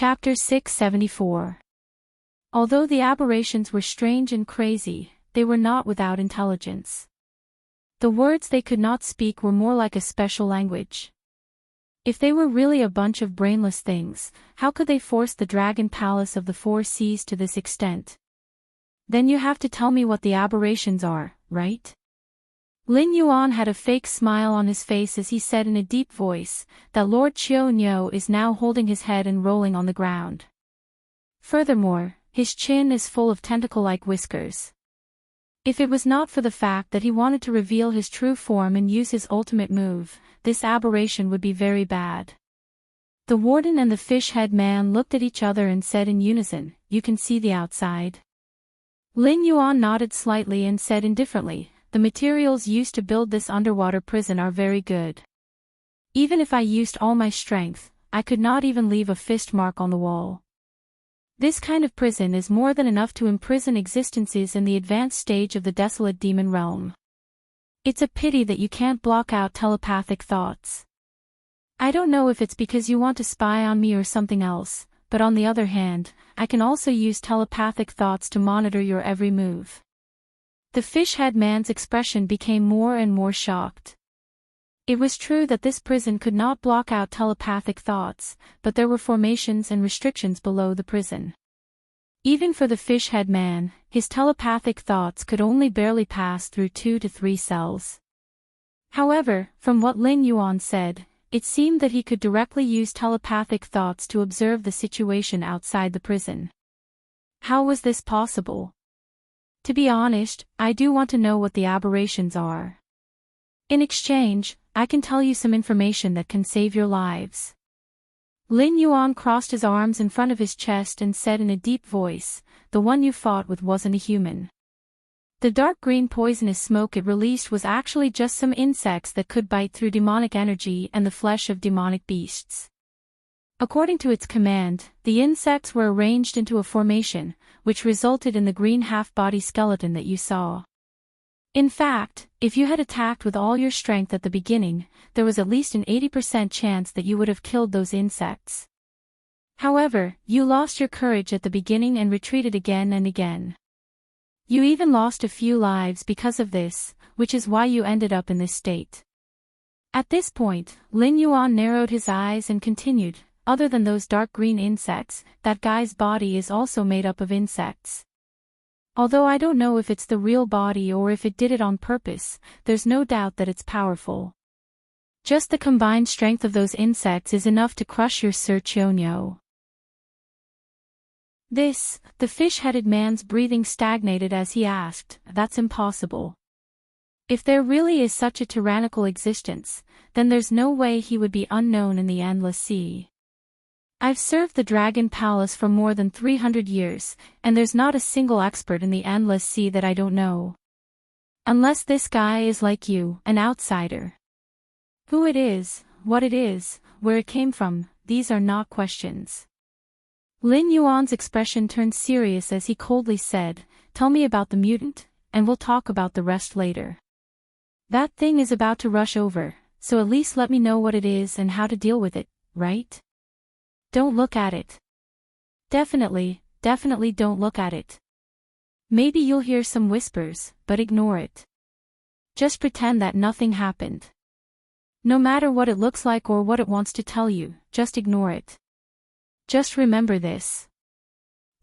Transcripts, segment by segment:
Chapter 674. Although the aberrations were strange and crazy, they were not without intelligence. The words they could not speak were more like a special language. If they were really a bunch of brainless things, how could they force the dragon palace of the four seas to this extent? Then you have to tell me what the aberrations are, right? Lin Yuan had a fake smile on his face as he said in a deep voice that Lord Qiu Niu is now holding his head and rolling on the ground. Furthermore, his chin is full of tentacle-like whiskers. If it was not for the fact that he wanted to reveal his true form and use his ultimate move, this aberration would be very bad. The warden and the fish-head man looked at each other and said in unison, "You can see the outside?" Lin Yuan nodded slightly and said indifferently, "The materials used to build this underwater prison are very good. Even if I used all my strength, I could not even leave a fist mark on the wall. This kind of prison is more than enough to imprison existences in the advanced stage of the desolate demon realm. It's a pity that you can't block out telepathic thoughts. I don't know if it's because you want to spy on me or something else, but on the other hand, I can also use telepathic thoughts to monitor your every move." The fish-head man's expression became more and more shocked. It was true that this prison could not block out telepathic thoughts, but there were formations and restrictions below the prison. Even for the fish-head man, his telepathic thoughts could only barely pass through 2 to 3 cells. However, from what Lin Yuan said, it seemed that he could directly use telepathic thoughts to observe the situation outside the prison. How was this possible? To be honest, I do want to know what the aberrations are. In exchange, I can tell you some information that can save your lives. Lin Yuan crossed his arms in front of his chest and said in a deep voice, "The one you fought with wasn't a human. The dark green poisonous smoke it released was actually just some insects that could bite through demonic energy and the flesh of demonic beasts. According to its command, the insects were arranged into a formation, which resulted in the green half-body skeleton that you saw. In fact, if you had attacked with all your strength at the beginning, there was at least an 80% chance that you would have killed those insects. However, you lost your courage at the beginning and retreated again and again. You even lost a few lives because of this, which is why you ended up in this state." At this point, Lin Yuan narrowed his eyes and continued, "Other than those dark green insects, that guy's body is also made up of insects. Although I don't know if it's the real body or if it did it on purpose, there's no doubt that it's powerful. Just the combined strength of those insects is enough to crush your Sir Chionyo." The fish-headed man's breathing stagnated as he asked, "That's impossible. If there really is such a tyrannical existence, then there's no way he would be unknown in the endless sea. I've served the Dragon Palace for more than 300 years, and there's not a single expert in the endless sea that I don't know. Unless this guy is like you, an outsider. Who it is, what it is, where it came from, these are not questions." Lin Yuan's expression turned serious as he coldly said, "Tell me about the mutant, and we'll talk about the rest later. That thing is about to rush over, so at least let me know what it is and how to deal with it, right? Don't look at it. Definitely don't look at it. Maybe you'll hear some whispers, but ignore it. Just pretend that nothing happened. No matter what it looks like or what it wants to tell you, just ignore it. Just remember this."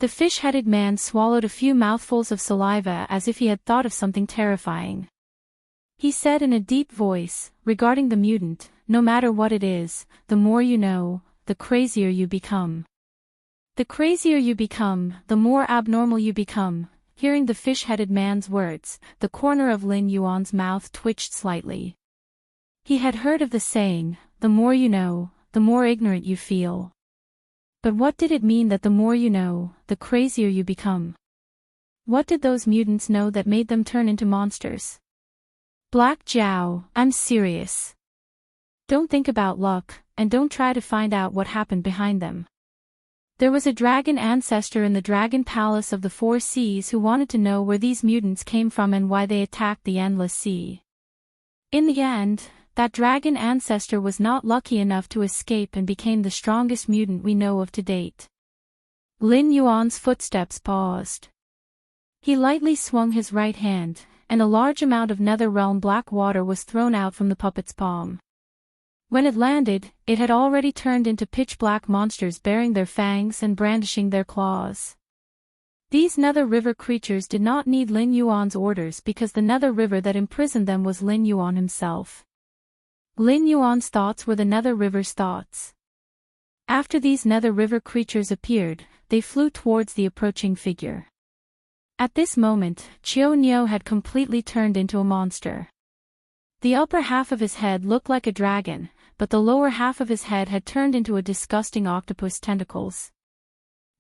The fish-headed man swallowed a few mouthfuls of saliva as if he had thought of something terrifying. He said in a deep voice, "Regarding the mutant, no matter what it is, the more you know, the crazier you become. The crazier you become, the more abnormal you become." Hearing the fish-headed man's words, the corner of Lin Yuan's mouth twitched slightly. He had heard of the saying, "The more you know, the more ignorant you feel." But what did it mean that the more you know, the crazier you become? What did those mutants know that made them turn into monsters? Black Jiao, I'm serious. Don't think about luck, and don't try to find out what happened behind them. There was a dragon ancestor in the Dragon Palace of the Four Seas who wanted to know where these mutants came from and why they attacked the Endless Sea. In the end, that dragon ancestor was not lucky enough to escape and became the strongest mutant we know of to date. Lin Yuan's footsteps paused. He lightly swung his right hand, and a large amount of nether-realm black water was thrown out from the puppet's palm. When it landed, it had already turned into pitch-black monsters bearing their fangs and brandishing their claws. These Nether River creatures did not need Lin Yuan's orders because the Nether River that imprisoned them was Lin Yuan himself. Lin Yuan's thoughts were the Nether River's thoughts. After these Nether River creatures appeared, they flew towards the approaching figure. At this moment, Qiu Niu had completely turned into a monster. The upper half of his head looked like a dragon, but the lower half of his head had turned into a disgusting octopus tentacles.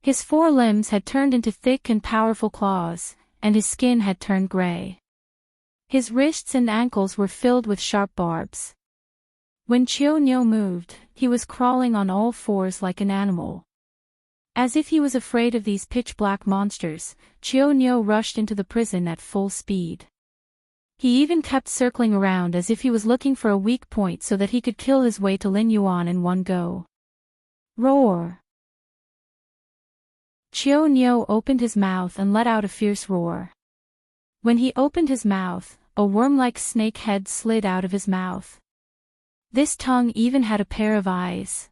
His 4 limbs had turned into thick and powerful claws, and his skin had turned gray. His wrists and ankles were filled with sharp barbs. When Qiu Niu moved, he was crawling on all fours like an animal. As if he was afraid of these pitch-black monsters, Qiu Niu rushed into the prison at full speed. He even kept circling around as if he was looking for a weak point so that he could kill his way to Lin Yuan in one go. Roar! Qiu Niu opened his mouth and let out a fierce roar. When he opened his mouth, a worm-like snake head slid out of his mouth. This tongue even had a pair of eyes.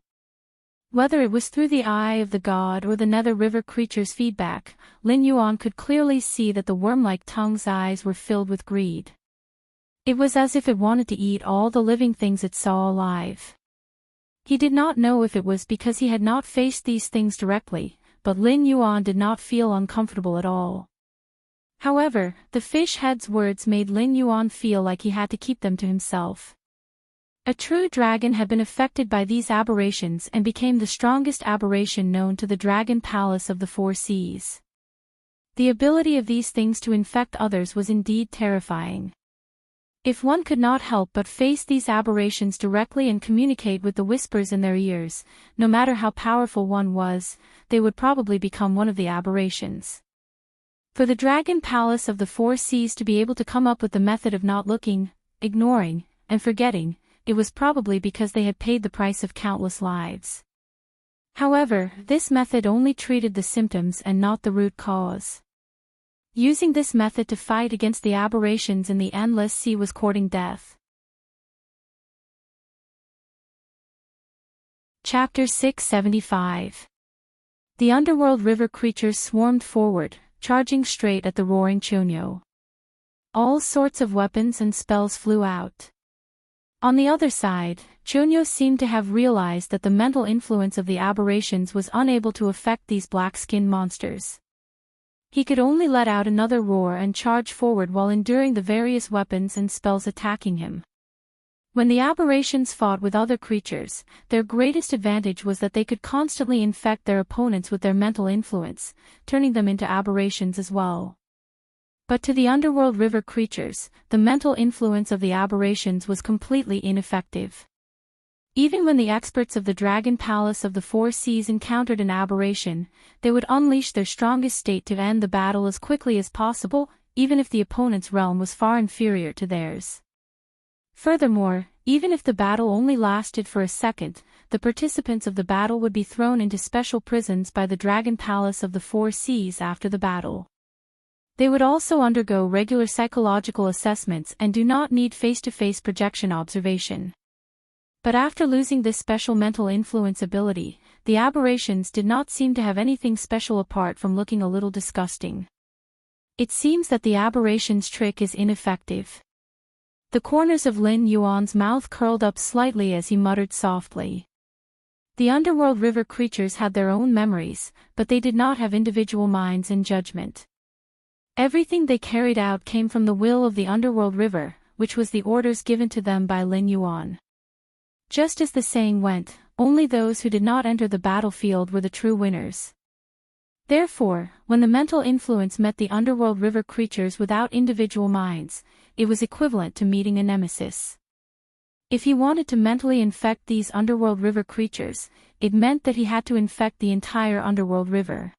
Whether it was through the eye of the god or the Nether River creature's feedback, Lin Yuan could clearly see that the worm-like tongue's eyes were filled with greed. It was as if it wanted to eat all the living things it saw alive. He did not know if it was because he had not faced these things directly, but Lin Yuan did not feel uncomfortable at all. However, the fish head's words made Lin Yuan feel like he had to keep them to himself. A true dragon had been affected by these aberrations and became the strongest aberration known to the Dragon Palace of the 4 Seas. The ability of these things to infect others was indeed terrifying. If one could not help but face these aberrations directly and communicate with the whispers in their ears, no matter how powerful one was, they would probably become one of the aberrations. For the Dragon Palace of the 4 Seas to be able to come up with the method of not looking, ignoring, and forgetting, it was probably because they had paid the price of countless lives. However, this method only treated the symptoms and not the root cause. Using this method to fight against the aberrations in the endless sea was courting death. Chapter 675. The underworld river creatures swarmed forward, charging straight at the roaring Qiu Niu. All sorts of weapons and spells flew out. On the other side, Qiu Niu seemed to have realized that the mental influence of the aberrations was unable to affect these black-skinned monsters. He could only let out another roar and charge forward while enduring the various weapons and spells attacking him. When the aberrations fought with other creatures, their greatest advantage was that they could constantly infect their opponents with their mental influence, turning them into aberrations as well. But to the underworld river creatures, the mental influence of the aberrations was completely ineffective. Even when the experts of the Dragon Palace of the 4 Seas encountered an aberration, they would unleash their strongest state to end the battle as quickly as possible, even if the opponent's realm was far inferior to theirs. Furthermore, even if the battle only lasted for a second, the participants of the battle would be thrown into special prisons by the Dragon Palace of the 4 Seas after the battle. They would also undergo regular psychological assessments and do not need face-to-face projection observation. But after losing this special mental influence ability, the aberrations did not seem to have anything special apart from looking a little disgusting. It seems that the aberration's trick is ineffective. The corners of Lin Yuan's mouth curled up slightly as he muttered softly. The underworld river creatures had their own memories, but they did not have individual minds and judgment. Everything they carried out came from the will of the underworld river, which was the orders given to them by Lin Yuan. Just as the saying went, only those who did not enter the battlefield were the true winners. Therefore, when the mental influence met the underworld river creatures without individual minds, it was equivalent to meeting a nemesis. If he wanted to mentally infect these underworld river creatures, it meant that he had to infect the entire underworld river.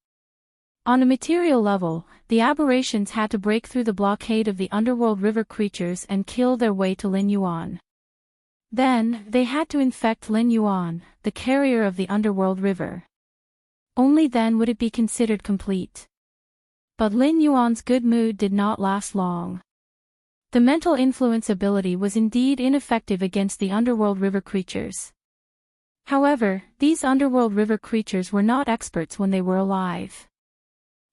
On a material level, the aberrations had to break through the blockade of the underworld river creatures and kill their way to Lin Yuan. Then, they had to infect Lin Yuan, the carrier of the underworld river. Only then would it be considered complete. But Lin Yuan's good mood did not last long. The mental influence ability was indeed ineffective against the underworld river creatures. However, these underworld river creatures were not experts when they were alive.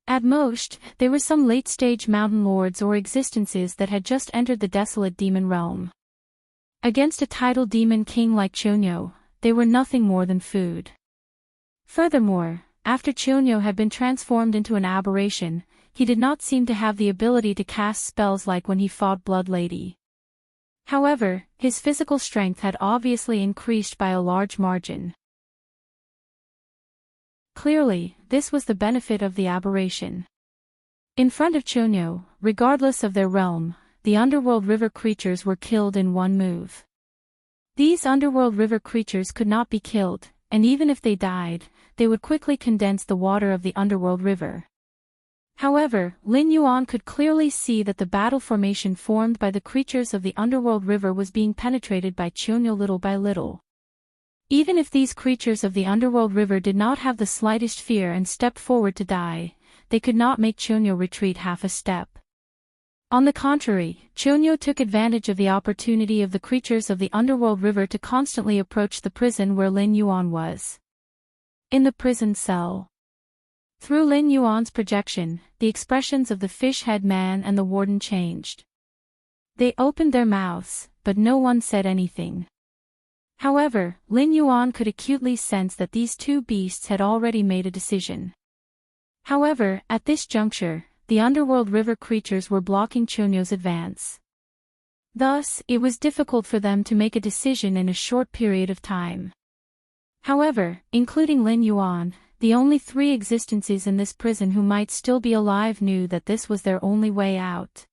At most, they were some late-stage mountain lords or existences that had just entered the desolate demon realm. Against a tidal demon king like Chunyo, they were nothing more than food. Furthermore, after Chunyo had been transformed into an aberration, he did not seem to have the ability to cast spells like when he fought Blood Lady. However, his physical strength had obviously increased by a large margin. Clearly, this was the benefit of the aberration. In front of Chunyo, regardless of their realm, the underworld river creatures were killed in one move. These underworld river creatures could not be killed, and even if they died, they would quickly condense the water of the underworld river. However, Lin Yuan could clearly see that the battle formation formed by the creatures of the underworld river was being penetrated by Chunyo little by little. Even if these creatures of the underworld river did not have the slightest fear and stepped forward to die, they could not make Chunyo retreat half a step. On the contrary, Chunyo took advantage of the opportunity of the creatures of the underworld river to constantly approach the prison where Lin Yuan was. In the prison cell. Through Lin Yuan's projection, the expressions of the fish-head man and the warden changed. They opened their mouths, but no one said anything. However, Lin Yuan could acutely sense that these two beasts had already made a decision. However, at this juncture, the underworld river creatures were blocking Chunyo's advance. Thus, it was difficult for them to make a decision in a short period of time. However, including Lin Yuan, the only three existences in this prison who might still be alive knew that this was their only way out.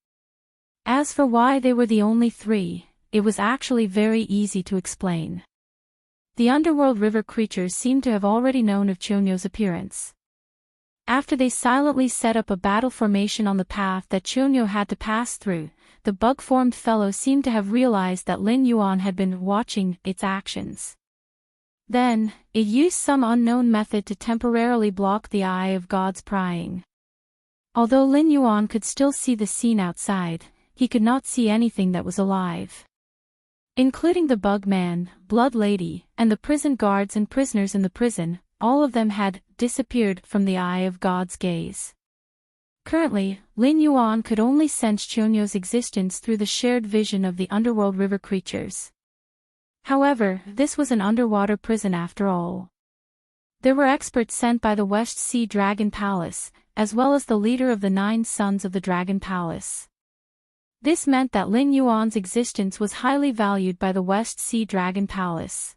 As for why they were the only three, it was actually very easy to explain. The underworld river creatures seemed to have already known of Chunyo's appearance. After they silently set up a battle formation on the path that Chunyo had to pass through, the bug-formed fellow seemed to have realized that Lin Yuan had been watching its actions. Then, it used some unknown method to temporarily block the eye of God's prying. Although Lin Yuan could still see the scene outside, he could not see anything that was alive. Including the bug man, Blood Lady, and the prison guards and prisoners in the prison, all of them had disappeared from the eye of God's gaze. Currently, Lin Yuan could only sense Chunyo's existence through the shared vision of the underworld river creatures. However, this was an underwater prison after all. There were experts sent by the West Sea Dragon Palace, as well as the leader of the 9 sons of the Dragon Palace. This meant that Lin Yuan's existence was highly valued by the West Sea Dragon Palace.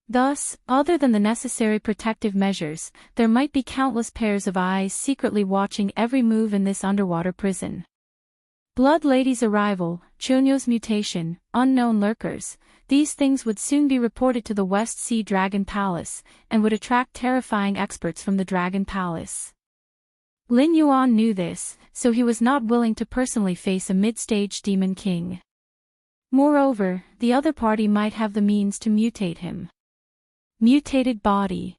Thus, other than the necessary protective measures, there might be countless pairs of eyes secretly watching every move in this underwater prison. Blood Lady's arrival, Chunyo's mutation, unknown lurkers, these things would soon be reported to the West Sea Dragon Palace, and would attract terrifying experts from the Dragon Palace. Lin Yuan knew this, so he was not willing to personally face a mid-stage demon king. Moreover, the other party might have the means to mutate him. Mutated body.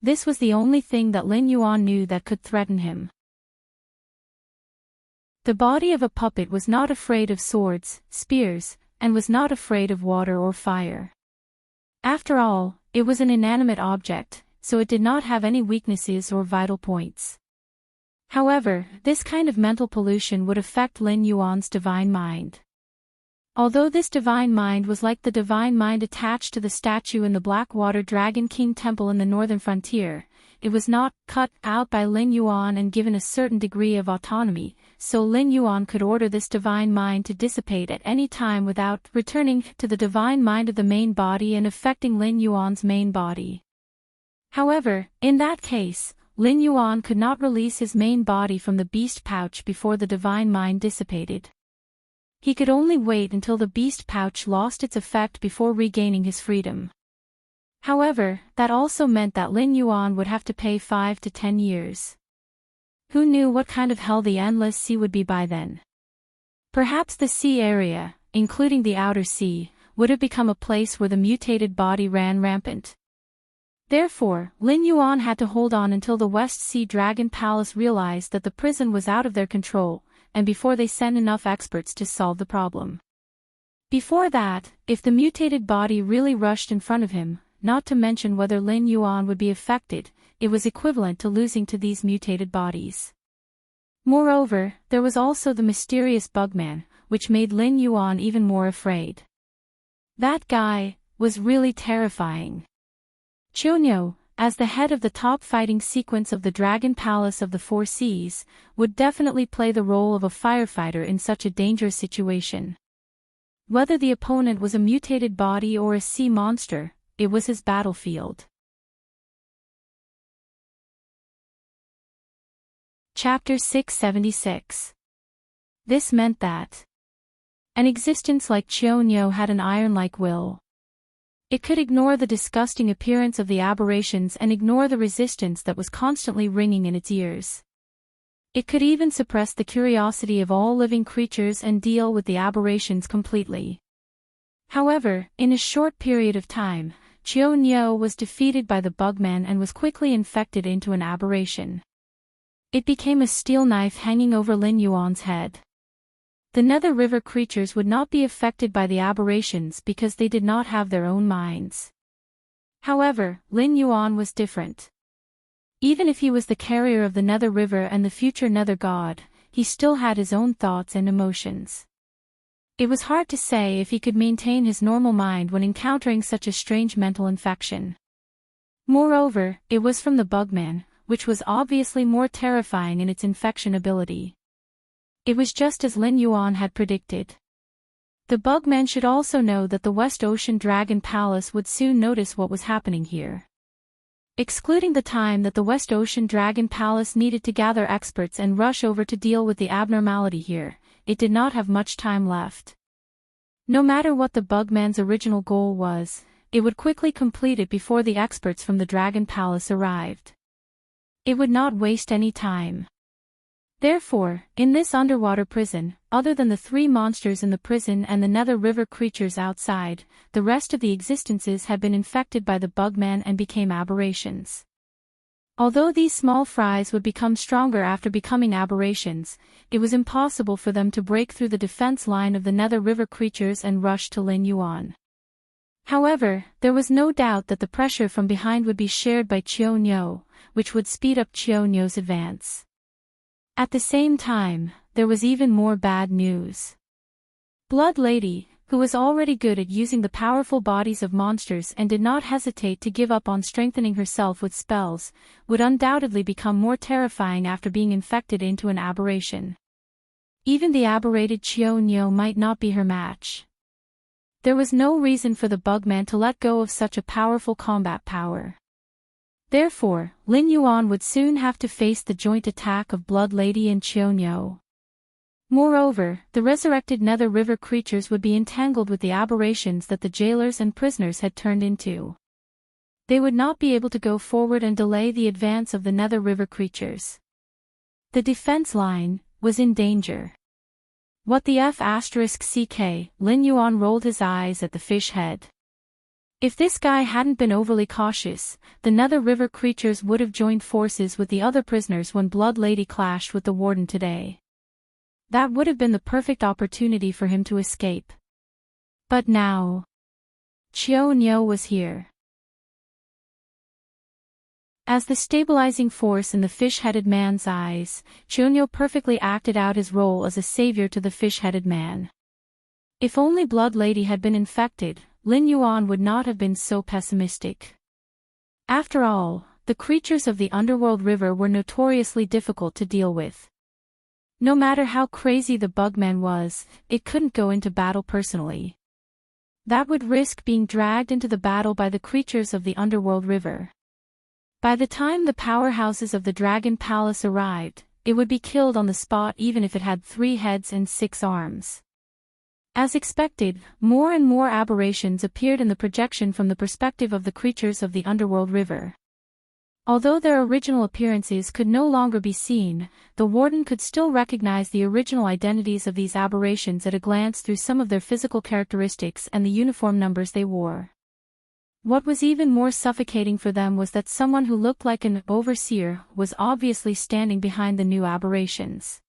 This was the only thing that Lin Yuan knew that could threaten him. The body of a puppet was not afraid of swords, spears, and was not afraid of water or fire. After all, it was an inanimate object, so it did not have any weaknesses or vital points. However, this kind of mental pollution would affect Lin Yuan's divine mind. Although this divine mind was like the divine mind attached to the statue in the Blackwater Dragon King Temple in the northern frontier, it was not cut out by Lin Yuan and given a certain degree of autonomy, so Lin Yuan could order this divine mind to dissipate at any time without returning to the divine mind of the main body and affecting Lin Yuan's main body. However, in that case, Lin Yuan could not release his main body from the beast pouch before the divine mind dissipated. He could only wait until the beast pouch lost its effect before regaining his freedom. However, that also meant that Lin Yuan would have to pay 5 to 10 years. Who knew what kind of hell the endless sea would be by then? Perhaps the sea area, including the outer sea, would have become a place where the mutated body ran rampant. Therefore, Lin Yuan had to hold on until the West Sea Dragon Palace realized that the prison was out of their control, and before they sent enough experts to solve the problem. Before that, if the mutated body really rushed in front of him, not to mention whether Lin Yuan would be affected, it was equivalent to losing to these mutated bodies. Moreover, there was also the mysterious Bugman, which made Lin Yuan even more afraid. That guy was really terrifying. Chionyo, as the head of the top fighting sequence of the Dragon Palace of the Four Seas, would definitely play the role of a firefighter in such a dangerous situation. Whether the opponent was a mutated body or a sea monster, it was his battlefield. Chapter 676. This meant that an existence like Chionyo had an iron-like will. It could ignore the disgusting appearance of the aberrations and ignore the resistance that was constantly ringing in its ears. It could even suppress the curiosity of all living creatures and deal with the aberrations completely. However, in a short period of time, Chionyo was defeated by the Bugman and was quickly infected into an aberration. It became a steel knife hanging over Lin Yuan's head. The Nether River creatures would not be affected by the aberrations because they did not have their own minds. However, Lin Yuan was different. Even if he was the carrier of the Nether River and the future Nether God, he still had his own thoughts and emotions. It was hard to say if he could maintain his normal mind when encountering such a strange mental infection. Moreover, it was from the Bugman, which was obviously more terrifying in its infection ability. It was just as Lin Yuan had predicted. The Bugman should also know that the West Ocean Dragon Palace would soon notice what was happening here. Excluding the time that the West Ocean Dragon Palace needed to gather experts and rush over to deal with the abnormality here, it did not have much time left. No matter what the Bugman's original goal was, it would quickly complete it before the experts from the Dragon Palace arrived. It would not waste any time. Therefore, in this underwater prison, other than the three monsters in the prison and the Nether River creatures outside, the rest of the existences had been infected by the Bugman and became aberrations. Although these small fries would become stronger after becoming aberrations, it was impossible for them to break through the defense line of the Nether River creatures and rush to Lin Yuan. However, there was no doubt that the pressure from behind would be shared by Chionyo, which would speed up Chionyo's advance. At the same time, there was even more bad news. Blood Lady, who was already good at using the powerful bodies of monsters and did not hesitate to give up on strengthening herself with spells, would undoubtedly become more terrifying after being infected into an aberration. Even the aberrated Chionyo might not be her match. There was no reason for the Bugman to let go of such a powerful combat power. Therefore, Lin Yuan would soon have to face the joint attack of Blood Lady and Chionyo. Moreover, the resurrected Nether River creatures would be entangled with the aberrations that the jailers and prisoners had turned into. They would not be able to go forward and delay the advance of the Nether River creatures. The defense line was in danger. What the F***ck, Lin Yuan rolled his eyes at the fish head. If this guy hadn't been overly cautious, the Nether River creatures would have joined forces with the other prisoners when Blood Lady clashed with the warden today. That would have been the perfect opportunity for him to escape. But now, Chionyo was here. As the stabilizing force in the fish-headed man's eyes, Chionyo perfectly acted out his role as a savior to the fish-headed man. If only Blood Lady had been infected, Lin Yuan would not have been so pessimistic. After all, the creatures of the underworld river were notoriously difficult to deal with. No matter how crazy the Bugman was, it couldn't go into battle personally. That would risk being dragged into the battle by the creatures of the underworld river. By the time the powerhouses of the Dragon Palace arrived, it would be killed on the spot even if it had 3 heads and 6 arms. As expected, more and more aberrations appeared in the projection from the perspective of the creatures of the underworld river. Although their original appearances could no longer be seen, the warden could still recognize the original identities of these aberrations at a glance through some of their physical characteristics and the uniform numbers they wore. What was even more suffocating for them was that someone who looked like an overseer was obviously standing behind the new aberrations.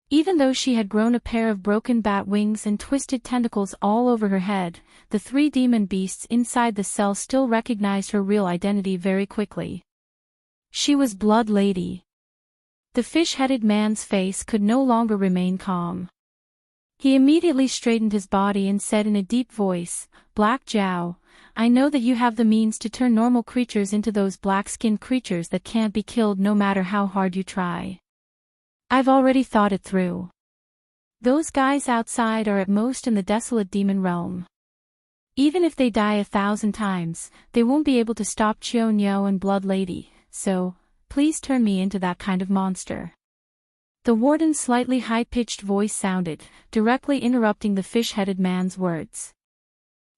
Even though she had grown a pair of broken bat wings and twisted tentacles all over her head, the three demon beasts inside the cell still recognized her real identity very quickly. She was Blood Lady. The fish-headed man's face could no longer remain calm. He immediately straightened his body and said in a deep voice, "Black Jow, I know that you have the means to turn normal creatures into those black-skinned creatures that can't be killed no matter how hard you try. I've already thought it through. Those guys outside are at most in the desolate demon realm. Even if they die 1,000 times, they won't be able to stop Chionyo and Blood Lady, so, please turn me into that kind of monster." The warden's slightly high-pitched voice sounded, directly interrupting the fish-headed man's words.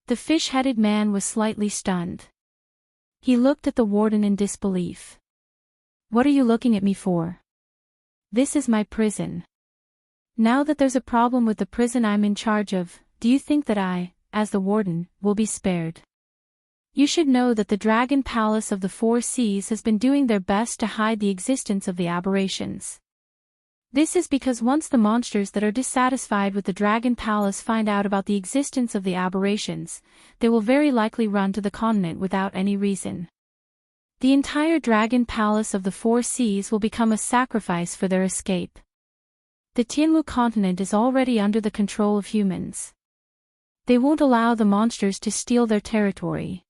The fish-headed man was slightly stunned. He looked at the warden in disbelief. "What are you looking at me for? This is my prison. Now that there's a problem with the prison I'm in charge of, do you think that I, as the warden, will be spared? You should know that the Dragon Palace of the Four Seas has been doing their best to hide the existence of the aberrations. This is because once the monsters that are dissatisfied with the Dragon Palace find out about the existence of the aberrations, they will very likely run to the continent without any reason. The entire Dragon Palace of the Four Seas will become a sacrifice for their escape. The Tianwu continent is already under the control of humans. They won't allow the monsters to steal their territory.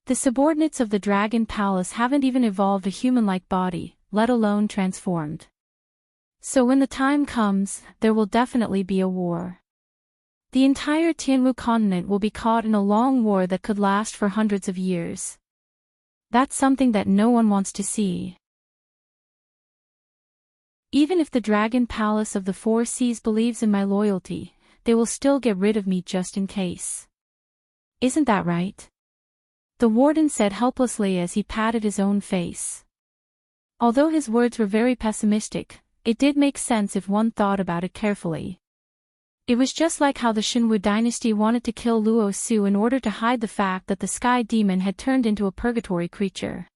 The subordinates of the Dragon Palace haven't even evolved a human-like body, let alone transformed. So when the time comes, there will definitely be a war. The entire Tianwu continent will be caught in a long war that could last for hundreds of years. That's something that no one wants to see. Even if the Dragon Palace of the Four Seas believes in my loyalty, they will still get rid of me just in case. Isn't that right?" The warden said helplessly as he patted his own face. Although his words were very pessimistic, it did make sense if one thought about it carefully. It was just like how the Shinwu dynasty wanted to kill Luo Su in order to hide the fact that the sky demon had turned into a purgatory creature.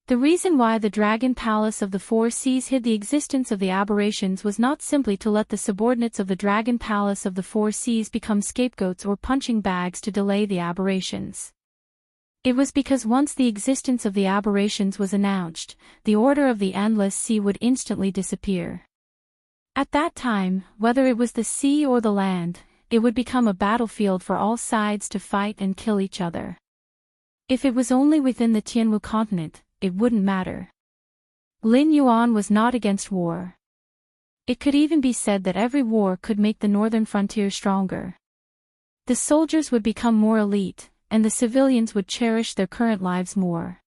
The reason why the Dragon Palace of the Four Seas hid the existence of the aberrations was not simply to let the subordinates of the Dragon Palace of the Four Seas become scapegoats or punching bags to delay the aberrations. It was because once the existence of the aberrations was announced, the Order of the Endless Sea would instantly disappear. At that time, whether it was the sea or the land, it would become a battlefield for all sides to fight and kill each other. If it was only within the Tianwu continent, it wouldn't matter. Lin Yuan was not against war. It could even be said that every war could make the northern frontier stronger. The soldiers would become more elite, and the civilians would cherish their current lives more.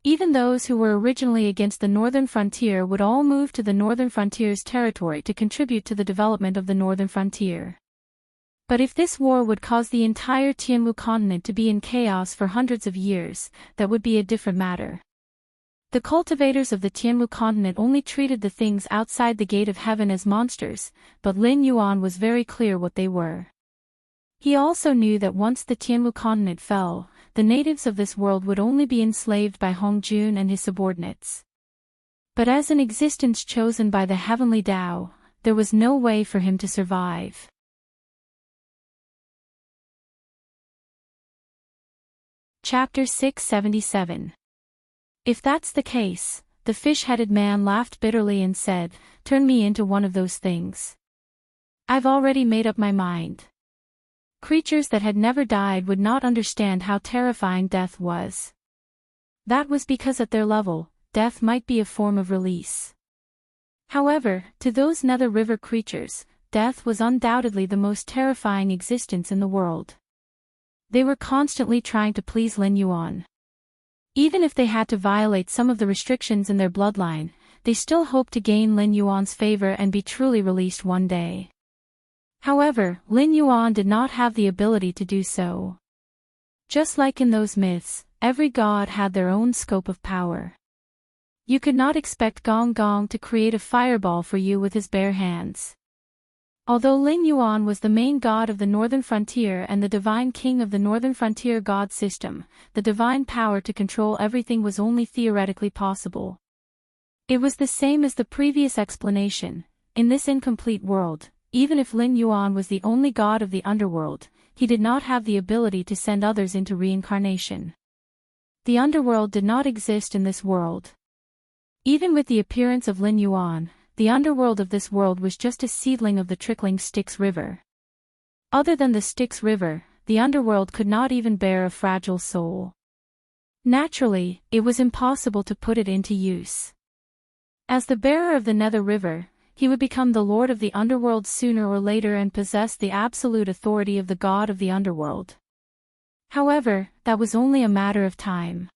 Even those who were originally against the northern frontier would all move to the northern frontier's territory to contribute to the development of the northern frontier. But if this war would cause the entire Tianwu continent to be in chaos for hundreds of years, that would be a different matter. The cultivators of the Tianwu continent only treated the things outside the gate of heaven as monsters, but Lin Yuan was very clear what they were. He also knew that once the Tianwu continent fell, the natives of this world would only be enslaved by Hong Jun and his subordinates. But as an existence chosen by the heavenly Tao, there was no way for him to survive. Chapter 677. If that's the case, the fish-headed man laughed bitterly and said, "Turn me into one of those things. I've already made up my mind." Creatures that had never died would not understand how terrifying death was. That was because at their level, death might be a form of release. However, to those nether river creatures, death was undoubtedly the most terrifying existence in the world. They were constantly trying to please Lin Yuan. Even if they had to violate some of the restrictions in their bloodline, they still hoped to gain Lin Yuan's favor and be truly released one day. However, Lin Yuan did not have the ability to do so. Just like in those myths, every god had their own scope of power. You could not expect Gong Gong to create a fireball for you with his bare hands. Although Lin Yuan was the main god of the Northern Frontier and the divine king of the Northern Frontier god system, the divine power to control everything was only theoretically possible. It was the same as the previous explanation. In this incomplete world, even if Lin Yuan was the only god of the underworld, he did not have the ability to send others into reincarnation. The underworld did not exist in this world. Even with the appearance of Lin Yuan, the underworld of this world was just a seedling of the trickling Styx River. Other than the Styx River, the underworld could not even bear a fragile soul. Naturally, it was impossible to put it into use. As the bearer of the Nether River, he would become the lord of the underworld sooner or later and possess the absolute authority of the god of the underworld. However, that was only a matter of time.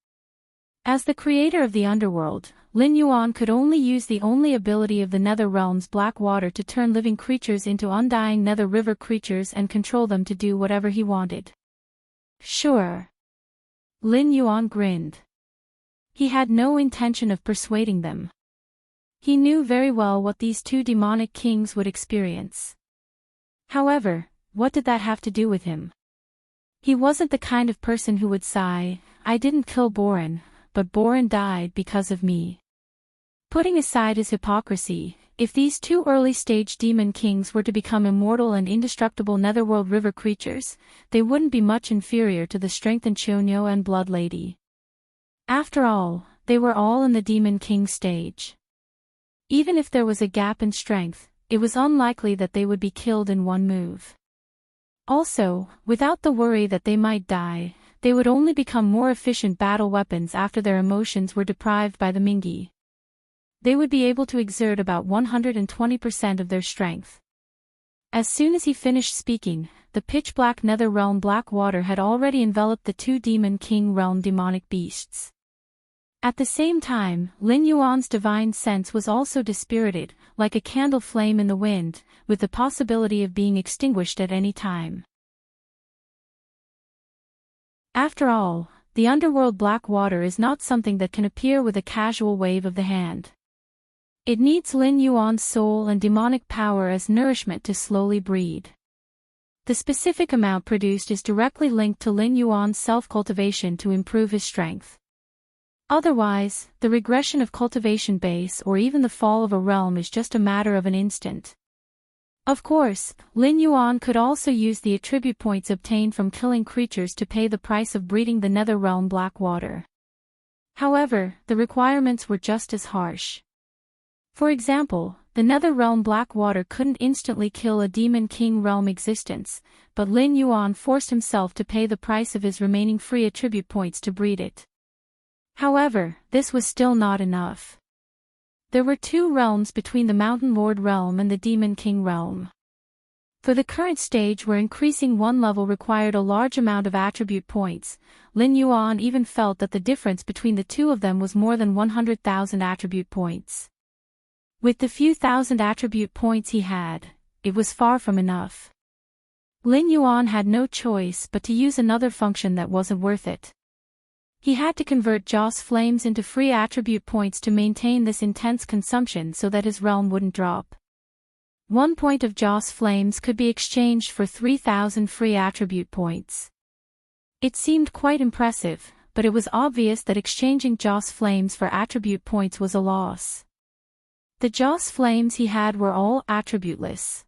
As the creator of the underworld, Lin Yuan could only use the only ability of the Nether Realm's black water to turn living creatures into undying Nether River creatures and control them to do whatever he wanted. Sure. Lin Yuan grinned. He had no intention of persuading them. He knew very well what these two demonic kings would experience. However, what did that have to do with him? He wasn't the kind of person who would sigh, "I didn't kill Boren, but Boren died because of me." Putting aside his hypocrisy, if these two early-stage demon kings were to become immortal and indestructible Netherworld river creatures, they wouldn't be much inferior to the strengthened Chonyo and Blood Lady. After all, they were all in the demon king stage. Even if there was a gap in strength, it was unlikely that they would be killed in one move. Also, without the worry that they might die, they would only become more efficient battle weapons after their emotions were deprived by the Mingi. They would be able to exert about 120% of their strength. As soon as he finished speaking, the pitch-black Nether Realm black water had already enveloped the two Demon King Realm demonic beasts. At the same time, Lin Yuan's divine sense was also dispirited, like a candle flame in the wind, with the possibility of being extinguished at any time. After all, the underworld black water is not something that can appear with a casual wave of the hand. It needs Lin Yuan's soul and demonic power as nourishment to slowly breed. The specific amount produced is directly linked to Lin Yuan's self-cultivation to improve his strength. Otherwise, the regression of cultivation base or even the fall of a realm is just a matter of an instant. Of course, Lin Yuan could also use the attribute points obtained from killing creatures to pay the price of breeding the Nether Realm black water. However, the requirements were just as harsh. For example, the Nether Realm black water couldn't instantly kill a Demon King Realm existence, but Lin Yuan forced himself to pay the price of his remaining free attribute points to breed it. However, this was still not enough. There were two realms between the Mountain Lord Realm and the Demon King Realm. For the current stage where increasing one level required a large amount of attribute points, Lin Yuan even felt that the difference between the two of them was more than 100,000 attribute points. With the few thousand attribute points he had, it was far from enough. Lin Yuan had no choice but to use another function that wasn't worth it. He had to convert Joss Flames into free attribute points to maintain this intense consumption so that his realm wouldn't drop. 1 point of Joss Flames could be exchanged for 3,000 free attribute points. It seemed quite impressive, but it was obvious that exchanging Joss Flames for attribute points was a loss. The Joss Flames he had were all attributeless.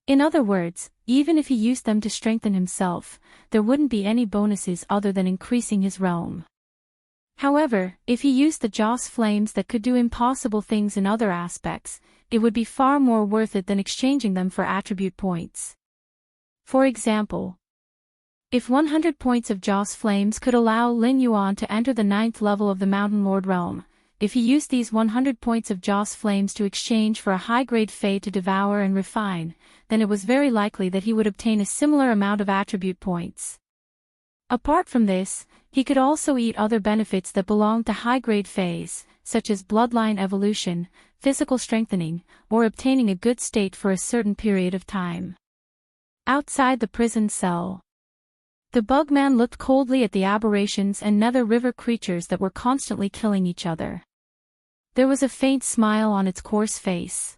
In other words, even if he used them to strengthen himself, there wouldn't be any bonuses other than increasing his realm. However, if he used the Joss Flames that could do impossible things in other aspects, it would be far more worth it than exchanging them for attribute points. For example, if 100 points of Joss Flames could allow Lin Yuan to enter the 9th level of the Mountain Lord Realm, if he used these 100 points of Joss Flames to exchange for a high-grade Fey to devour and refine, then it was very likely that he would obtain a similar amount of attribute points. Apart from this, he could also eat other benefits that belonged to high-grade Feys, such as bloodline evolution, physical strengthening, or obtaining a good state for a certain period of time. Outside the prison cell. The Bugman looked coldly at the aberrations and nether river creatures that were constantly killing each other. There was a faint smile on its coarse face.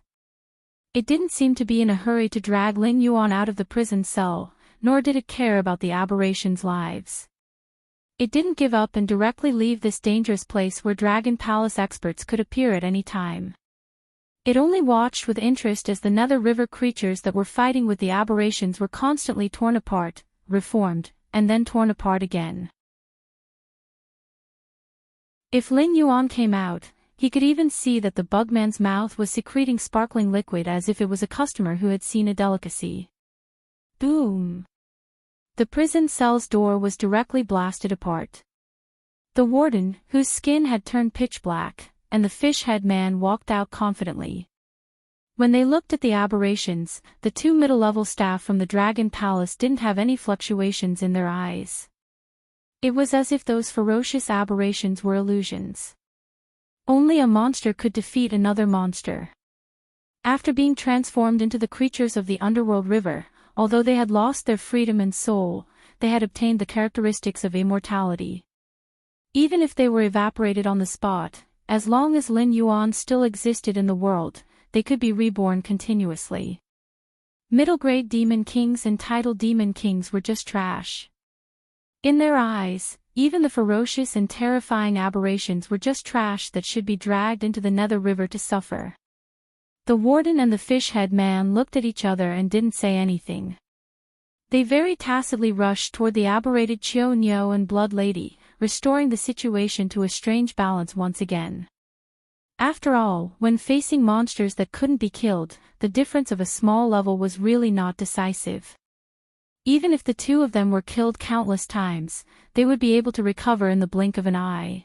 It didn't seem to be in a hurry to drag Lin Yuan out of the prison cell, nor did it care about the aberrations' lives. It didn't give up and directly leave this dangerous place where Dragon Palace experts could appear at any time. It only watched with interest as the nether river creatures that were fighting with the aberrations were constantly torn apart, reformed, and then torn apart again. If Lin Yuan came out, he could even see that the Bugman's mouth was secreting sparkling liquid as if it was a customer who had seen a delicacy. Boom! The prison cell's door was directly blasted apart. The warden, whose skin had turned pitch black, and the fish-head man walked out confidently. When they looked at the aberrations, the two middle-level staff from the Dragon Palace didn't have any fluctuations in their eyes. It was as if those ferocious aberrations were illusions. Only a monster could defeat another monster. After being transformed into the creatures of the underworld river, although they had lost their freedom and soul, they had obtained the characteristics of immortality. Even if they were evaporated on the spot, as long as Lin Yuan still existed in the world, they could be reborn continuously. Middle-grade demon kings and titled demon kings were just trash. In their eyes, even the ferocious and terrifying aberrations were just trash that should be dragged into the nether river to suffer. The warden and the fish-head man looked at each other and didn't say anything. They very tacitly rushed toward the aberrated Chiao Nyo and Blood Lady, restoring the situation to a strange balance once again. After all, when facing monsters that couldn't be killed, the difference of a small level was really not decisive. Even if the two of them were killed countless times, they would be able to recover in the blink of an eye.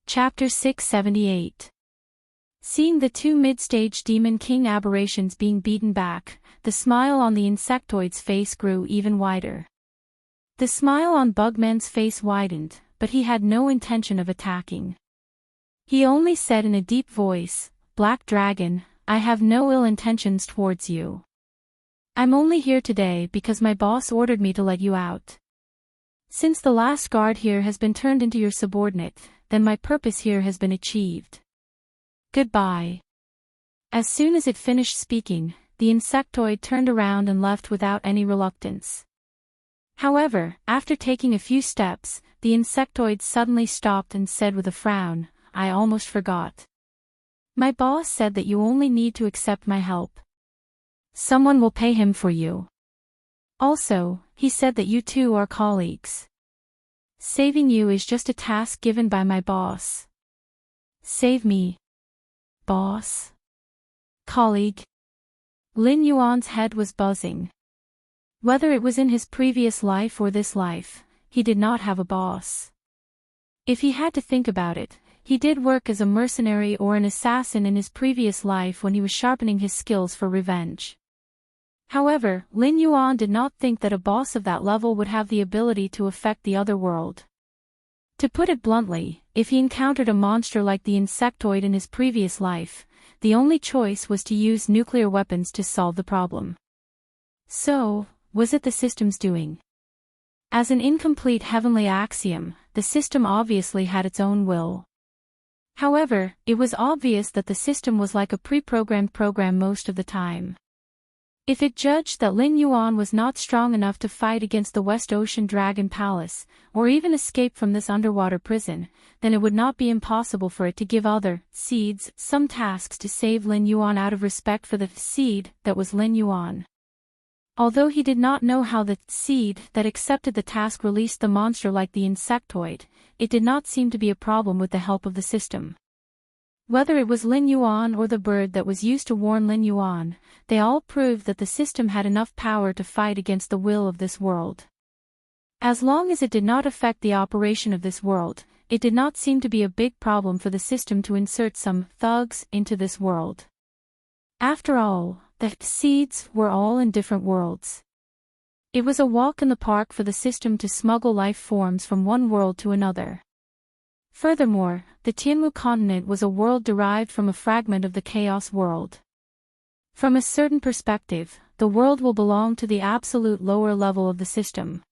Chapter 678. Seeing the two mid-stage Demon King aberrations being beaten back, the smile on the insectoid's face grew even wider. The smile on Bugman's face widened, but he had no intention of attacking. He only said in a deep voice, "Black Dragon, I have no ill intentions towards you. I'm only here today because my boss ordered me to let you out. Since the last guard here has been turned into your subordinate, then my purpose here has been achieved. Goodbye." As soon as it finished speaking, the insectoid turned around and left without any reluctance. However, after taking a few steps, the insectoid suddenly stopped and said with a frown, "I almost forgot. My boss said that you only need to accept my help. Someone will pay him for you. Also, he said that you two are colleagues. Saving you is just a task given by my boss." Save me? Boss? Colleague? Lin Yuan's head was buzzing. Whether it was in his previous life or this life, he did not have a boss. If he had to think about it, he did work as a mercenary or an assassin in his previous life when he was sharpening his skills for revenge. However, Lin Yuan did not think that a boss of that level would have the ability to affect the other world. To put it bluntly, if he encountered a monster like the insectoid in his previous life, the only choice was to use nuclear weapons to solve the problem. So, was it the system's doing? As an incomplete heavenly axiom, the system obviously had its own will. However, it was obvious that the system was like a pre-programmed program most of the time. If it judged that Lin Yuan was not strong enough to fight against the West Ocean Dragon Palace, or even escape from this underwater prison, then it would not be impossible for it to give other seeds some tasks to save Lin Yuan out of respect for the seed that was Lin Yuan. Although he did not know how the seed that accepted the task released the monster like the insectoid, it did not seem to be a problem with the help of the system. Whether it was Lin Yuan or the bird that was used to warn Lin Yuan, they all proved that the system had enough power to fight against the will of this world. As long as it did not affect the operation of this world, it did not seem to be a big problem for the system to insert some thugs into this world. After all, the seeds were all in different worlds. It was a walk in the park for the system to smuggle life forms from one world to another. Furthermore, the Tianmu continent was a world derived from a fragment of the Chaos world. From a certain perspective, the world will belong to the absolute lower level of the system.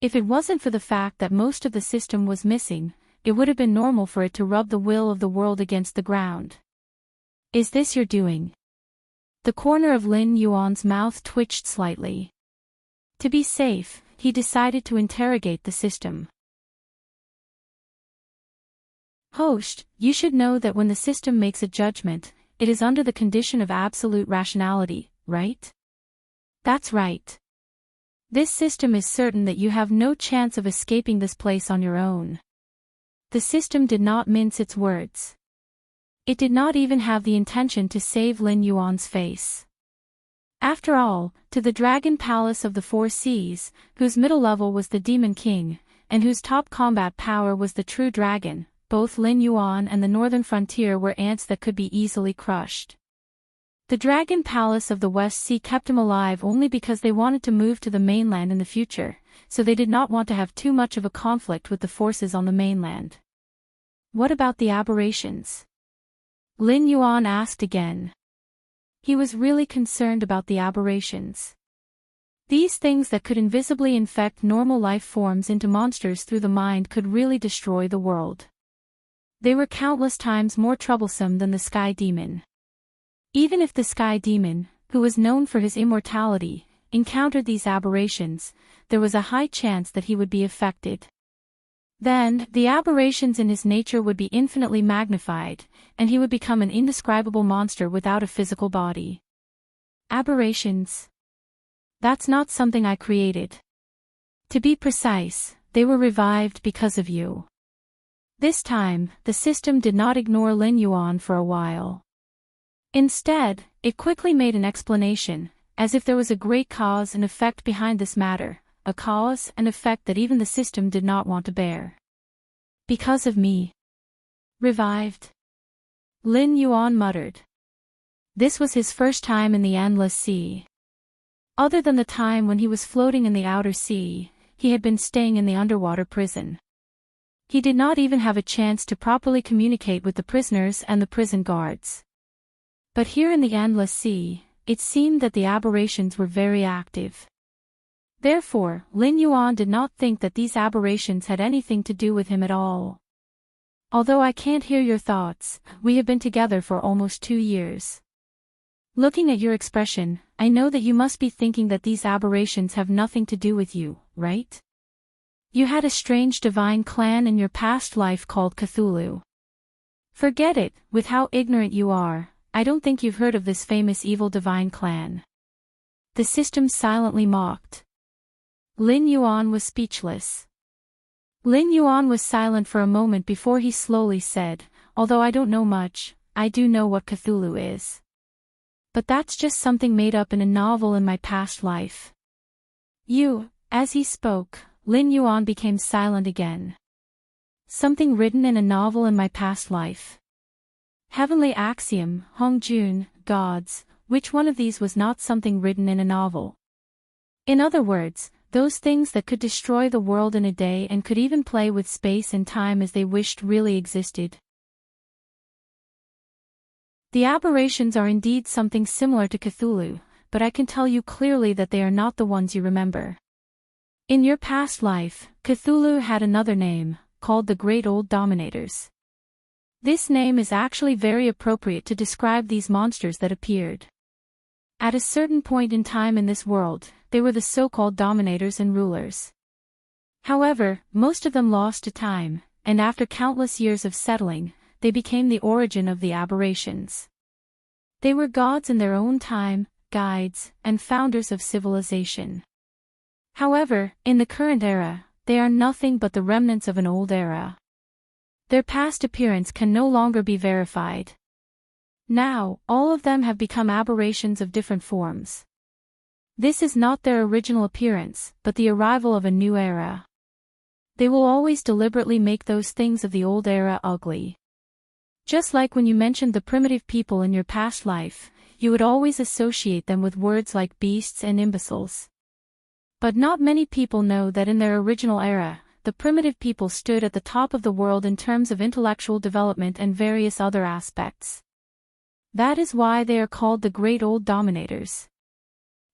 If it wasn't for the fact that most of the system was missing, it would have been normal for it to rub the will of the world against the ground. Is this your doing? The corner of Lin Yuan's mouth twitched slightly. To be safe, he decided to interrogate the system. Host, you should know that when the system makes a judgment, it is under the condition of absolute rationality, right? That's right. This system is certain that you have no chance of escaping this place on your own. The system did not mince its words. It did not even have the intention to save Lin Yuan's face. After all, to the Dragon Palace of the Four Seas, whose middle level was the Demon King, and whose top combat power was the true dragon, both Lin Yuan and the northern frontier were ants that could be easily crushed. The Dragon Palace of the West Sea kept him alive only because they wanted to move to the mainland in the future, so they did not want to have too much of a conflict with the forces on the mainland. What about the aberrations? Lin Yuan asked again. He was really concerned about the aberrations. These things that could invisibly infect normal life forms into monsters through the mind could really destroy the world. They were countless times more troublesome than the Sky Demon. Even if the Sky Demon, who was known for his immortality, encountered these aberrations, there was a high chance that he would be affected. Then, the aberrations in his nature would be infinitely magnified, and he would become an indescribable monster without a physical body. Aberrations? That's not something I created. To be precise, they were revived because of you. This time, the system did not ignore Lin Yuan for a while. Instead, it quickly made an explanation, as if there was a great cause and effect behind this matter, a cause and effect that even the system did not want to bear. Because of me. Revived? Lin Yuan muttered. This was his first time in the Endless Sea. Other than the time when he was floating in the outer sea, he had been staying in the underwater prison. He did not even have a chance to properly communicate with the prisoners and the prison guards. But here in the Endless Sea, it seemed that the aberrations were very active. Therefore, Lin Yuan did not think that these aberrations had anything to do with him at all. Although I can't hear your thoughts, we have been together for almost 2 years. Looking at your expression, I know that you must be thinking that these aberrations have nothing to do with you, right? You had a strange divine clan in your past life called Cthulhu. Forget it, with how ignorant you are, I don't think you've heard of this famous evil divine clan. The system silently mocked. Lin Yuan was speechless. Lin Yuan was silent for a moment before he slowly said, although I don't know much, I do know what Cthulhu is. But that's just something made up in a novel in my past life. As he spoke, Lin Yuan became silent again. Something written in a novel in my past life. Heavenly axiom, Hongjun, gods, which one of these was not something written in a novel? In other words, those things that could destroy the world in a day and could even play with space and time as they wished really existed. The aberrations are indeed something similar to Cthulhu, but I can tell you clearly that they are not the ones you remember. In your past life, Cthulhu had another name, called the Great Old Dominators. This name is actually very appropriate to describe these monsters that appeared. At a certain point in time in this world, they were the so-called dominators and rulers. However, most of them lost to time, and after countless years of settling, they became the origin of the aberrations. They were gods in their own time, guides, and founders of civilization. However, in the current era, they are nothing but the remnants of an old era. Their past appearance can no longer be verified. Now, all of them have become aberrations of different forms. This is not their original appearance, but the arrival of a new era. They will always deliberately make those things of the old era ugly. Just like when you mentioned the primitive people in your past life, you would always associate them with words like beasts and imbeciles. But not many people know that in their original era, the primitive people stood at the top of the world in terms of intellectual development and various other aspects. That is why they are called the Great Old Dominators.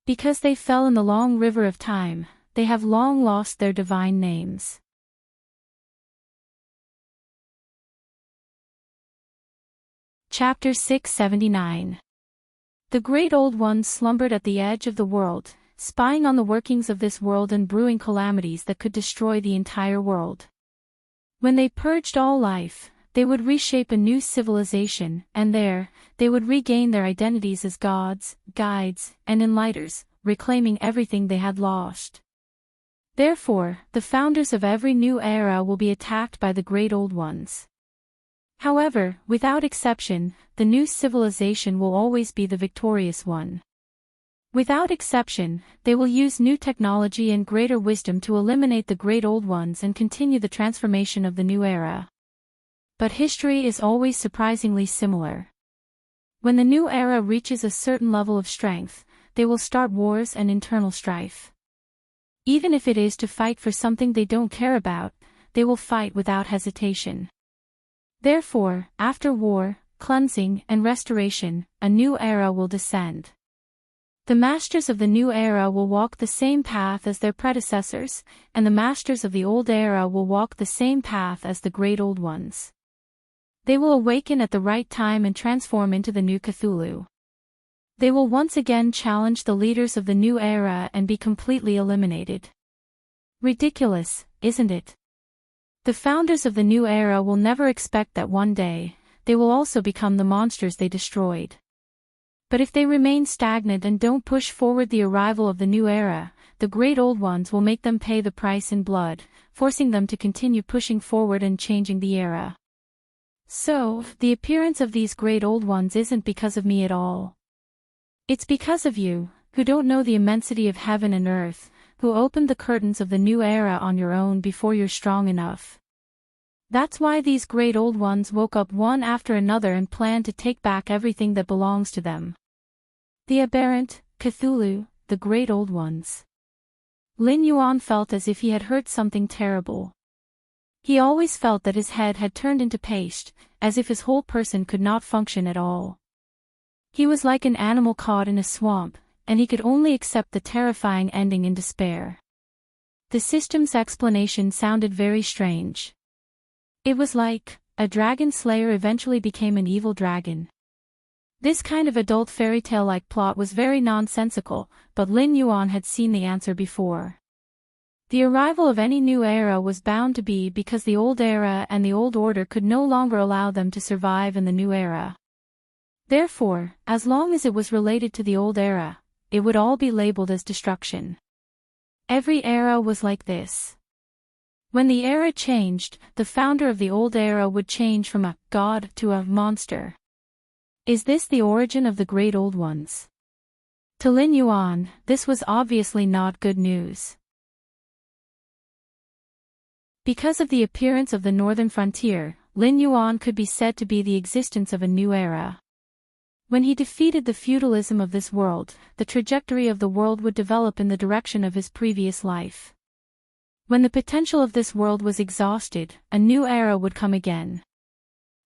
Because they fell in the long river of time, they have long lost their divine names. Chapter 679. The Great Old Ones slumbered at the edge of the world, spying on the workings of this world and brewing calamities that could destroy the entire world. When they purged all life, they would reshape a new civilization, and there, they would regain their identities as gods, guides, and enlighters, reclaiming everything they had lost. Therefore, the founders of every new era will be attacked by the Great Old Ones. However, without exception, the new civilization will always be the victorious one. Without exception, they will use new technology and greater wisdom to eliminate the Great Old Ones and continue the transformation of the new era. But history is always surprisingly similar. When the new era reaches a certain level of strength, they will start wars and internal strife. Even if it is to fight for something they don't care about, they will fight without hesitation. Therefore, after war, cleansing, and restoration, a new era will descend. The masters of the new era will walk the same path as their predecessors, and the masters of the old era will walk the same path as the Great Old Ones. They will awaken at the right time and transform into the new Cthulhu. They will once again challenge the leaders of the new era and be completely eliminated. Ridiculous, isn't it? The founders of the new era will never expect that one day, they will also become the monsters they destroyed. But if they remain stagnant and don't push forward the arrival of the new era, the Great Old Ones will make them pay the price in blood, forcing them to continue pushing forward and changing the era. So, the appearance of these Great Old Ones isn't because of me at all. It's because of you, who don't know the immensity of heaven and earth, who opened the curtains of the new era on your own before you're strong enough. That's why these Great Old Ones woke up one after another and planned to take back everything that belongs to them. The Aberrant, Cthulhu, the Great Old Ones. Lin Yuan felt as if he had heard something terrible. He always felt that his head had turned into paste, as if his whole person could not function at all. He was like an animal caught in a swamp, and he could only accept the terrifying ending in despair. The system's explanation sounded very strange. It was like, a dragon slayer eventually became an evil dragon. This kind of adult fairy tale-like plot was very nonsensical, but Lin Yuan had seen the answer before. The arrival of any new era was bound to be because the old era and the old order could no longer allow them to survive in the new era. Therefore, as long as it was related to the old era, it would all be labeled as destruction. Every era was like this. When the era changed, the founder of the old era would change from a god to a monster. Is this the origin of the Great Old Ones? To Lin Yuan, this was obviously not good news. Because of the appearance of the northern frontier, Lin Yuan could be said to be the existence of a new era. When he defeated the feudalism of this world, the trajectory of the world would develop in the direction of his previous life. When the potential of this world was exhausted, a new era would come again.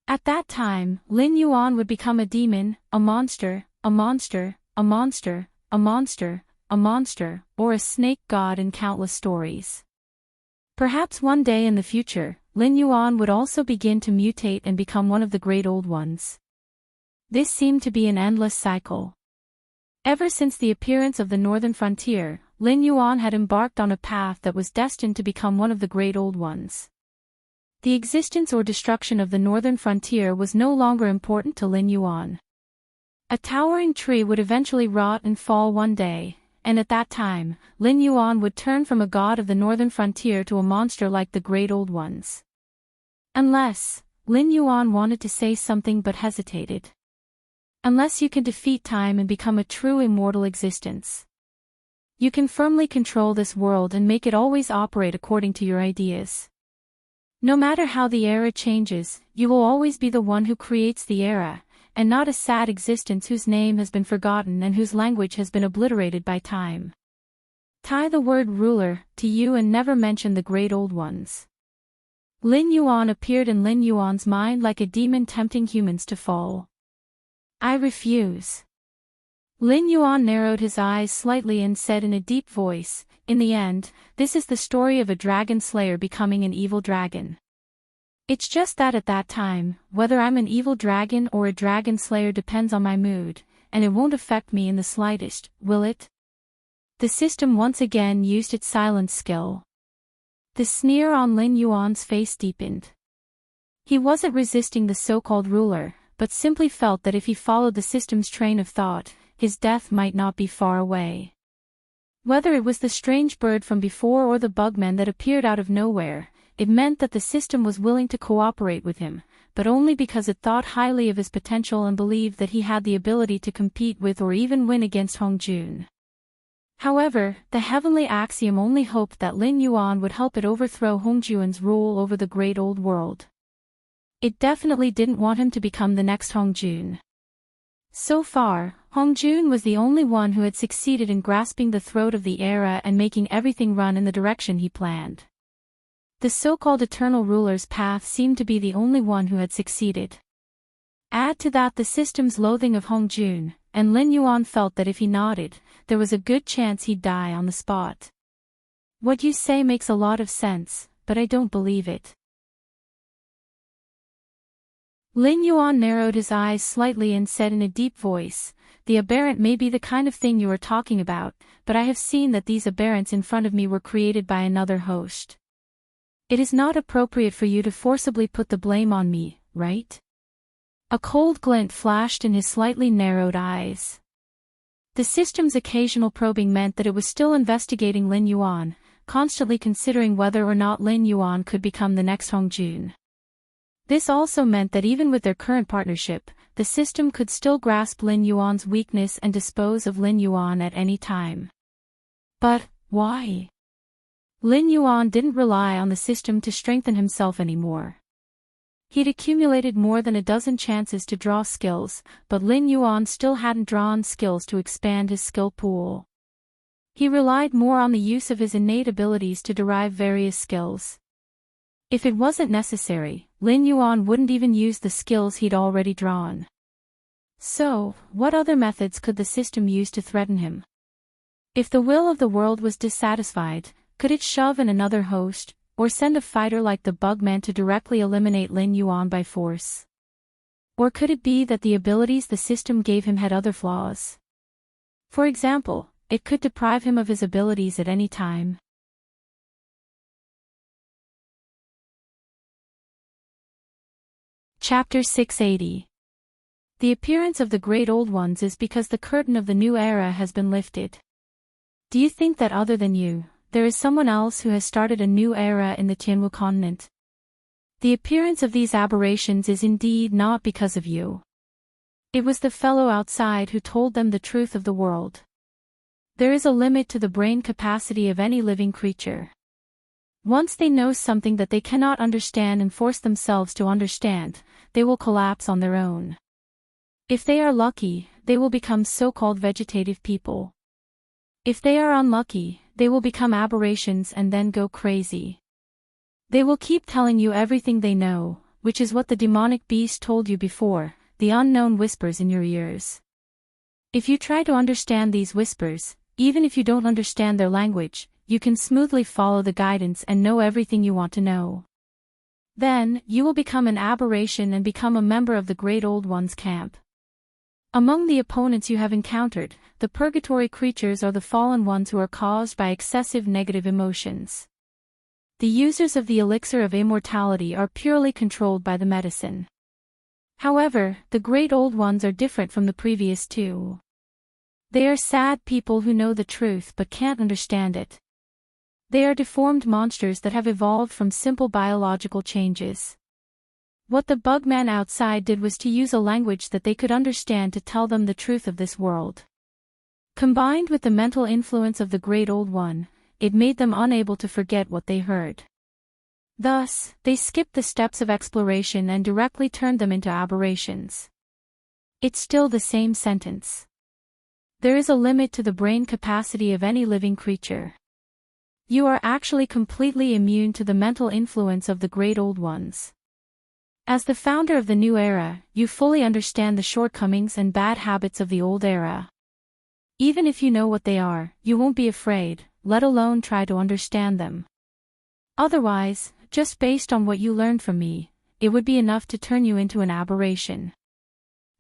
At that time, Lin Yuan would become a demon, a monster, a monster, a monster, a monster, a monster, or a snake god in countless stories. Perhaps one day in the future, Lin Yuan would also begin to mutate and become one of the Great Old Ones. This seemed to be an endless cycle. Ever since the appearance of the northern frontier, Lin Yuan had embarked on a path that was destined to become one of the Great Old Ones. The existence or destruction of the northern frontier was no longer important to Lin Yuan. A towering tree would eventually rot and fall one day, and at that time, Lin Yuan would turn from a god of the northern frontier to a monster like the Great Old Ones. Unless, Lin Yuan wanted to say something but hesitated. Unless you can defeat time and become a true immortal existence. You can firmly control this world and make it always operate according to your ideas. No matter how the era changes, you will always be the one who creates the era, and not a sad existence whose name has been forgotten and whose language has been obliterated by time. Tie the word ruler to you and never mention the Great Old Ones. Lin Yuan appeared in Lin Yuan's mind like a demon tempting humans to fall. I refuse. Lin Yuan narrowed his eyes slightly and said in a deep voice, "In the end, this is the story of a dragon slayer becoming an evil dragon. It's just that at that time, whether I'm an evil dragon or a dragon slayer depends on my mood, and it won't affect me in the slightest, will it?" The system once again used its silence skill. The sneer on Lin Yuan's face deepened. He wasn't resisting the so-called ruler, but simply felt that if he followed the system's train of thought, his death might not be far away. Whether it was the strange bird from before or the bugman that appeared out of nowhere, it meant that the system was willing to cooperate with him, but only because it thought highly of his potential and believed that he had the ability to compete with or even win against Hongjun. However, the heavenly axiom only hoped that Lin Yuan would help it overthrow Hongjun's rule over the great old world. It definitely didn't want him to become the next Hongjun. So far, Hongjun was the only one who had succeeded in grasping the throat of the era and making everything run in the direction he planned. The so-called eternal ruler's path seemed to be the only one who had succeeded. Add to that the system's loathing of Hongjun, and Lin Yuan felt that if he nodded, there was a good chance he'd die on the spot. "What you say makes a lot of sense, but I don't believe it." Lin Yuan narrowed his eyes slightly and said in a deep voice, "The aberrant may be the kind of thing you are talking about, but I have seen that these aberrants in front of me were created by another host. It is not appropriate for you to forcibly put the blame on me, right?" A cold glint flashed in his slightly narrowed eyes. The system's occasional probing meant that it was still investigating Lin Yuan, constantly considering whether or not Lin Yuan could become the next Hongjun. This also meant that even with their current partnership, the system could still grasp Lin Yuan's weakness and dispose of Lin Yuan at any time. But, why? Lin Yuan didn't rely on the system to strengthen himself anymore. He'd accumulated more than a dozen chances to draw skills, but Lin Yuan still hadn't drawn skills to expand his skill pool. He relied more on the use of his innate abilities to derive various skills. If it wasn't necessary, Lin Yuan wouldn't even use the skills he'd already drawn. So, what other methods could the system use to threaten him? If the will of the world was dissatisfied, could it shove in another host, or send a fighter like the Bugman to directly eliminate Lin Yuan by force? Or could it be that the abilities the system gave him had other flaws? For example, it could deprive him of his abilities at any time. Chapter 680. The appearance of the Great Old Ones is because the curtain of the new era has been lifted. Do you think that other than you, there is someone else who has started a new era in the Tianwu continent? The appearance of these aberrations is indeed not because of you. It was the fellow outside who told them the truth of the world. There is a limit to the brain capacity of any living creature. Once they know something that they cannot understand and force themselves to understand, they will collapse on their own. If they are lucky, they will become so-called vegetative people. If they are unlucky, they will become aberrations and then go crazy. They will keep telling you everything they know, which is what the demonic beast told you before, the unknown whispers in your ears. If you try to understand these whispers, even if you don't understand their language, you can smoothly follow the guidance and know everything you want to know. Then, you will become an aberration and become a member of the Great Old One's camp. Among the opponents you have encountered, the purgatory creatures are the fallen ones who are caused by excessive negative emotions. The users of the elixir of immortality are purely controlled by the medicine. However, the Great Old Ones are different from the previous two. They are sad people who know the truth but can't understand it. They are deformed monsters that have evolved from simple biological changes. What the Bugman outside did was to use a language that they could understand to tell them the truth of this world. Combined with the mental influence of the Great Old One, it made them unable to forget what they heard. Thus, they skipped the steps of exploration and directly turned them into aberrations. It's still the same sentence. There is a limit to the brain capacity of any living creature. You are actually completely immune to the mental influence of the Great Old Ones. As the founder of the new era, you fully understand the shortcomings and bad habits of the old era. Even if you know what they are, you won't be afraid, let alone try to understand them. Otherwise, just based on what you learned from me, it would be enough to turn you into an aberration.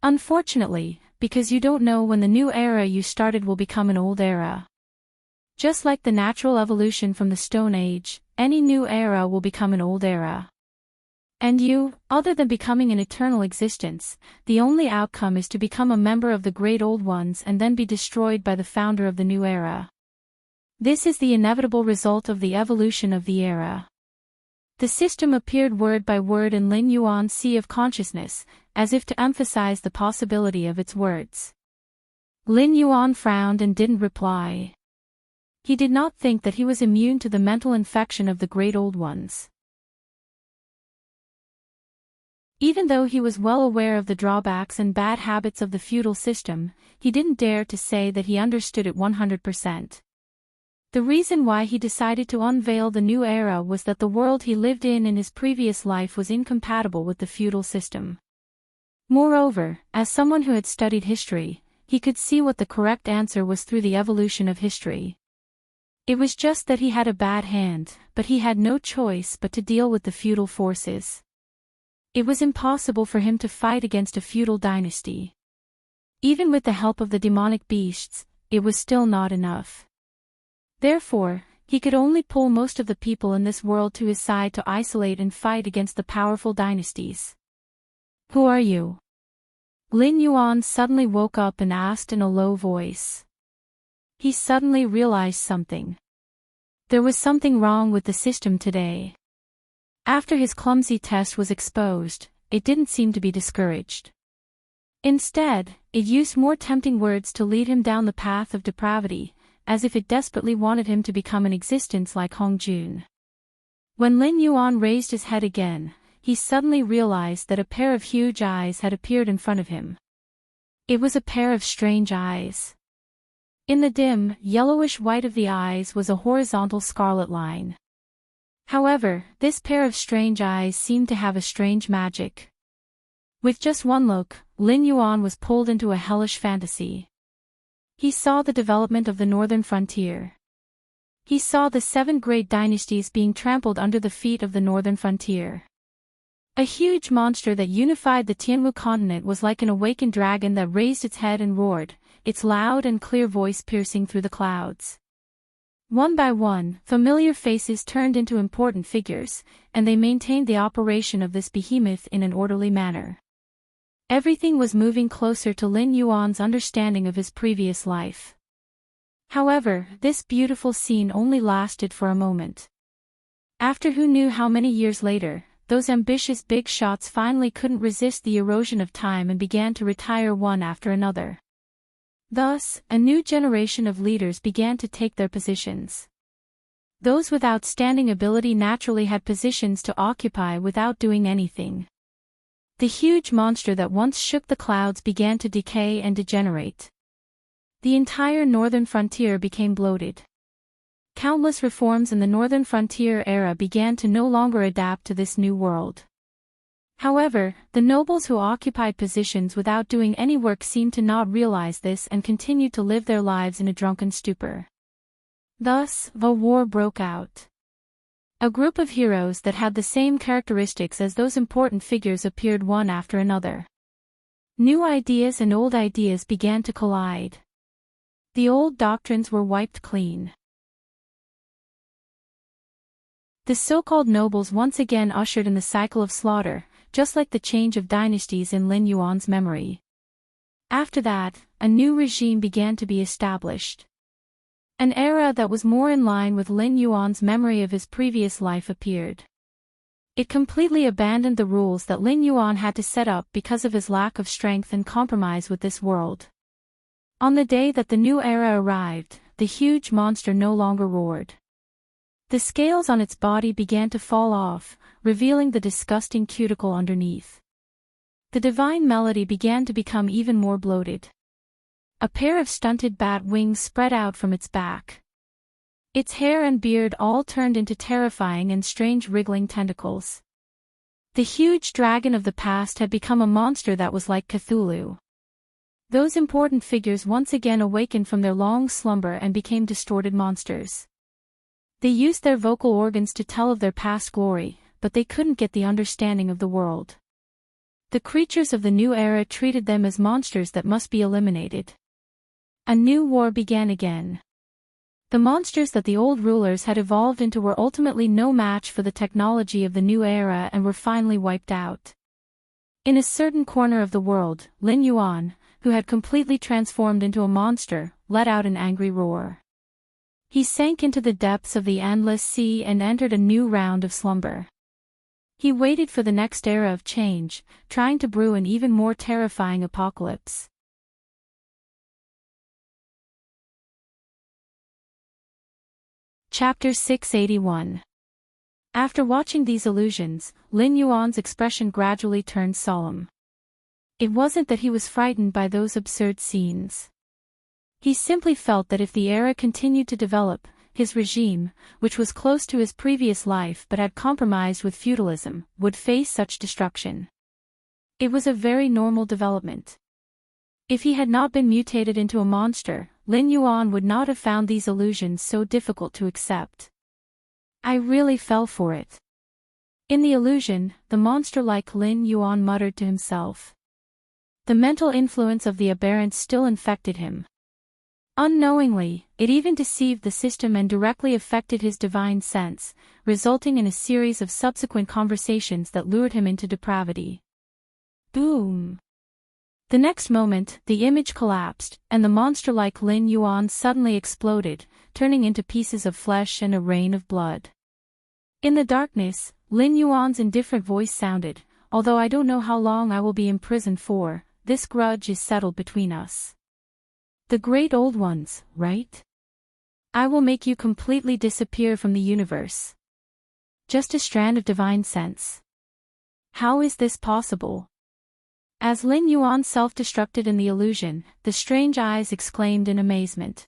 Unfortunately, because you don't know when the new era you started will become an old era. Just like the natural evolution from the Stone Age, any new era will become an old era. And you, other than becoming an eternal existence, the only outcome is to become a member of the great old ones and then be destroyed by the founder of the new era. This is the inevitable result of the evolution of the era. The system appeared word by word in Lin Yuan's sea of consciousness, as if to emphasize the possibility of its words. Lin Yuan frowned and didn't reply. He did not think that he was immune to the mental infection of the great old ones. Even though he was well aware of the drawbacks and bad habits of the feudal system, he didn't dare to say that he understood it 100%. The reason why he decided to unveil the new era was that the world he lived in his previous life was incompatible with the feudal system. Moreover, as someone who had studied history, he could see what the correct answer was through the evolution of history. It was just that he had a bad hand, but he had no choice but to deal with the feudal forces. It was impossible for him to fight against a feudal dynasty. Even with the help of the demonic beasts, it was still not enough. Therefore, he could only pull most of the people in this world to his side to isolate and fight against the powerful dynasties. "Who are you?" Lin Yuan suddenly woke up and asked in a low voice. He suddenly realized something. There was something wrong with the system today. After his clumsy test was exposed, it didn't seem to be discouraged. Instead, it used more tempting words to lead him down the path of depravity, as if it desperately wanted him to become an existence like Hong Jun. When Lin Yuan raised his head again, he suddenly realized that a pair of huge eyes had appeared in front of him. It was a pair of strange eyes. In the dim, yellowish white of the eyes was a horizontal scarlet line. However, this pair of strange eyes seemed to have a strange magic. With just one look, Lin Yuan was pulled into a hellish fantasy. He saw the development of the northern frontier. He saw the 7 great dynasties being trampled under the feet of the northern frontier. A huge monster that unified the Tianwu continent was like an awakened dragon that raised its head and roared, its loud and clear voice piercing through the clouds. One by one, familiar faces turned into important figures, and they maintained the operation of this behemoth in an orderly manner. Everything was moving closer to Lin Yuan's understanding of his previous life. However, this beautiful scene only lasted for a moment. After who knew how many years later, those ambitious big shots finally couldn't resist the erosion of time and began to retire one after another. Thus, a new generation of leaders began to take their positions. Those with outstanding ability naturally had positions to occupy without doing anything. The huge monster that once shook the clouds began to decay and degenerate. The entire northern frontier became bloated. Countless reforms in the northern frontier era began to no longer adapt to this new world. However, the nobles who occupied positions without doing any work seemed to not realize this and continued to live their lives in a drunken stupor. Thus, the war broke out. A group of heroes that had the same characteristics as those important figures appeared one after another. New ideas and old ideas began to collide. The old doctrines were wiped clean. The so-called nobles once again ushered in the cycle of slaughter, just like the change of dynasties in Lin Yuan's memory. After that, a new regime began to be established. An era that was more in line with Lin Yuan's memory of his previous life appeared. It completely abandoned the rules that Lin Yuan had to set up because of his lack of strength and compromise with this world. On the day that the new era arrived, the huge monster no longer roared. The scales on its body began to fall off, revealing the disgusting cuticle underneath. The divine melody began to become even more bloated. A pair of stunted bat wings spread out from its back. Its hair and beard all turned into terrifying and strange wriggling tentacles. The huge dragon of the past had become a monster that was like Cthulhu. Those important figures once again awakened from their long slumber and became distorted monsters. They used their vocal organs to tell of their past glory, but they couldn't get the understanding of the world. The creatures of the new era treated them as monsters that must be eliminated. A new war began again. The monsters that the old rulers had evolved into were ultimately no match for the technology of the new era and were finally wiped out. In a certain corner of the world, Lin Yuan, who had completely transformed into a monster, let out an angry roar. He sank into the depths of the endless sea and entered a new round of slumber. He waited for the next era of change, trying to brew an even more terrifying apocalypse. Chapter 681. After watching these illusions, Lin Yuan's expression gradually turned solemn. It wasn't that he was frightened by those absurd scenes. He simply felt that if the era continued to develop, his regime, which was close to his previous life but had compromised with feudalism, would face such destruction. It was a very normal development. If he had not been mutated into a monster, Lin Yuan would not have found these illusions so difficult to accept. I really fell for it. In the illusion, the monster-like Lin Yuan muttered to himself. The mental influence of the aberrant still infected him. Unknowingly, it even deceived the system and directly affected his divine sense, resulting in a series of subsequent conversations that lured him into depravity. Boom! The next moment, the image collapsed, and the monster-like Lin Yuan suddenly exploded, turning into pieces of flesh and a rain of blood. In the darkness, Lin Yuan's indifferent voice sounded, "Although I don't know how long I will be imprisoned for, this grudge is settled between us. The great old ones, right? I will make you completely disappear from the universe. Just a strand of divine sense. How is this possible?" As Lin Yuan self-destructed in the illusion, the strange eyes exclaimed in amazement.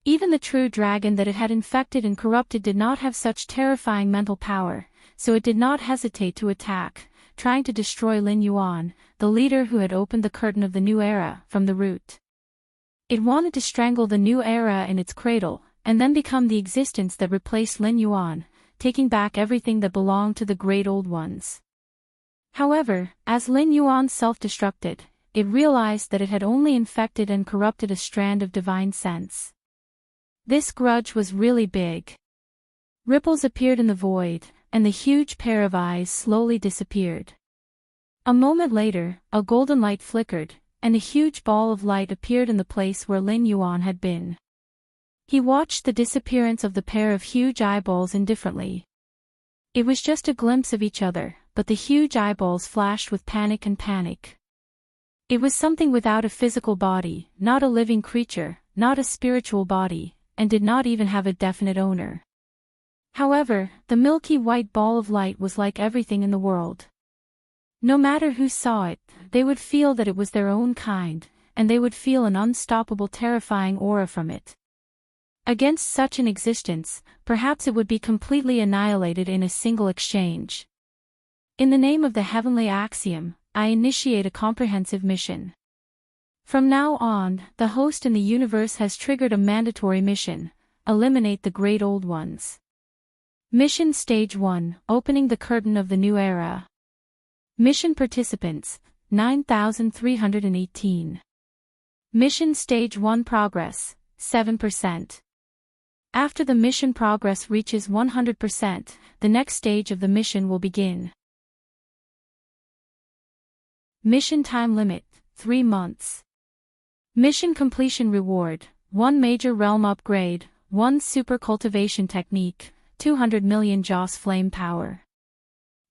Even the true dragon that it had infected and corrupted did not have such terrifying mental power, so it did not hesitate to attack, trying to destroy Lin Yuan, the leader who had opened the curtain of the new era, from the root. It wanted to strangle the new era in its cradle, and then become the existence that replaced Lin Yuan, taking back everything that belonged to the great old ones. However, as Lin Yuan self-destructed, it realized that it had only infected and corrupted a strand of divine sense. This grudge was really big. Ripples appeared in the void, and the huge pair of eyes slowly disappeared. A moment later, a golden light flickered, and a huge ball of light appeared in the place where Lin Yuan had been. He watched the disappearance of the pair of huge eyeballs indifferently. It was just a glimpse of each other, but the huge eyeballs flashed with panic and panic. It was something without a physical body, not a living creature, not a spiritual body, and did not even have a definite owner. However, the milky white ball of light was like everything in the world. No matter who saw it, they would feel that it was their own kind, and they would feel an unstoppable terrifying aura from it. Against such an existence, perhaps it would be completely annihilated in a single exchange. In the name of the heavenly axiom, I initiate a comprehensive mission. From now on, the host in the universe has triggered a mandatory mission: eliminate the great old ones. Mission Stage 1, opening the curtain of the new era. Mission participants, 9,318. Mission Stage 1 progress, 7%. After the mission progress reaches 100%, the next stage of the mission will begin. Mission time limit, 3 months. Mission completion reward, 1 major realm upgrade, 1 super cultivation technique, 200 million Joss flame power.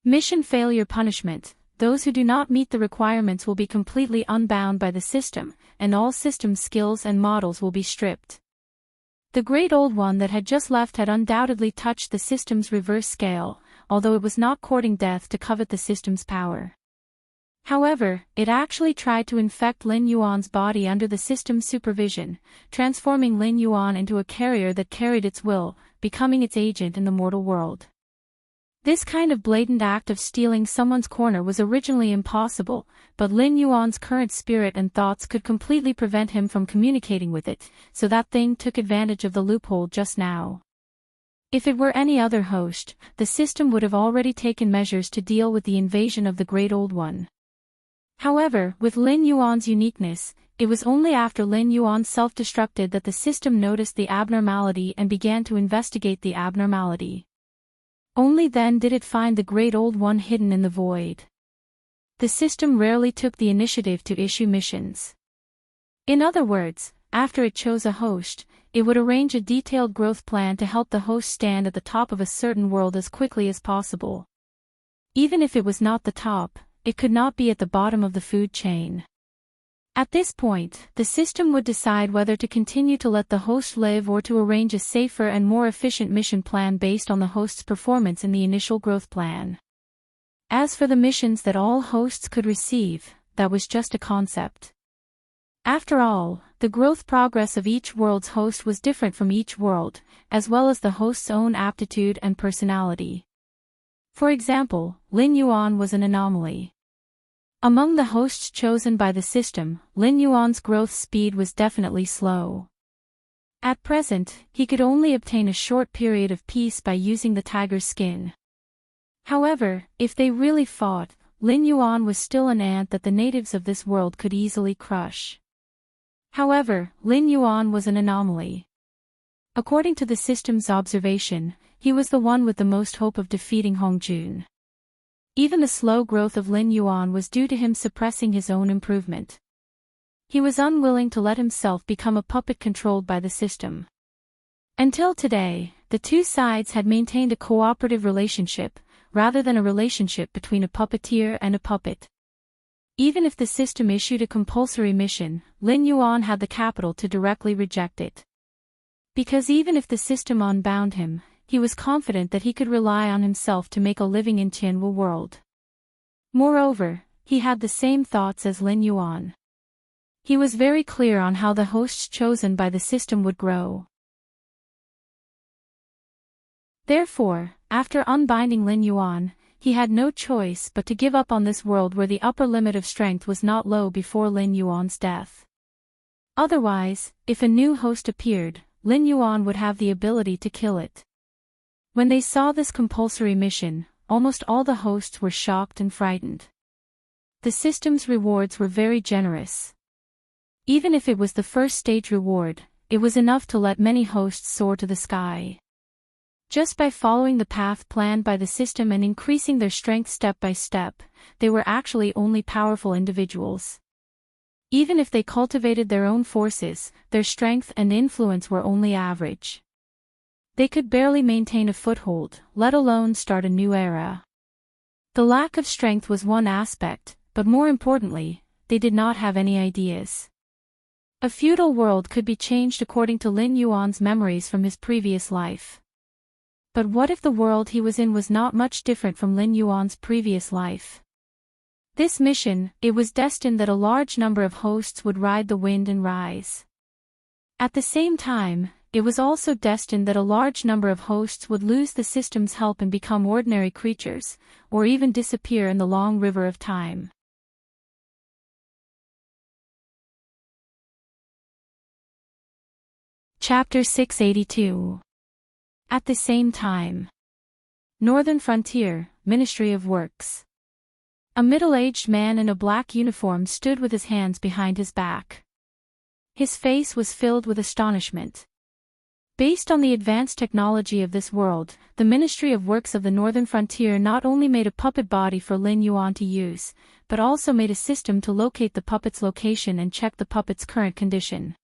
Mission failure punishment, those who do not meet the requirements will be completely unbound by the system, and all system skills and models will be stripped. The great old one that had just left had undoubtedly touched the system's reverse scale, although it was not courting death to covet the system's power. However, it actually tried to infect Lin Yuan's body under the system's supervision, transforming Lin Yuan into a carrier that carried its will, becoming its agent in the mortal world. This kind of blatant act of stealing someone's corner was originally impossible, but Lin Yuan's current spirit and thoughts could completely prevent him from communicating with it, so that thing took advantage of the loophole just now. If it were any other host, the system would have already taken measures to deal with the invasion of the Great Old One. However, with Lin Yuan's uniqueness, it was only after Lin Yuan self-destructed that the system noticed the abnormality and began to investigate the abnormality. Only then did it find the Great Old One hidden in the void. The system rarely took the initiative to issue missions. In other words, after it chose a host, it would arrange a detailed growth plan to help the host stand at the top of a certain world as quickly as possible. Even if it was not the top, it could not be at the bottom of the food chain. At this point, the system would decide whether to continue to let the host live or to arrange a safer and more efficient mission plan based on the host's performance in the initial growth plan. As for the missions that all hosts could receive, that was just a concept. After all, the growth progress of each world's host was different from each world, as well as the host's own aptitude and personality. For example, Lin Yuan was an anomaly. Among the hosts chosen by the system, Lin Yuan's growth speed was definitely slow. At present, he could only obtain a short period of peace by using the tiger's skin. However, if they really fought, Lin Yuan was still an ant that the natives of this world could easily crush. However, Lin Yuan was an anomaly. According to the system's observation, he was the one with the most hope of defeating Hongjun. Even the slow growth of Lin Yuan was due to him suppressing his own improvement. He was unwilling to let himself become a puppet controlled by the system. Until today, the two sides had maintained a cooperative relationship, rather than a relationship between a puppeteer and a puppet. Even if the system issued a compulsory mission, Lin Yuan had the capital to directly reject it. Because even if the system unbound him, he was confident that he could rely on himself to make a living in Tianwu world. Moreover, he had the same thoughts as Lin Yuan. He was very clear on how the hosts chosen by the system would grow. Therefore, after unbinding Lin Yuan, he had no choice but to give up on this world where the upper limit of strength was not low before Lin Yuan's death. Otherwise, if a new host appeared, Lin Yuan would have the ability to kill it. When they saw this compulsory mission, almost all the hosts were shocked and frightened. The system's rewards were very generous. Even if it was the first stage reward, it was enough to let many hosts soar to the sky. Just by following the path planned by the system and increasing their strength step by step, they were actually only powerful individuals. Even if they cultivated their own forces, their strength and influence were only average. They could barely maintain a foothold, let alone start a new era. The lack of strength was one aspect, but more importantly, they did not have any ideas. A feudal world could be changed according to Lin Yuan's memories from his previous life. But what if the world he was in was not much different from Lin Yuan's previous life? This mission, it was destined that a large number of hosts would ride the wind and rise. At the same time, it was also destined that a large number of hosts would lose the system's help and become ordinary creatures, or even disappear in the long river of time. Chapter 682. At the same time. Northern Frontier, Ministry of Works. A middle-aged man in a black uniform stood with his hands behind his back. His face was filled with astonishment. Based on the advanced technology of this world, the Ministry of Works of the Northern Frontier not only made a puppet body for Lin Yuan to use, but also made a system to locate the puppet's location and check the puppet's current condition.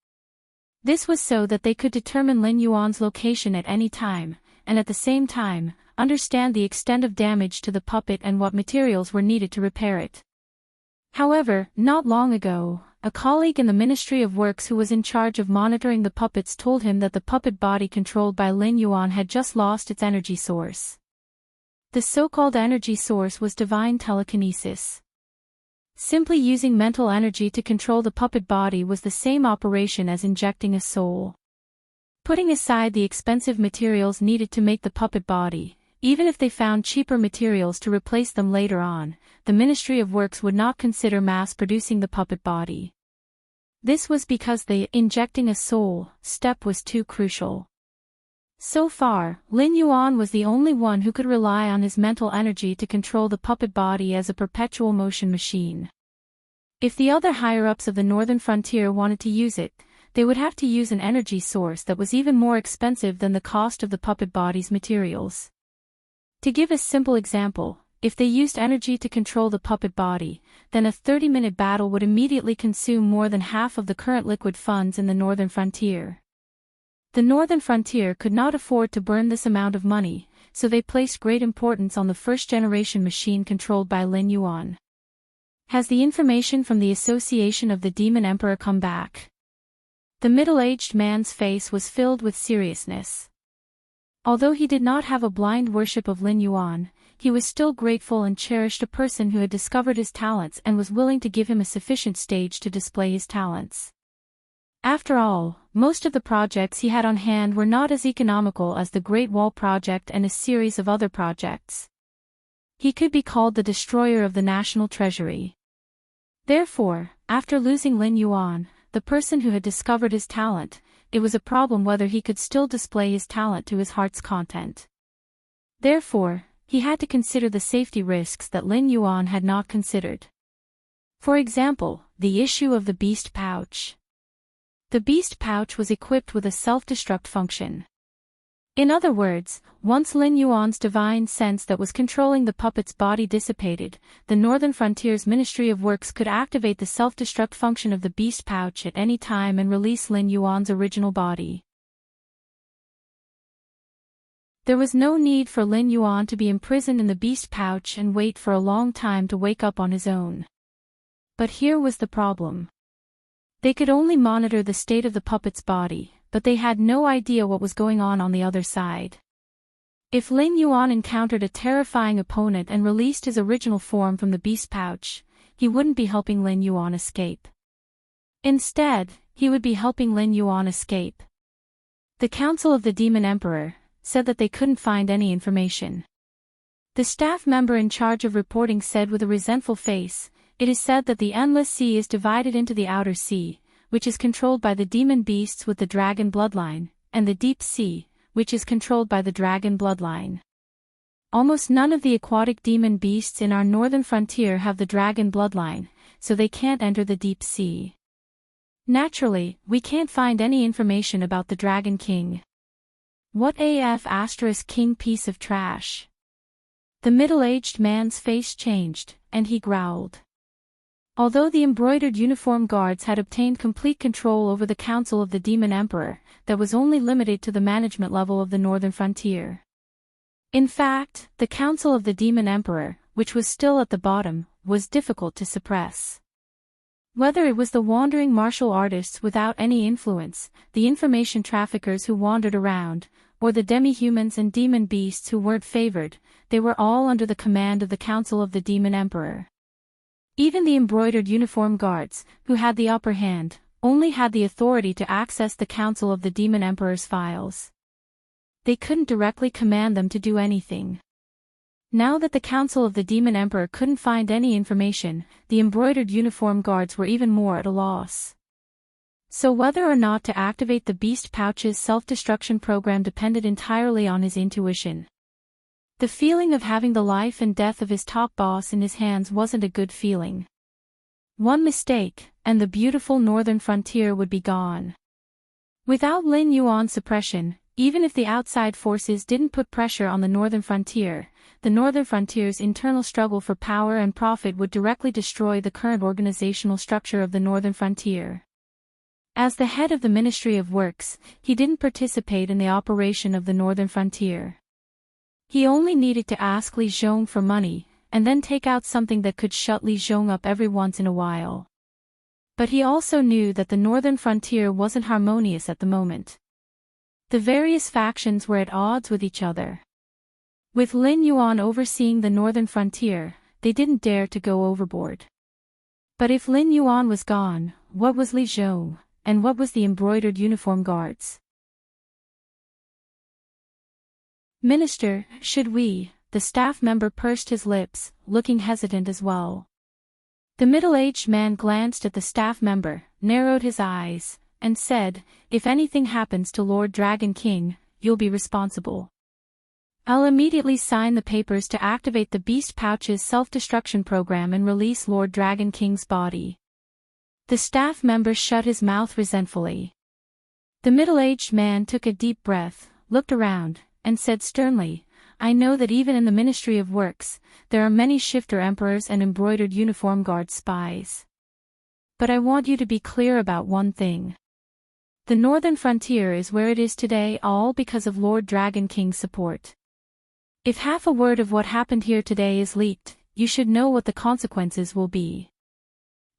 This was so that they could determine Lin Yuan's location at any time, and at the same time, understand the extent of damage to the puppet and what materials were needed to repair it. However, not long ago, a colleague in the Ministry of Works who was in charge of monitoring the puppets told him that the puppet body controlled by Lin Yuan had just lost its energy source. The so-called energy source was divine telekinesis. Simply using mental energy to control the puppet body was the same operation as injecting a soul. Putting aside the expensive materials needed to make the puppet body, Even if they found cheaper materials to replace them later on, the Ministry of Works would not consider mass-producing the puppet body. This was because the injecting a soul step was too crucial. So far, Lin Yuan was the only one who could rely on his mental energy to control the puppet body as a perpetual motion machine. If the other higher-ups of the northern frontier wanted to use it, they would have to use an energy source that was even more expensive than the cost of the puppet body's materials. To give a simple example, if they used energy to control the puppet body, then a 30-minute battle would immediately consume more than half of the current liquid funds in the northern frontier. The northern frontier could not afford to burn this amount of money, so they placed great importance on the first-generation machine controlled by Lin Yuan. Has the information from the Association of the Demon Emperor come back? The middle-aged man's face was filled with seriousness. Although he did not have a blind worship of Lin Yuan, he was still grateful and cherished a person who had discovered his talents and was willing to give him a sufficient stage to display his talents. After all, most of the projects he had on hand were not as economical as the Great Wall Project and a series of other projects. He could be called the destroyer of the national treasury. Therefore, after losing Lin Yuan, the person who had discovered his talent, it was a problem whether he could still display his talent to his heart's content. Therefore, he had to consider the safety risks that Lin Yuan had not considered. For example, the issue of the beast pouch. The beast pouch was equipped with a self-destruct function. In other words, once Lin Yuan's divine sense that was controlling the puppet's body dissipated, the Northern Frontier's Ministry of Works could activate the self-destruct function of the beast pouch at any time and release Lin Yuan's original body. There was no need for Lin Yuan to be imprisoned in the beast pouch and wait for a long time to wake up on his own. But here was the problem. They could only monitor the state of the puppet's body, but they had no idea what was going on the other side. If Lin Yuan encountered a terrifying opponent and released his original form from the beast pouch, he wouldn't be helping Lin Yuan escape. Instead, he would be helping Lin Yuan escape. The Council of the Demon Emperor said that they couldn't find any information. The staff member in charge of reporting said with a resentful face, "It is said that the Endless Sea is divided into the Outer Sea, which is controlled by the demon beasts with the dragon bloodline, and the Deep Sea, which is controlled by the dragon bloodline. Almost none of the aquatic demon beasts in our northern frontier have the dragon bloodline, so they can't enter the Deep Sea. Naturally, we can't find any information about the Dragon King. What AF * king piece of trash." The middle-aged man's face changed, and he growled. Although the embroidered uniform guards had obtained complete control over the Council of the Demon Emperor, that was only limited to the management level of the northern frontier. In fact, the Council of the Demon Emperor, which was still at the bottom, was difficult to suppress. Whether it was the wandering martial artists without any influence, the information traffickers who wandered around, or the demi-humans and demon beasts who weren't favored, they were all under the command of the Council of the Demon Emperor. Even the embroidered uniform guards, who had the upper hand, only had the authority to access the Council of the Demon Emperor's files. They couldn't directly command them to do anything. Now that the Council of the Demon Emperor couldn't find any information, the embroidered uniform guards were even more at a loss. So whether or not to activate the Beast Pouch's self-destruction program depended entirely on his intuition. The feeling of having the life and death of his top boss in his hands wasn't a good feeling. One mistake, and the beautiful northern frontier would be gone. Without Lin Yuan's suppression, even if the outside forces didn't put pressure on the northern frontier, the northern frontier's internal struggle for power and profit would directly destroy the current organizational structure of the northern frontier. As the head of the Ministry of Works, he didn't participate in the operation of the northern frontier. He only needed to ask Li Zhong for money, and then take out something that could shut Li Zhong up every once in a while. But he also knew that the northern frontier wasn't harmonious at the moment. The various factions were at odds with each other. With Lin Yuan overseeing the northern frontier, they didn't dare to go overboard. But if Lin Yuan was gone, what was Li Zhong, and what was the embroidered uniform guards? Minister, should we? The staff member pursed his lips, looking hesitant as well. The middle-aged man glanced at the staff member, narrowed his eyes, and said, "If anything happens to Lord Dragon King, you'll be responsible. I'll immediately sign the papers to activate the Beast Pouch's self-destruction program and release Lord Dragon King's body." The staff member shut his mouth resentfully. The middle-aged man took a deep breath, looked around, and said sternly, "I know that even in the Ministry of Works, there are many shifter emperors and embroidered uniform guard spies. But I want you to be clear about one thing. The northern frontier is where it is today, all because of Lord Dragon King's support. If half a word of what happened here today is leaked, you should know what the consequences will be.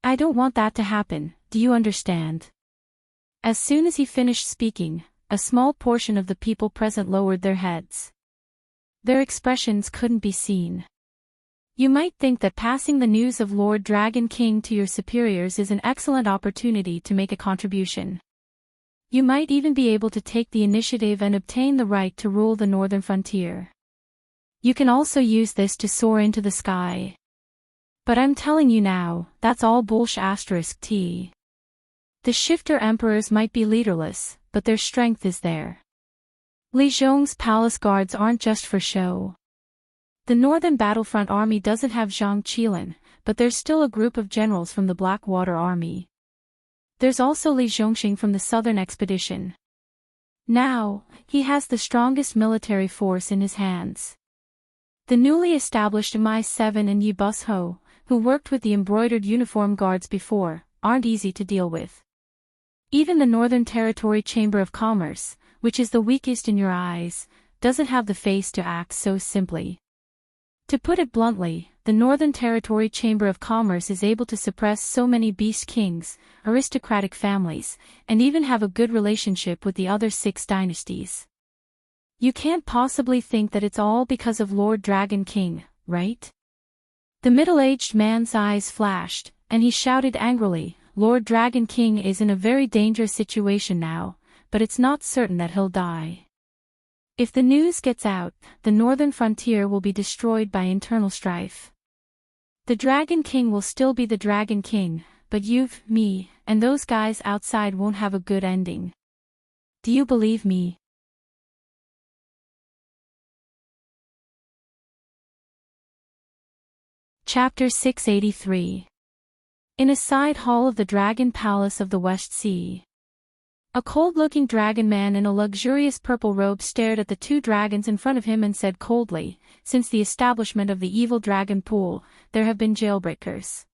I don't want that to happen, do you understand?" As soon as he finished speaking, a small portion of the people present lowered their heads. Their expressions couldn't be seen. You might think that passing the news of Lord Dragon King to your superiors is an excellent opportunity to make a contribution. You might even be able to take the initiative and obtain the right to rule the northern frontier. You can also use this to soar into the sky. But I'm telling you now, that's all bullsh*t. The shifter emperors might be leaderless, but their strength is there. Li Zhong's palace guards aren't just for show. The northern battlefront army doesn't have Zhang Qilin, but there's still a group of generals from the Blackwater army. There's also Li Zhongxing from the southern expedition. Now, he has the strongest military force in his hands. The newly established Mi-7 and Yi Bus-ho, who worked with the embroidered uniform guards before, aren't easy to deal with. Even the Northern Territory Chamber of Commerce, which is the weakest in your eyes, doesn't have the face to act so simply. To put it bluntly, the Northern Territory Chamber of Commerce is able to suppress so many beast kings, aristocratic families, and even have a good relationship with the other 6 dynasties. You can't possibly think that it's all because of Lord Dragon King, right? The middle-aged man's eyes flashed, and he shouted angrily, "Lord Dragon King is in a very dangerous situation now, but it's not certain that he'll die. If the news gets out, the northern frontier will be destroyed by internal strife. The Dragon King will still be the Dragon King, but you, me, and those guys outside won't have a good ending. Do you believe me?" Chapter 683. In a side hall of the Dragon Palace of the West Sea. A cold-looking dragon man in a luxurious purple robe stared at the 2 dragons in front of him and said coldly, "Since the establishment of the evil dragon pool, there have been jailbreakers.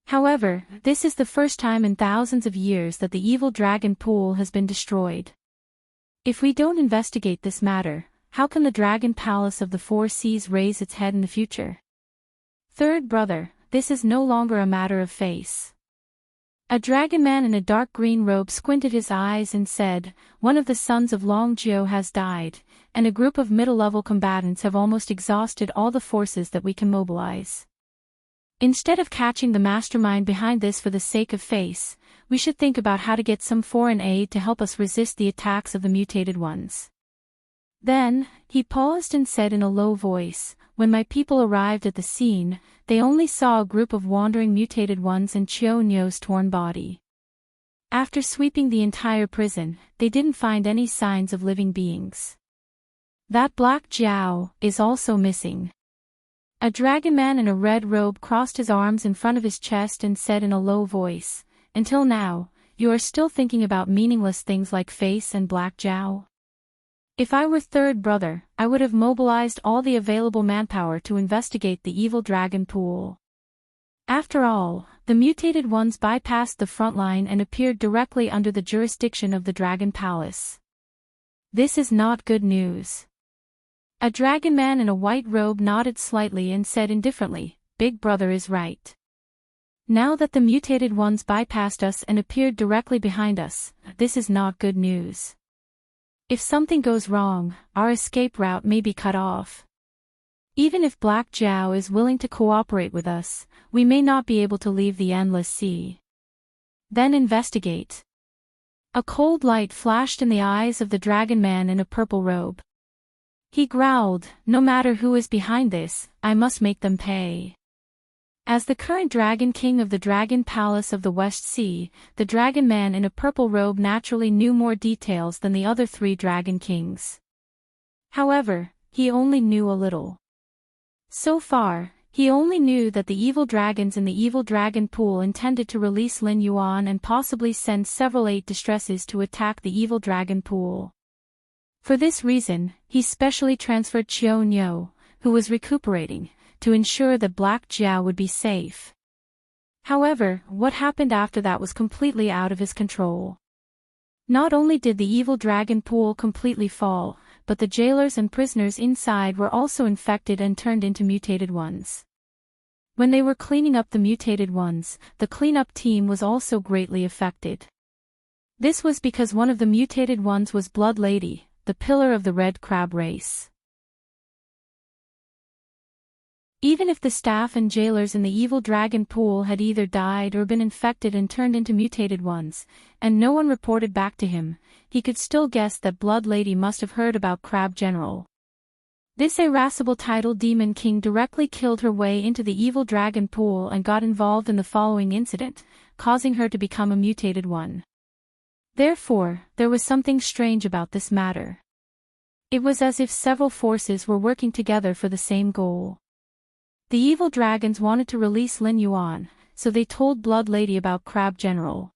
However, this is the first time in thousands of years that the evil dragon pool has been destroyed. If we don't investigate this matter, how can the Dragon Palace of the 4 Seas raise its head in the future? Third brother, this is no longer a matter of face." A dragon man in a dark green robe squinted his eyes and said, "One of the sons of Long Jiao has died, and a group of middle-level combatants have almost exhausted all the forces that we can mobilize. Instead of catching the mastermind behind this for the sake of face, we should think about how to get some foreign aid to help us resist the attacks of the mutated ones." Then, he paused and said in a low voice, "When my people arrived at the scene, they only saw a group of wandering mutated ones and Qiao Nio's torn body. After sweeping the entire prison, they didn't find any signs of living beings. That Black Jiao is also missing." A dragon man in a red robe crossed his arms in front of his chest and said in a low voice, "Until now, you are still thinking about meaningless things like face and Black Jiao? If I were third brother, I would have mobilized all the available manpower to investigate the evil dragon pool. After all, the mutated ones bypassed the front line and appeared directly under the jurisdiction of the Dragon Palace. This is not good news." A dragon man in a white robe nodded slightly and said indifferently, "Big brother is right. Now that the mutated ones bypassed us and appeared directly behind us, this is not good news. If something goes wrong, our escape route may be cut off. Even if Black Jiao is willing to cooperate with us, we may not be able to leave the endless sea. Then investigate." A cold light flashed in the eyes of the dragon man in a purple robe. He growled, "No matter who is behind this, I must make them pay." As the current Dragon King of the Dragon Palace of the West Sea, the Dragon Man in a purple robe naturally knew more details than the other three Dragon Kings. However, he only knew a little. So far, he only knew that the evil dragons in the evil dragon pool intended to release Lin Yuan and possibly send several 8 distresses to attack the evil dragon pool. For this reason, he specially transferred Qiao Niu, who was recuperating, to ensure that Black Jiao would be safe. However, what happened after that was completely out of his control. Not only did the evil dragon pool completely fall, but the jailers and prisoners inside were also infected and turned into mutated ones. When they were cleaning up the mutated ones, the cleanup team was also greatly affected. This was because one of the mutated ones was Blood Lady, the pillar of the Red Crab race. Even if the staff and jailers in the evil dragon pool had either died or been infected and turned into mutated ones, and no one reported back to him, he could still guess that Blood Lady must have heard about Crab General. This irascible tidal demon king directly killed her way into the evil dragon pool and got involved in the following incident, causing her to become a mutated one. Therefore, there was something strange about this matter. It was as if several forces were working together for the same goal. The evil dragons wanted to release Lin Yuan, so they told Blood Lady about Crab General.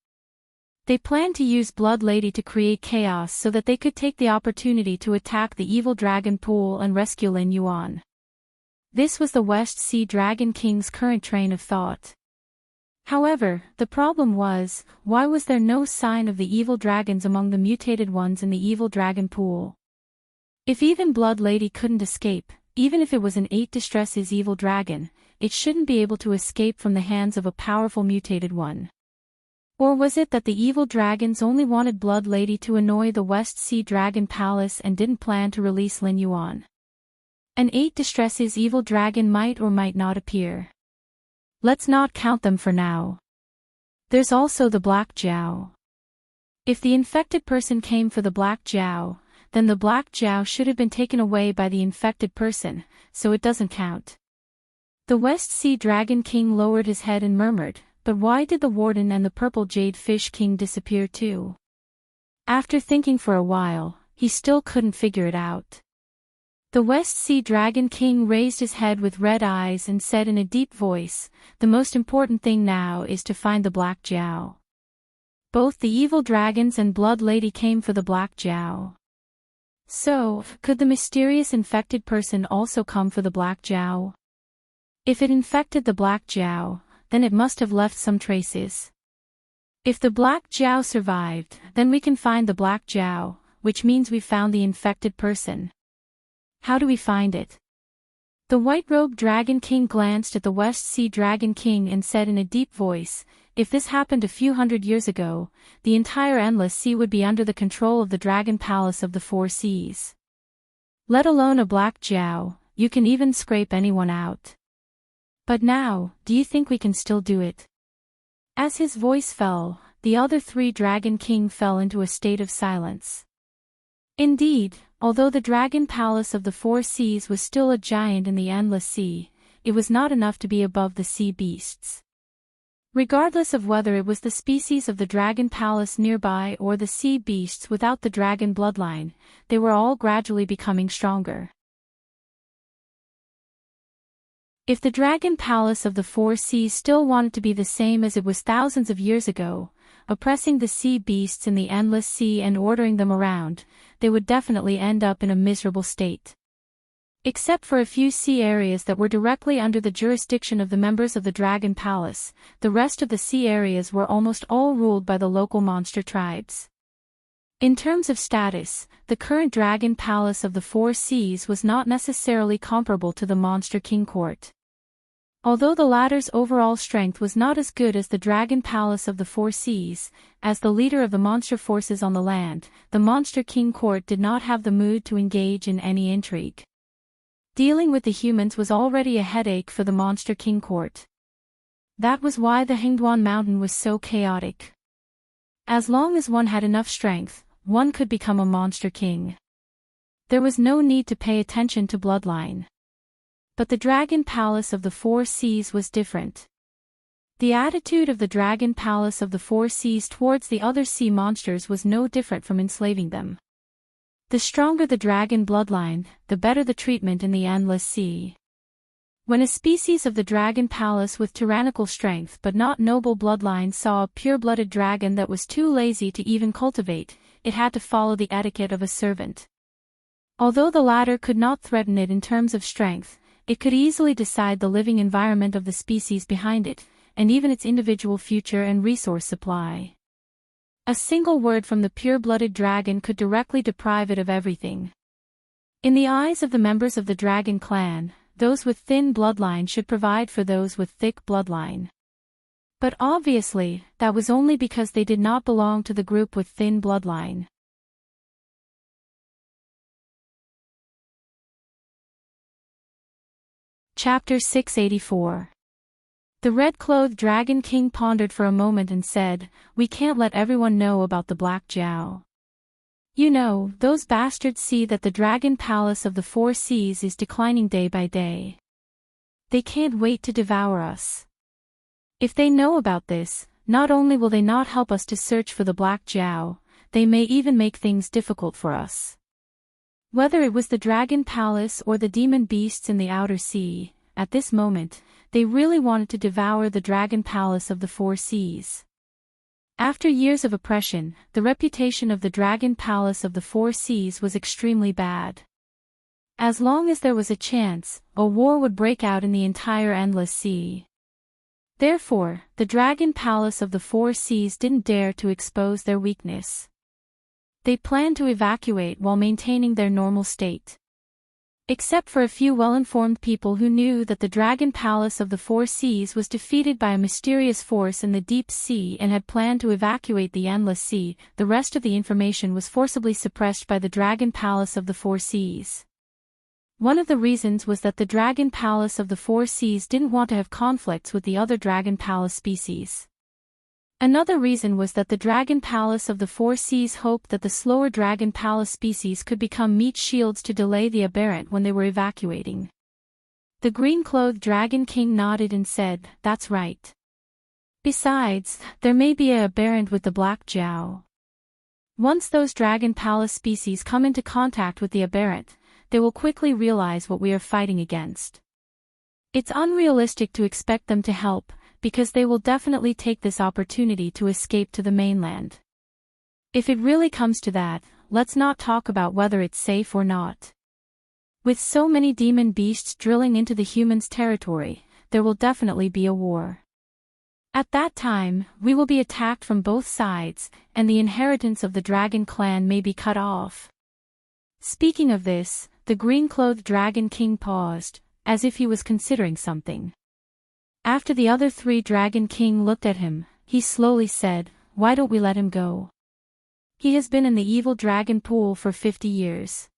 They planned to use Blood Lady to create chaos so that they could take the opportunity to attack the evil dragon pool and rescue Lin Yuan. This was the West Sea Dragon King's current train of thought. However, the problem was, why was there no sign of the evil dragons among the mutated ones in the evil dragon pool? If even Blood Lady couldn't escape, even if it was an 8 distresses evil dragon, it shouldn't be able to escape from the hands of a powerful mutated one. Or was it that the evil dragons only wanted Blood Lady to annoy the West Sea Dragon Palace and didn't plan to release Lin Yuan? An 8 distresses evil dragon might or might not appear. Let's not count them for now. There's also the Black Jiao. If the infected person came for the Black Jiao, then the Black Jiao should have been taken away by the infected person, so it doesn't count. The West Sea Dragon King lowered his head and murmured, "But why did the Warden and the Purple Jade Fish King disappear too?" After thinking for a while, he still couldn't figure it out. The West Sea Dragon King raised his head with red eyes and said in a deep voice, "The most important thing now is to find the Black Jiao." Both the evil dragons and Blood Lady came for the Black Jiao. So, could the mysterious infected person also come for the Black Jiao? If it infected the Black Jiao, then it must have left some traces. If the Black Jiao survived, then we can find the Black Jiao, which means we found the infected person. How do we find it? The White-Robed Dragon King glanced at the West Sea Dragon King and said in a deep voice, "If this happened a few hundred years ago, the entire Endless Sea would be under the control of the Dragon Palace of the Four Seas. Let alone a Black Jiao, you can even scrape anyone out. But now, do you think we can still do it?" As his voice fell, the other 3 Dragon King fell into a state of silence. Indeed, although the Dragon Palace of the Four Seas was still a giant in the Endless Sea, it was not enough to be above the sea beasts. Regardless of whether it was the species of the Dragon Palace nearby or the sea beasts without the dragon bloodline, they were all gradually becoming stronger. If the Dragon Palace of the Four Seas still wanted to be the same as it was thousands of years ago, oppressing the sea beasts in the Endless Sea and ordering them around, they would definitely end up in a miserable state. Except for a few sea areas that were directly under the jurisdiction of the members of the Dragon Palace, the rest of the sea areas were almost all ruled by the local monster tribes. In terms of status, the current Dragon Palace of the Four Seas was not necessarily comparable to the Monster King Court. Although the latter's overall strength was not as good as the Dragon Palace of the Four Seas, as the leader of the monster forces on the land, the Monster King Court did not have the mood to engage in any intrigue. Dealing with the humans was already a headache for the Monster King Court. That was why the Hengduan Mountain was so chaotic. As long as one had enough strength, one could become a Monster King. There was no need to pay attention to bloodline. But the Dragon Palace of the Four Seas was different. The attitude of the Dragon Palace of the Four Seas towards the other sea monsters was no different from enslaving them. The stronger the dragon bloodline, the better the treatment in the Endless Sea. When a species of the Dragon Palace with tyrannical strength but not noble bloodline saw a pure-blooded dragon that was too lazy to even cultivate, it had to follow the etiquette of a servant. Although the latter could not threaten it in terms of strength, it could easily decide the living environment of the species behind it, and even its individual future and resource supply. A single word from the pure-blooded dragon could directly deprive it of everything. In the eyes of the members of the dragon clan, those with thin bloodline should provide for those with thick bloodline. But obviously, that was only because they did not belong to the group with thin bloodline. Chapter 684. The red-clothed Dragon King pondered for a moment and said, "We can't let everyone know about the Black Jiao. You know, those bastards see that the Dragon Palace of the Four Seas is declining day by day. They can't wait to devour us. If they know about this, not only will they not help us to search for the Black Jiao, they may even make things difficult for us." Whether it was the Dragon Palace or the demon beasts in the outer sea, at this moment, they really wanted to devour the Dragon Palace of the Four Seas. After years of oppression, the reputation of the Dragon Palace of the Four Seas was extremely bad. As long as there was a chance, a war would break out in the entire Endless Sea. Therefore, the Dragon Palace of the Four Seas didn't dare to expose their weakness. They planned to evacuate while maintaining their normal state. Except for a few well-informed people who knew that the Dragon Palace of the Four Seas was defeated by a mysterious force in the deep sea and had planned to evacuate the Endless Sea, the rest of the information was forcibly suppressed by the Dragon Palace of the Four Seas. One of the reasons was that the Dragon Palace of the Four Seas didn't want to have conflicts with the other Dragon Palace species. Another reason was that the Dragon Palace of the Four Seas hoped that the slower Dragon Palace species could become meat shields to delay the aberrant when they were evacuating. The green-clothed Dragon King nodded and said, "That's right. Besides, there may be a aberrant with the Black Jiao. Once those Dragon Palace species come into contact with the aberrant, they will quickly realize what we are fighting against. It's unrealistic to expect them to help, because they will definitely take this opportunity to escape to the mainland. If it really comes to that, let's not talk about whether it's safe or not. With so many demon beasts drilling into the humans' territory, there will definitely be a war. At that time, we will be attacked from both sides, and the inheritance of the Dragon Clan may be cut off." Speaking of this, the green-clothed Dragon King paused, as if he was considering something. After the other three Dragon King looked at him, he slowly said, "Why don't we let him go? He has been in the evil dragon pool for 50 years.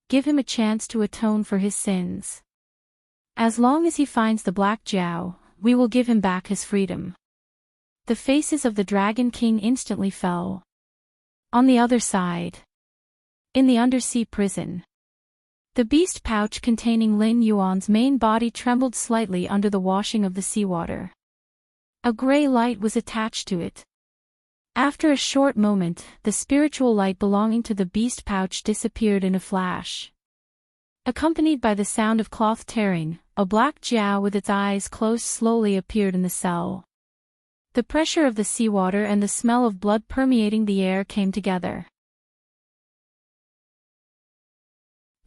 Give him a chance to atone for his sins. As long as he finds the Black Jiao, we will give him back his freedom." The faces of the Dragon King instantly fell. On the other side, in the undersea prison, the beast pouch containing Lin Yuan's main body trembled slightly under the washing of the seawater. A gray light was attached to it. After a short moment, the spiritual light belonging to the beast pouch disappeared in a flash. Accompanied by the sound of cloth tearing, a Black Jiao with its eyes closed slowly appeared in the cell. The pressure of the seawater and the smell of blood permeating the air came together.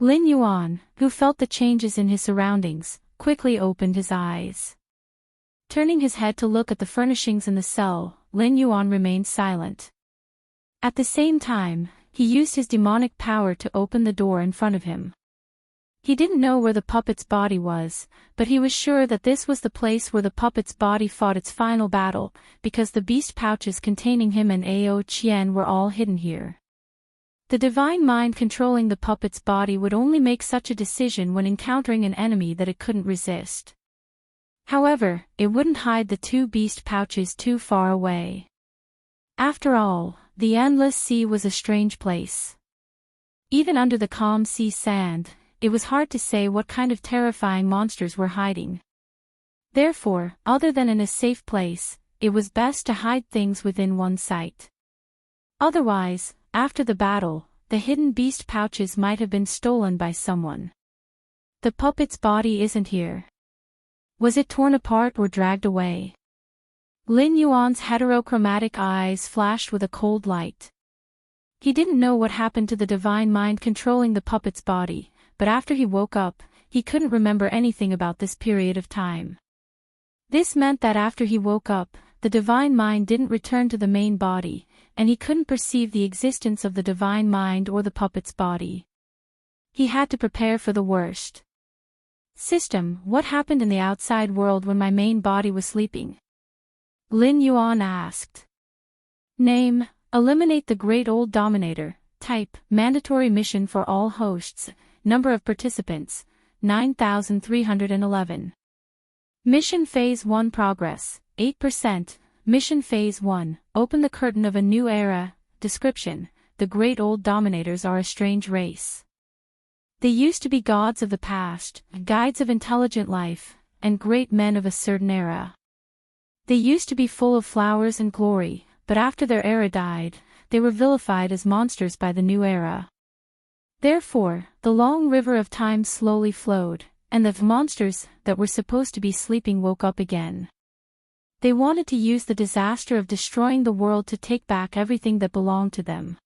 Lin Yuan, who felt the changes in his surroundings, quickly opened his eyes. Turning his head to look at the furnishings in the cell, Lin Yuan remained silent. At the same time, he used his demonic power to open the door in front of him. He didn't know where the puppet's body was, but he was sure that this was the place where the puppet's body fought its final battle, because the beast pouches containing him and Ao Qian were all hidden here. The divine mind controlling the puppet's body would only make such a decision when encountering an enemy that it couldn't resist. However, it wouldn't hide the two beast pouches too far away. After all, the Endless Sea was a strange place. Even under the calm sea sand, it was hard to say what kind of terrifying monsters were hiding. Therefore, other than in a safe place, it was best to hide things within one's sight. Otherwise, after the battle, the hidden beast pouches might have been stolen by someone. The puppet's body isn't here. Was it torn apart or dragged away? Lin Yuan's heterochromatic eyes flashed with a cold light. He didn't know what happened to the divine mind controlling the puppet's body, but after he woke up, he couldn't remember anything about this period of time. This meant that after he woke up, the divine mind didn't return to the main body, and he couldn't perceive the existence of the divine mind or the puppet's body. He had to prepare for the worst. System, what happened in the outside world when my main body was sleeping? Lin Yuan asked. Name, eliminate the Great Old Dominator. Type, mandatory mission for all hosts. Number of participants, 9,311. Mission Phase 1 progress, 8%. Mission Phase 1, open the curtain of a new era. Description, the Great Old Dominators are a strange race. They used to be gods of the past, guides of intelligent life, and great men of a certain era. They used to be full of flowers and glory, but after their era died, they were vilified as monsters by the new era. Therefore, the long river of time slowly flowed, and the monsters that were supposed to be sleeping woke up again. They wanted to use the disaster of destroying the world to take back everything that belonged to them.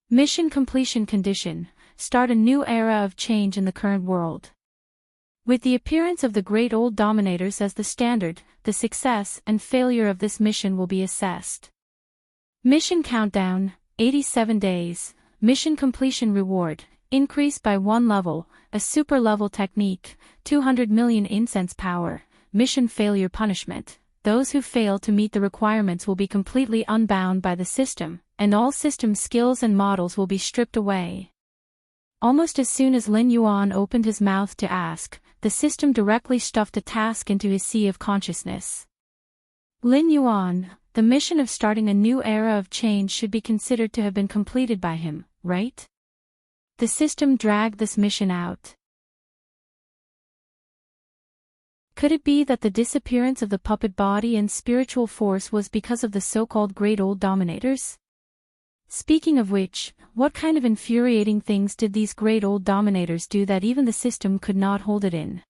Mission completion condition, start a new era of change in the current world. With the appearance of the Great Old Dominators as the standard, the success and failure of this mission will be assessed. Mission countdown, 87 days, mission completion reward, increase by 1 level, a super level technique, 200 million incense power, mission failure punishment. Those who fail to meet the requirements will be completely unbound by the system, and all system skills and models will be stripped away. Almost as soon as Lin Yuan opened his mouth to ask, the system directly stuffed a task into his sea of consciousness. Lin Yuan, the mission of starting a new era of change should be considered to have been completed by him, right? The system dragged this mission out. Could it be that the disappearance of the puppet body and spiritual force was because of the so-called Great Old Dominators? Speaking of which, what kind of infuriating things did these Great Old Dominators do that even the system could not hold it in?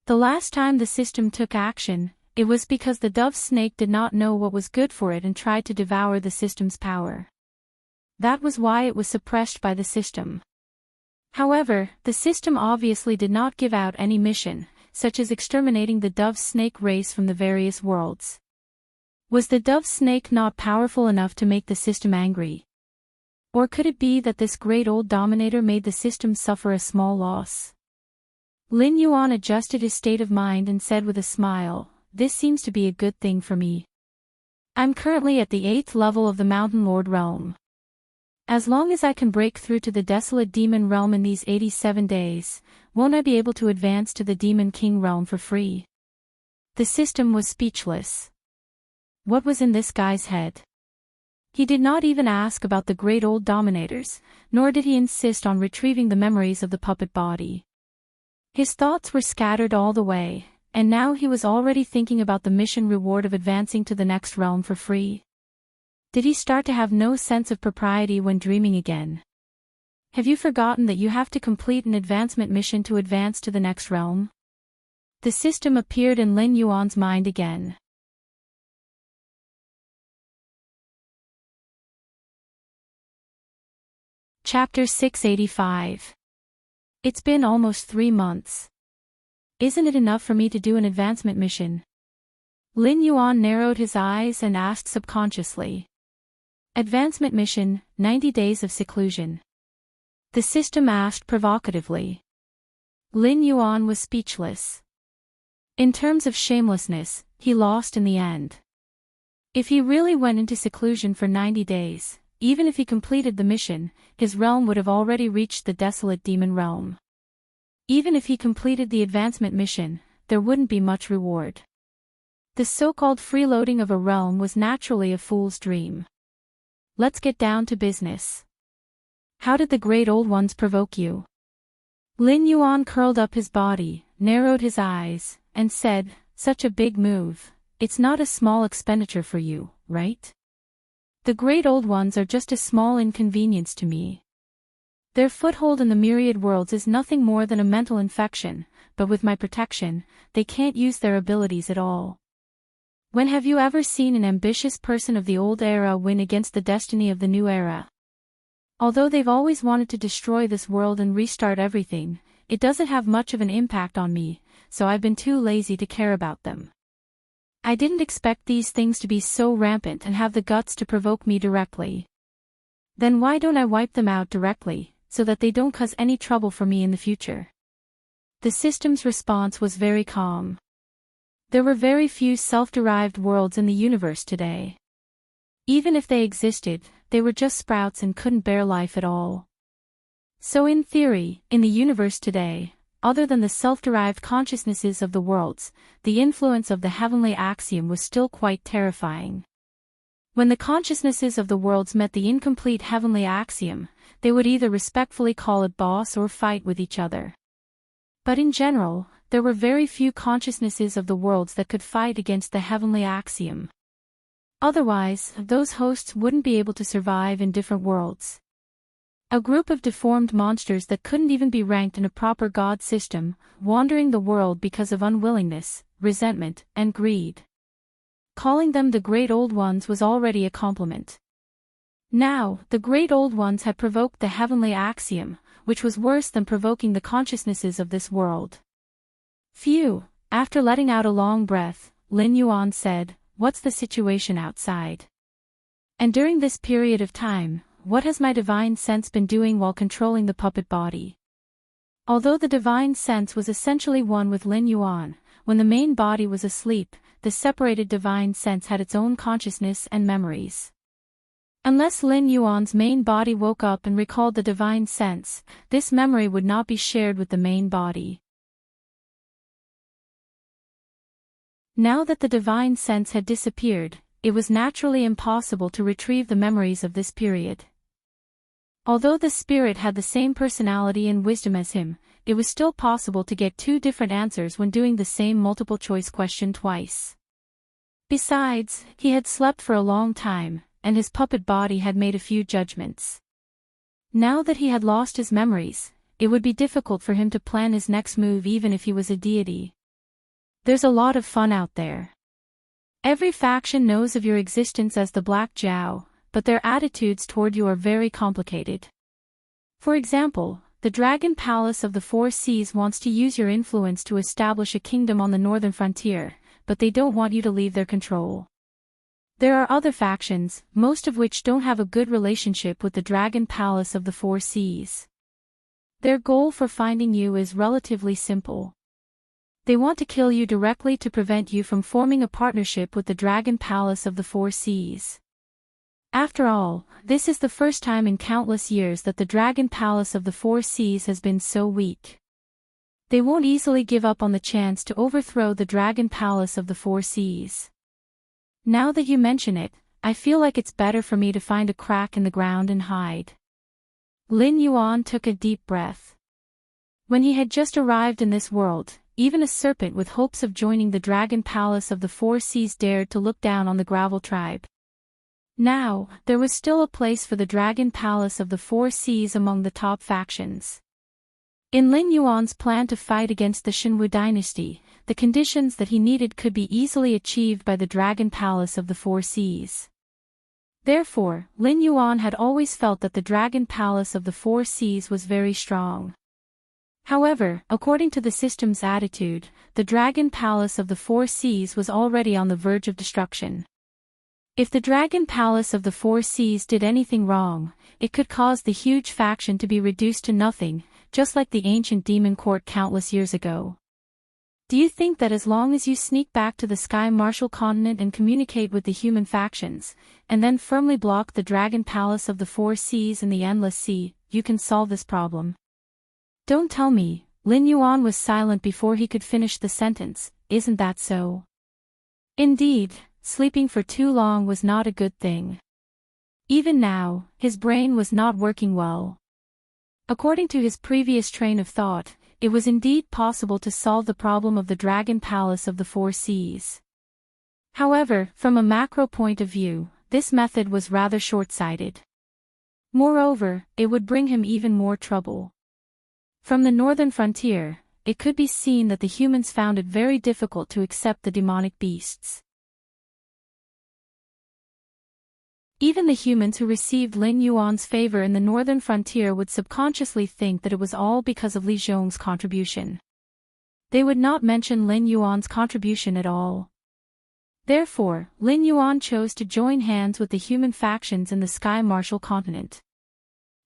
The last time the system took action, it was because the dove snake did not know what was good for it and tried to devour the system's power. That was why it was suppressed by the system. However, the system obviously did not give out any mission, such as exterminating the dove snake race from the various worlds. Was the dove snake not powerful enough to make the system angry? Or could it be that this Great Old Dominator made the system suffer a small loss? Lin Yuan adjusted his state of mind and said with a smile, "This seems to be a good thing for me. I'm currently at the 8th level of the Mountain Lord realm. As long as I can break through to the desolate demon realm in these 87 days, won't I be able to advance to the Demon King realm for free?" The system was speechless. What was in this guy's head? He did not even ask about the Great Old Dominators, nor did he insist on retrieving the memories of the puppet body. His thoughts were scattered all the way, and now he was already thinking about the mission reward of advancing to the next realm for free. Did he start to have no sense of propriety when dreaming again? Have you forgotten that you have to complete an advancement mission to advance to the next realm? The system appeared in Lin Yuan's mind again. Chapter 685. It's been almost 3 months. Isn't it enough for me to do an advancement mission? Lin Yuan narrowed his eyes and asked subconsciously. Advancement mission, 90 days of seclusion. The system asked provocatively. Lin Yuan was speechless. In terms of shamelessness, he lost in the end. If he really went into seclusion for 90 days, even if he completed the mission, his realm would have already reached the desolate demon realm. Even if he completed the advancement mission, there wouldn't be much reward. The so-called freeloading of a realm was naturally a fool's dream. Let's get down to business. How did the great old ones provoke you? Lin Yuan curled up his body, narrowed his eyes, and said, such a big move. It's not a small expenditure for you, right? The great old ones are just a small inconvenience to me. Their foothold in the myriad worlds is nothing more than a mental infection, but with my protection, they can't use their abilities at all. When have you ever seen an ambitious person of the old era win against the destiny of the new era? Although they've always wanted to destroy this world and restart everything, it doesn't have much of an impact on me, so I've been too lazy to care about them. I didn't expect these things to be so rampant and have the guts to provoke me directly. Then why don't I wipe them out directly, so that they don't cause any trouble for me in the future? The system's response was very calm. There were very few self-derived worlds in the universe today. Even if they existed, they were just sprouts and couldn't bear life at all. So in theory, in the universe today, other than the self-derived consciousnesses of the worlds, the influence of the heavenly axiom was still quite terrifying. When the consciousnesses of the worlds met the incomplete heavenly axiom, they would either respectfully call it boss or fight with each other. But in general, there were very few consciousnesses of the worlds that could fight against the heavenly axiom. Otherwise, those hosts wouldn't be able to survive in different worlds. A group of deformed monsters that couldn't even be ranked in a proper god system, wandering the world because of unwillingness, resentment, and greed. Calling them the Great Old Ones was already a compliment. Now, the Great Old Ones had provoked the heavenly axiom, which was worse than provoking the consciousnesses of this world. Phew, after letting out a long breath, Lin Yuan said, what's the situation outside? And during this period of time, what has my divine sense been doing while controlling the puppet body? Although the divine sense was essentially one with Lin Yuan, when the main body was asleep, the separated divine sense had its own consciousness and memories. Unless Lin Yuan's main body woke up and recalled the divine sense, this memory would not be shared with the main body. Now that the divine sense had disappeared, it was naturally impossible to retrieve the memories of this period. Although the spirit had the same personality and wisdom as him, it was still possible to get two different answers when doing the same multiple-choice question twice. Besides, he had slept for a long time, and his puppet body had made a few judgments. Now that he had lost his memories, it would be difficult for him to plan his next move even if he was a deity. There's a lot of fun out there. Every faction knows of your existence as the Black Jiao, but their attitudes toward you are very complicated. For example, the Dragon Palace of the Four Seas wants to use your influence to establish a kingdom on the northern frontier, but they don't want you to leave their control. There are other factions, most of which don't have a good relationship with the Dragon Palace of the Four Seas. Their goal for finding you is relatively simple. They want to kill you directly to prevent you from forming a partnership with the Dragon Palace of the Four Seas. After all, this is the first time in countless years that the Dragon Palace of the Four Seas has been so weak. They won't easily give up on the chance to overthrow the Dragon Palace of the Four Seas. Now that you mention it, I feel like it's better for me to find a crack in the ground and hide. Lin Yuan took a deep breath. When he had just arrived in this world, even a serpent with hopes of joining the Dragon Palace of the Four Seas dared to look down on the Gravel tribe. Now, there was still a place for the Dragon Palace of the Four Seas among the top factions. In Lin Yuan's plan to fight against the Shenwu dynasty, the conditions that he needed could be easily achieved by the Dragon Palace of the Four Seas. Therefore, Lin Yuan had always felt that the Dragon Palace of the Four Seas was very strong. However, according to the system's attitude, the Dragon Palace of the Four Seas was already on the verge of destruction. If the Dragon Palace of the Four Seas did anything wrong, it could cause the huge faction to be reduced to nothing, just like the ancient demon court countless years ago. Do you think that as long as you sneak back to the Sky Martial continent and communicate with the human factions, and then firmly block the Dragon Palace of the Four Seas and the Endless Sea, you can solve this problem? Don't tell me. Lin Yuan was silent before he could finish the sentence, isn't that so? Indeed. Sleeping for too long was not a good thing. Even now, his brain was not working well. According to his previous train of thought, it was indeed possible to solve the problem of the Dragon Palace of the Four Seas. However, from a macro point of view, this method was rather short-sighted. Moreover, it would bring him even more trouble. From the northern frontier, it could be seen that the humans found it very difficult to accept the demonic beasts. Even the humans who received Lin Yuan's favor in the northern frontier would subconsciously think that it was all because of Li Zhong's contribution. They would not mention Lin Yuan's contribution at all. Therefore, Lin Yuan chose to join hands with the human factions in the Sky Martial continent.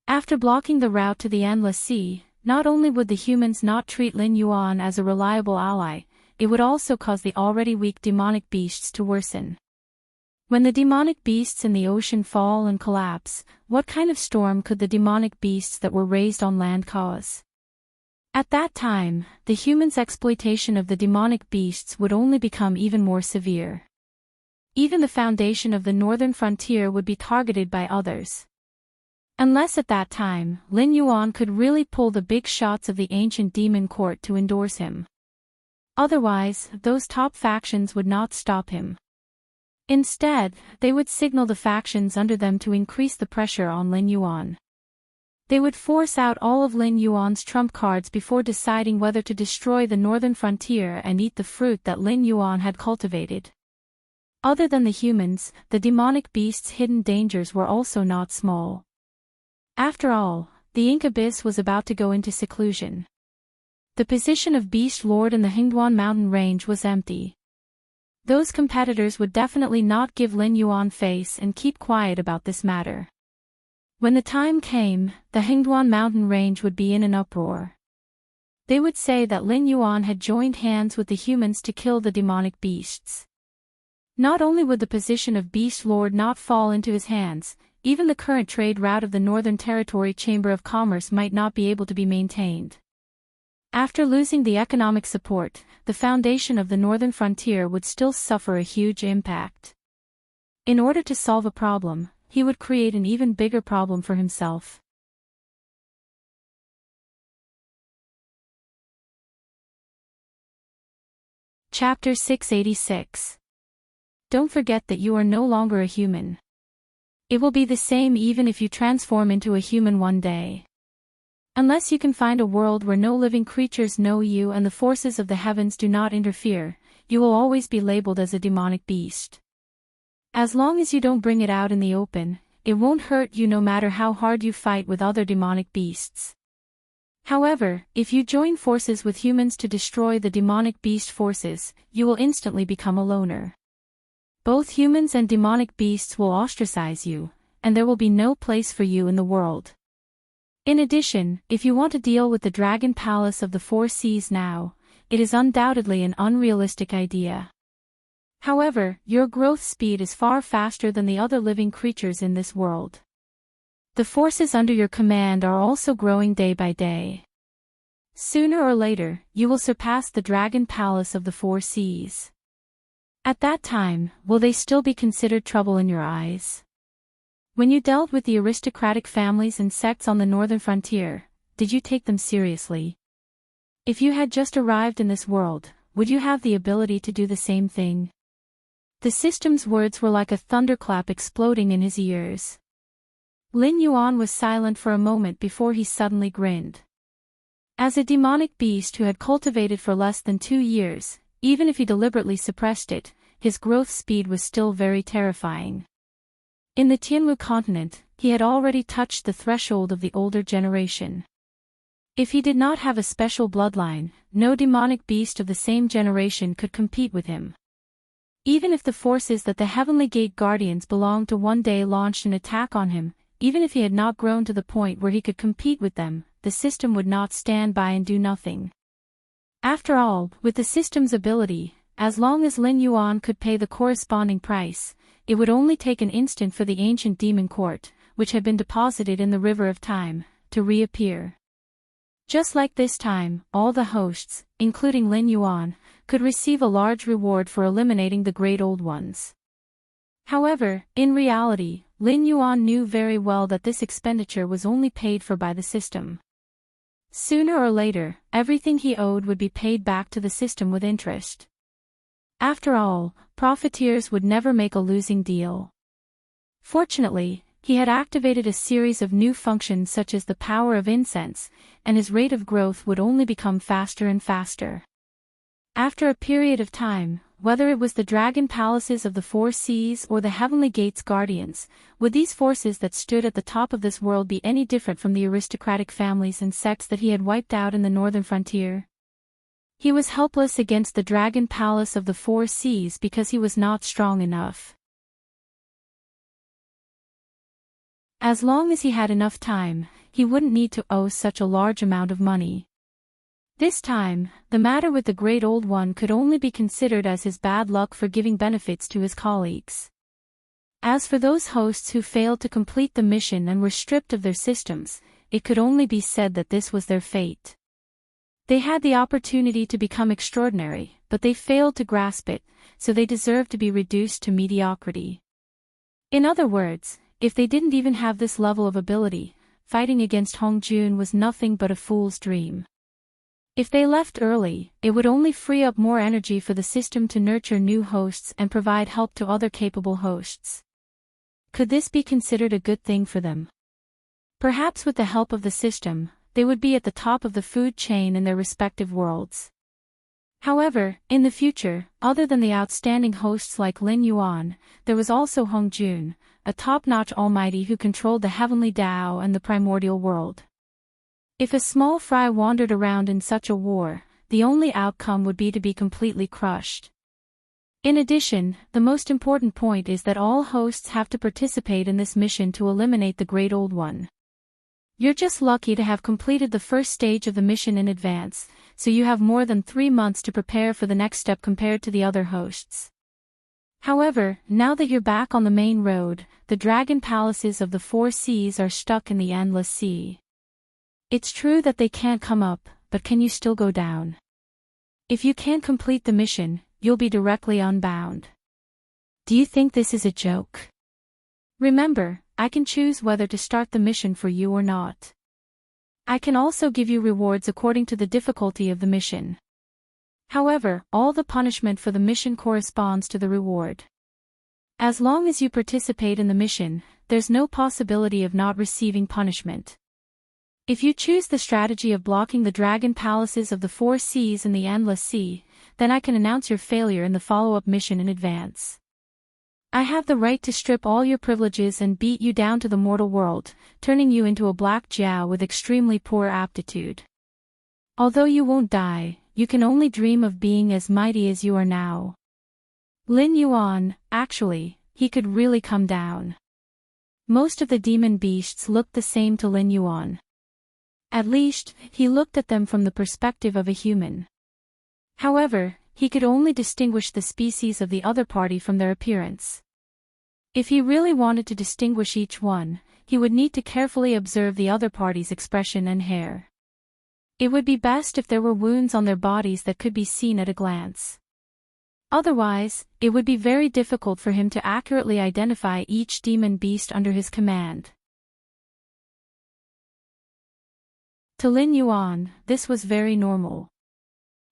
After blocking the route to the Endless Sea, not only would the humans not treat Lin Yuan as a reliable ally, it would also cause the already weak demonic beasts to worsen. When the demonic beasts in the ocean fall and collapse, what kind of storm could the demonic beasts that were raised on land cause? At that time, the humans' exploitation of the demonic beasts would only become even more severe. Even the foundation of the northern frontier would be targeted by others. Unless at that time, Lin Yuan could really pull the big shots of the ancient demon court to endorse him. Otherwise, those top factions would not stop him. Instead, they would signal the factions under them to increase the pressure on Lin Yuan. They would force out all of Lin Yuan's trump cards before deciding whether to destroy the northern frontier and eat the fruit that Lin Yuan had cultivated. Other than the humans, the demonic beasts' hidden dangers were also not small. After all, the Ink Abyss was about to go into seclusion. The position of Beast Lord in the Hingduan mountain range was empty. Those competitors would definitely not give Lin Yuan face and keep quiet about this matter. When the time came, the Hingduan mountain range would be in an uproar. They would say that Lin Yuan had joined hands with the humans to kill the demonic beasts. Not only would the position of Beast Lord not fall into his hands, even the current trade route of the Northern Territory Chamber of Commerce might not be able to be maintained. After losing the economic support, the foundation of the northern frontier would still suffer a huge impact. In order to solve a problem, he would create an even bigger problem for himself. Chapter 686. Don't forget that you are no longer a human. It will be the same even if you transform into a human one day. Unless you can find a world where no living creatures know you and the forces of the heavens do not interfere, you will always be labeled as a demonic beast. As long as you don't bring it out in the open, it won't hurt you no matter how hard you fight with other demonic beasts. However, if you join forces with humans to destroy the demonic beast forces, you will instantly become a loner. Both humans and demonic beasts will ostracize you, and there will be no place for you in the world. In addition, if you want to deal with the Dragon Palace of the Four Seas now, it is undoubtedly an unrealistic idea. However, your growth speed is far faster than the other living creatures in this world. The forces under your command are also growing day by day. Sooner or later, you will surpass the Dragon Palace of the Four Seas. At that time, will they still be considered trouble in your eyes? When you dealt with the aristocratic families and sects on the northern frontier, did you take them seriously? If you had just arrived in this world, would you have the ability to do the same thing? The system's words were like a thunderclap exploding in his ears. Lin Yuan was silent for a moment before he suddenly grinned. As a demonic beast who had cultivated for less than 2 years, even if he deliberately suppressed it, his growth speed was still very terrifying. In the Tianlu continent, he had already touched the threshold of the older generation. If he did not have a special bloodline, no demonic beast of the same generation could compete with him. Even if the forces that the Heavenly Gate Guardians belonged to one day launched an attack on him, even if he had not grown to the point where he could compete with them, the system would not stand by and do nothing. After all, with the system's ability, as long as Lin Yuan could pay the corresponding price, it would only take an instant for the ancient demon court, which had been deposited in the river of time, to reappear. Just like this time, all the hosts, including Lin Yuan, could receive a large reward for eliminating the Great Old Ones. However, in reality, Lin Yuan knew very well that this expenditure was only paid for by the system. Sooner or later, everything he owed would be paid back to the system with interest. After all, profiteers would never make a losing deal. Fortunately, he had activated a series of new functions such as the power of incense, and his rate of growth would only become faster and faster. After a period of time, whether it was the dragon palaces of the four seas or the heavenly gates guardians, would these forces that stood at the top of this world be any different from the aristocratic families and sects that he had wiped out in the northern frontier? He was helpless against the dragon palace of the four seas because he was not strong enough. As long as he had enough time, he wouldn't need to owe such a large amount of money. This time, the matter with the Great Old One could only be considered as his bad luck for giving benefits to his colleagues. As for those hosts who failed to complete the mission and were stripped of their systems, it could only be said that this was their fate. They had the opportunity to become extraordinary, but they failed to grasp it, so they deserved to be reduced to mediocrity. In other words, if they didn't even have this level of ability, fighting against Hong Jun was nothing but a fool's dream. If they left early, it would only free up more energy for the system to nurture new hosts and provide help to other capable hosts. Could this be considered a good thing for them? Perhaps with the help of the system, they would be at the top of the food chain in their respective worlds. However, in the future, other than the outstanding hosts like Lin Yuan, there was also Hong Jun, a top-notch almighty who controlled the heavenly Tao and the primordial world. If a small fry wandered around in such a war, the only outcome would be to be completely crushed. In addition, the most important point is that all hosts have to participate in this mission to eliminate the Great Old One. You're just lucky to have completed the first stage of the mission in advance, so you have more than 3 months to prepare for the next step compared to the other hosts. However, now that you're back on the main road, the dragon palaces of the four seas are stuck in the endless sea. It's true that they can't come up, but can you still go down? If you can't complete the mission, you'll be directly unbound. Do you think this is a joke? Remember, I can choose whether to start the mission for you or not. I can also give you rewards according to the difficulty of the mission. However, all the punishment for the mission corresponds to the reward. As long as you participate in the mission, there's no possibility of not receiving punishment. If you choose the strategy of blocking the dragon palaces of the four seas and the endless sea, then I can announce your failure in the follow-up mission in advance. I have the right to strip all your privileges and beat you down to the mortal world, turning you into a black jiao with extremely poor aptitude. Although you won't die, you can only dream of being as mighty as you are now. Lin Yuan, actually, he could really come down. Most of the demon beasts looked the same to Lin Yuan. At least, he looked at them from the perspective of a human. However, he could only distinguish the species of the other party from their appearance. If he really wanted to distinguish each one, he would need to carefully observe the other party's expression and hair. It would be best if there were wounds on their bodies that could be seen at a glance. Otherwise, it would be very difficult for him to accurately identify each demon beast under his command. To Lin Yuan, this was very normal.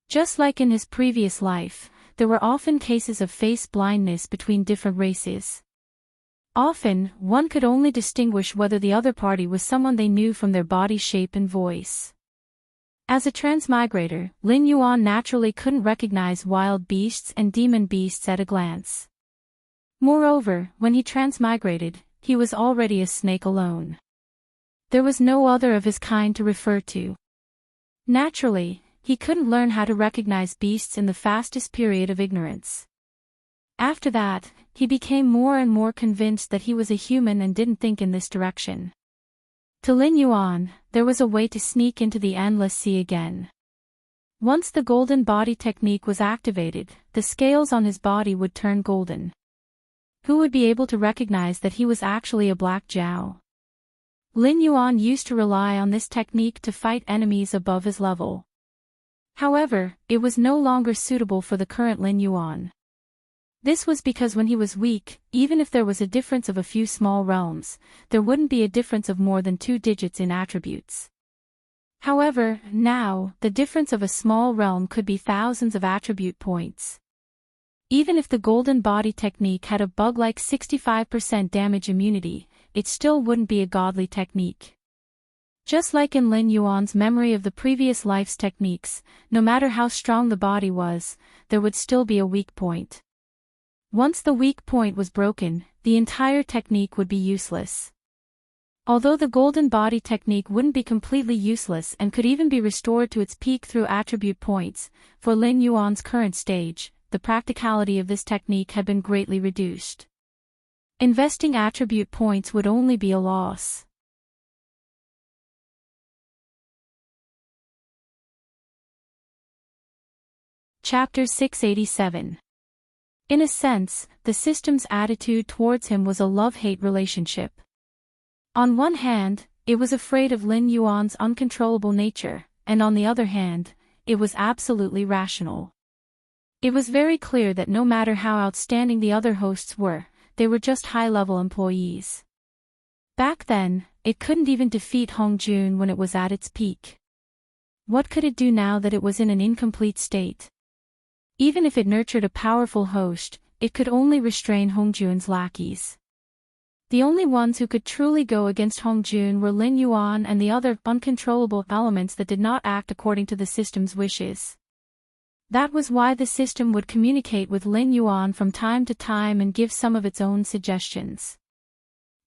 Just like in his previous life, there were often cases of face blindness between different races. Often, one could only distinguish whether the other party was someone they knew from their body shape and voice. As a transmigrator, Lin Yuan naturally couldn't recognize wild beasts and demon beasts at a glance. Moreover, when he transmigrated, he was already a snake alone. There was no other of his kind to refer to. Naturally, he couldn't learn how to recognize beasts in the fastest period of ignorance. After that, he became more and more convinced that he was a human and didn't think in this direction. To Lin Yuan, there was a way to sneak into the endless sea again. Once the golden body technique was activated, the scales on his body would turn golden. Who would be able to recognize that he was actually a black jiao? Lin Yuan used to rely on this technique to fight enemies above his level. However, it was no longer suitable for the current Lin Yuan. This was because when he was weak, even if there was a difference of a few small realms, there wouldn't be a difference of more than 2 digits in attributes. However, now, the difference of a small realm could be thousands of attribute points. Even if the golden body technique had a bug-like 65% damage immunity, it still wouldn't be a godly technique. Just like in Lin Yuan's memory of the previous life's techniques, no matter how strong the body was, there would still be a weak point. Once the weak point was broken, the entire technique would be useless. Although the golden body technique wouldn't be completely useless and could even be restored to its peak through attribute points, for Lin Yuan's current stage, the practicality of this technique had been greatly reduced. Investing attribute points would only be a loss. Chapter 687. In a sense, the system's attitude towards him was a love-hate relationship. On one hand, it was afraid of Lin Yuan's uncontrollable nature, and on the other hand, it was absolutely rational. It was very clear that no matter how outstanding the other hosts were, they were just high-level employees. Back then, it couldn't even defeat Hongjun when it was at its peak. What could it do now that it was in an incomplete state? Even if it nurtured a powerful host, it could only restrain Hongjun's lackeys. The only ones who could truly go against Hongjun were Lin Yuan and the other uncontrollable elements that did not act according to the system's wishes. That was why the system would communicate with Lin Yuan from time to time and give some of its own suggestions.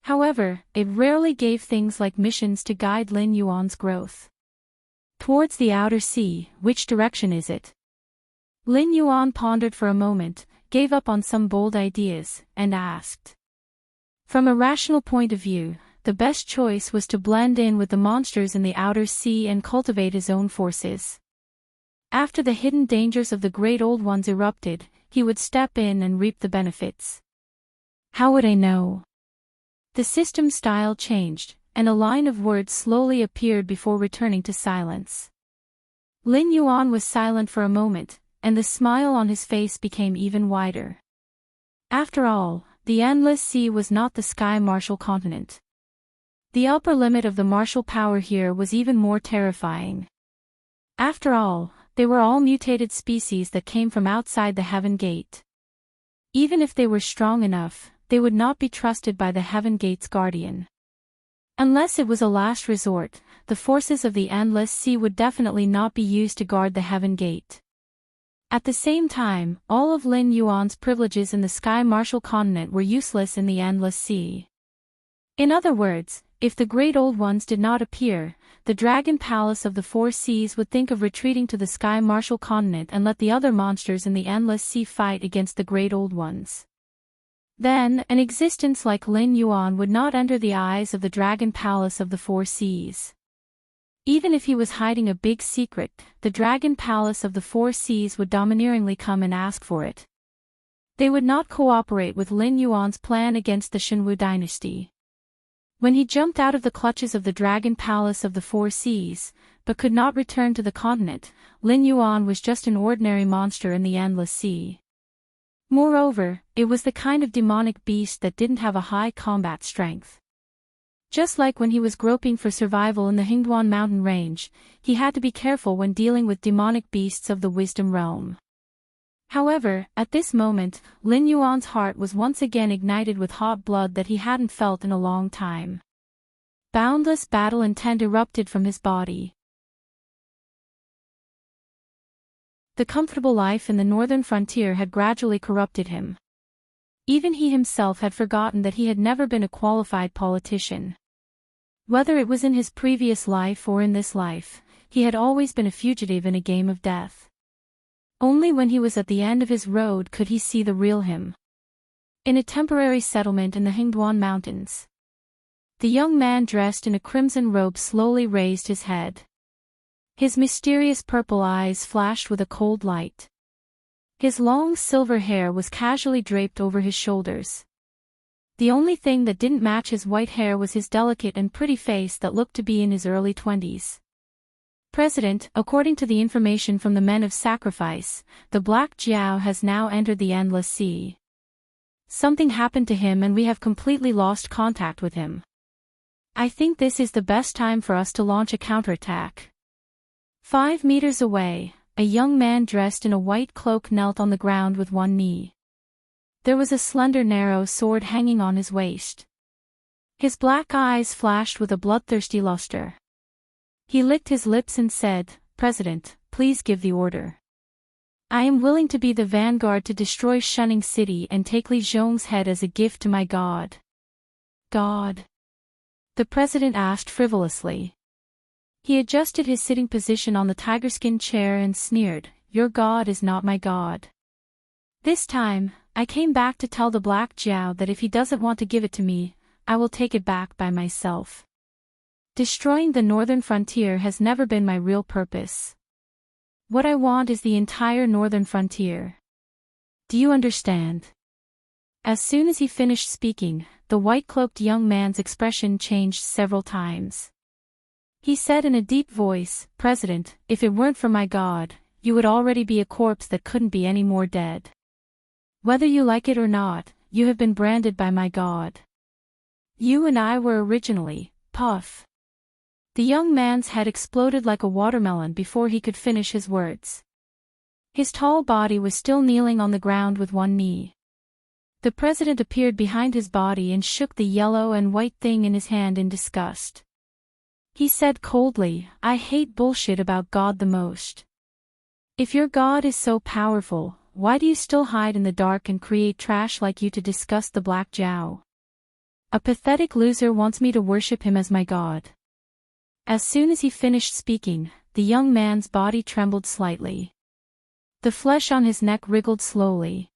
However, it rarely gave things like missions to guide Lin Yuan's growth. Towards the outer sea, which direction is it? Lin Yuan pondered for a moment, gave up on some bold ideas, and asked. From a rational point of view, the best choice was to blend in with the monsters in the outer sea and cultivate his own forces. After the hidden dangers of the Great Old Ones erupted, he would step in and reap the benefits. How would I know? The system's style changed, and a line of words slowly appeared before returning to silence. Lin Yuan was silent for a moment, and the smile on his face became even wider. After all, the endless sea was not the sky martial continent. The upper limit of the martial power here was even more terrifying. After all, they were all mutated species that came from outside the Heaven Gate. Even if they were strong enough, they would not be trusted by the Heaven Gate's guardian. Unless it was a last resort, the forces of the endless sea would definitely not be used to guard the Heaven Gate. At the same time, all of Lin Yuan's privileges in the Sky Martial Continent were useless in the Endless Sea. In other words, if the Great Old Ones did not appear, the Dragon Palace of the Four Seas would think of retreating to the Sky Martial Continent and let the other monsters in the Endless Sea fight against the Great Old Ones. Then, an existence like Lin Yuan would not enter the eyes of the Dragon Palace of the Four Seas. Even if he was hiding a big secret, the Dragon Palace of the Four Seas would domineeringly come and ask for it. They would not cooperate with Lin Yuan's plan against the Shenwu dynasty. When he jumped out of the clutches of the Dragon Palace of the Four Seas, but could not return to the continent, Lin Yuan was just an ordinary monster in the Endless Sea. Moreover, it was the kind of demonic beast that didn't have a high combat strength. Just like when he was groping for survival in the Hingduan mountain range, he had to be careful when dealing with demonic beasts of the wisdom realm. However, at this moment, Lin Yuan's heart was once again ignited with hot blood that he hadn't felt in a long time. Boundless battle intent erupted from his body. The comfortable life in the northern frontier had gradually corrupted him. Even he himself had forgotten that he had never been a qualified politician. Whether it was in his previous life or in this life, he had always been a fugitive in a game of death. Only when he was at the end of his road could he see the real him. In a temporary settlement in the Hingduan Mountains, the young man dressed in a crimson robe slowly raised his head. His mysterious purple eyes flashed with a cold light. His long silver hair was casually draped over his shoulders. The only thing that didn't match his white hair was his delicate and pretty face that looked to be in his early 20s. President, according to the information from the Men of Sacrifice, the Black Jiao has now entered the Endless Sea. Something happened to him and we have completely lost contact with him. I think this is the best time for us to launch a counterattack. 5 meters away, a young man dressed in a white cloak knelt on the ground with one knee. There was a slender narrow sword hanging on his waist. His black eyes flashed with a bloodthirsty luster. He licked his lips and said, "President, please give the order. I am willing to be the vanguard to destroy Shunning City and take Li Zhong's head as a gift to my god." "God?" the president asked frivolously. He adjusted his sitting position on the tigerskin chair and sneered, "Your god is not my god. This time, I came back to tell the Black Jiao that if he doesn't want to give it to me, I will take it back by myself. Destroying the northern frontier has never been my real purpose. What I want is the entire northern frontier. Do you understand?" As soon as he finished speaking, the white-cloaked young man's expression changed several times. He said in a deep voice, "President, if it weren't for my god, you would already be a corpse that couldn't be any more dead. Whether you like it or not, you have been branded by my god. You and I were originally, puff." The young man's head exploded like a watermelon before he could finish his words. His tall body was still kneeling on the ground with one knee. The president appeared behind his body and shook the yellow and white thing in his hand in disgust. He said coldly, "I hate bullshit about God the most. If your God is so powerful, why do you still hide in the dark and create trash like you to disgust the Black Jiao? A pathetic loser wants me to worship him as my god." As soon as he finished speaking, the young man's body trembled slightly. The flesh on his neck wriggled slowly.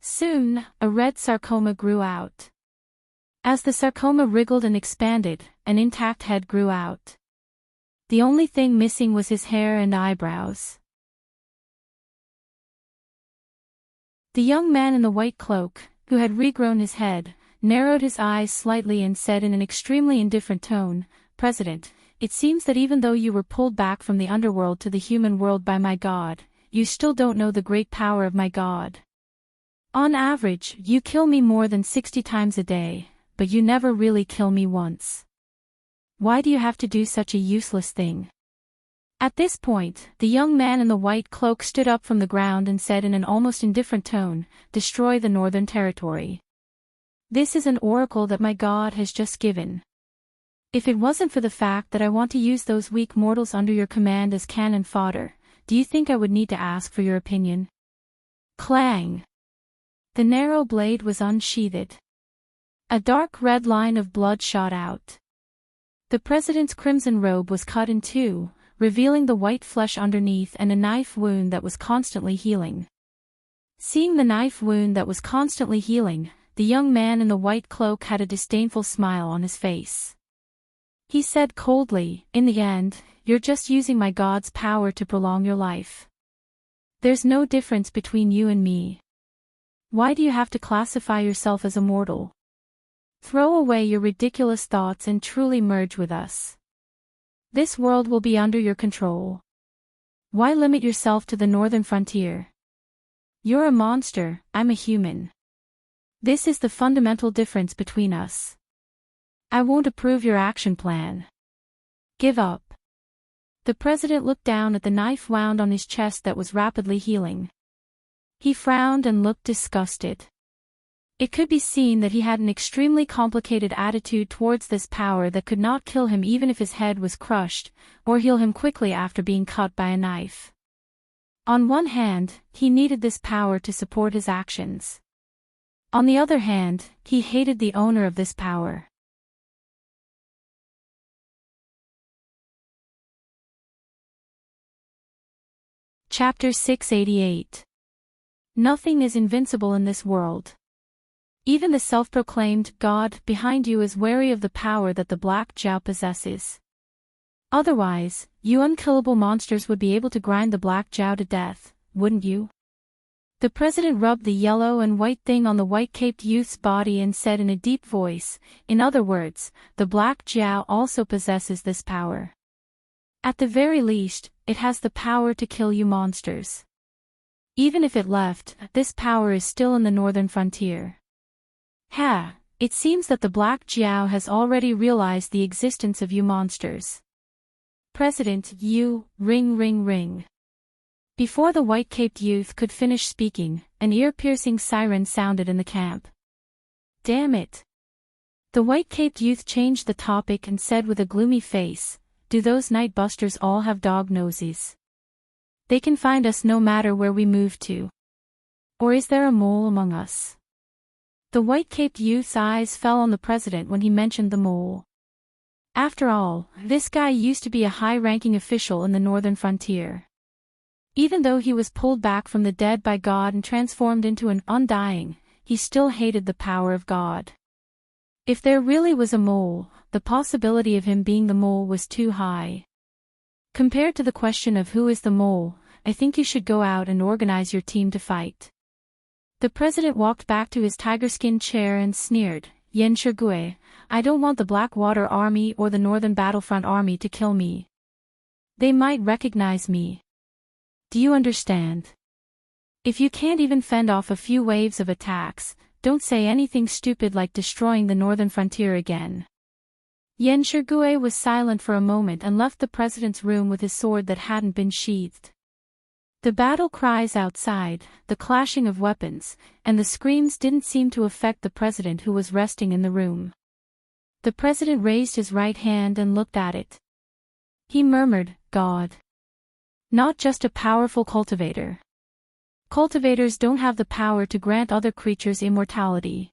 Soon, a red sarcoma grew out. As the sarcoma wriggled and expanded, an intact head grew out. The only thing missing was his hair and eyebrows. The young man in the white cloak, who had regrown his head, narrowed his eyes slightly and said in an extremely indifferent tone, "President, it seems that even though you were pulled back from the underworld to the human world by my god, you still don't know the great power of my god. On average, you kill me more than 60 times a day, but you never really kill me once. Why do you have to do such a useless thing?" At this point, the young man in the white cloak stood up from the ground and said in an almost indifferent tone, "Destroy the northern territory. This is an oracle that my god has just given. If it wasn't for the fact that I want to use those weak mortals under your command as cannon fodder, do you think I would need to ask for your opinion?" Clang! The narrow blade was unsheathed. A dark red line of blood shot out. The president's crimson robe was cut in two, revealing the white flesh underneath and a knife wound that was constantly healing. Seeing the knife wound that was constantly healing, the young man in the white cloak had a disdainful smile on his face. He said coldly, "In the end, you're just using my god's power to prolong your life. There's no difference between you and me. Why do you have to classify yourself as a mortal? Throw away your ridiculous thoughts and truly merge with us. This world will be under your control. Why limit yourself to the northern frontier? You're a monster, I'm a human. This is the fundamental difference between us. I won't approve your action plan. Give up." The president looked down at the knife wound on his chest that was rapidly healing. He frowned and looked disgusted. It could be seen that he had an extremely complicated attitude towards this power that could not kill him even if his head was crushed, or heal him quickly after being cut by a knife. On one hand, he needed this power to support his actions. On the other hand, he hated the owner of this power. Chapter 688. Nothing is invincible in this world. Even the self-proclaimed God behind you is wary of the power that the Black Jiao possesses. Otherwise, you unkillable monsters would be able to grind the Black Jiao to death, wouldn't you? The president rubbed the yellow and white thing on the white-caped youth's body and said in a deep voice, "In other words, the Black Jiao also possesses this power. At the very least, it has the power to kill you monsters. Even if it left, this power is still in the northern frontier. Ha! It seems that the Black Jiao has already realized the existence of you monsters. President, you, ring ring ring. Before the white-caped youth could finish speaking, an ear-piercing siren sounded in the camp. Damn it. The white-caped youth changed the topic and said with a gloomy face, do those night busters all have dog noses? They can find us no matter where we move to. Or is there a mole among us? The white-caped youth's eyes fell on the president when he mentioned the mole. After all, this guy used to be a high-ranking official in the northern frontier. Even though he was pulled back from the dead by God and transformed into an undying, he still hated the power of God. If there really was a mole, the possibility of him being the mole was too high. Compared to the question of who is the mole, I think you should go out and organize your team to fight. The president walked back to his tiger-skin chair and sneered, Yen Shirgue, I don't want the Blackwater Army or the Northern Battlefront Army to kill me. They might recognize me. Do you understand? If you can't even fend off a few waves of attacks, don't say anything stupid like destroying the northern frontier again. Yen Shirgue was silent for a moment and left the president's room with his sword that hadn't been sheathed. The battle cries outside, the clashing of weapons, and the screams didn't seem to affect the president who was resting in the room. The president raised his right hand and looked at it. He murmured, God. Not just a powerful cultivator. Cultivators don't have the power to grant other creatures immortality.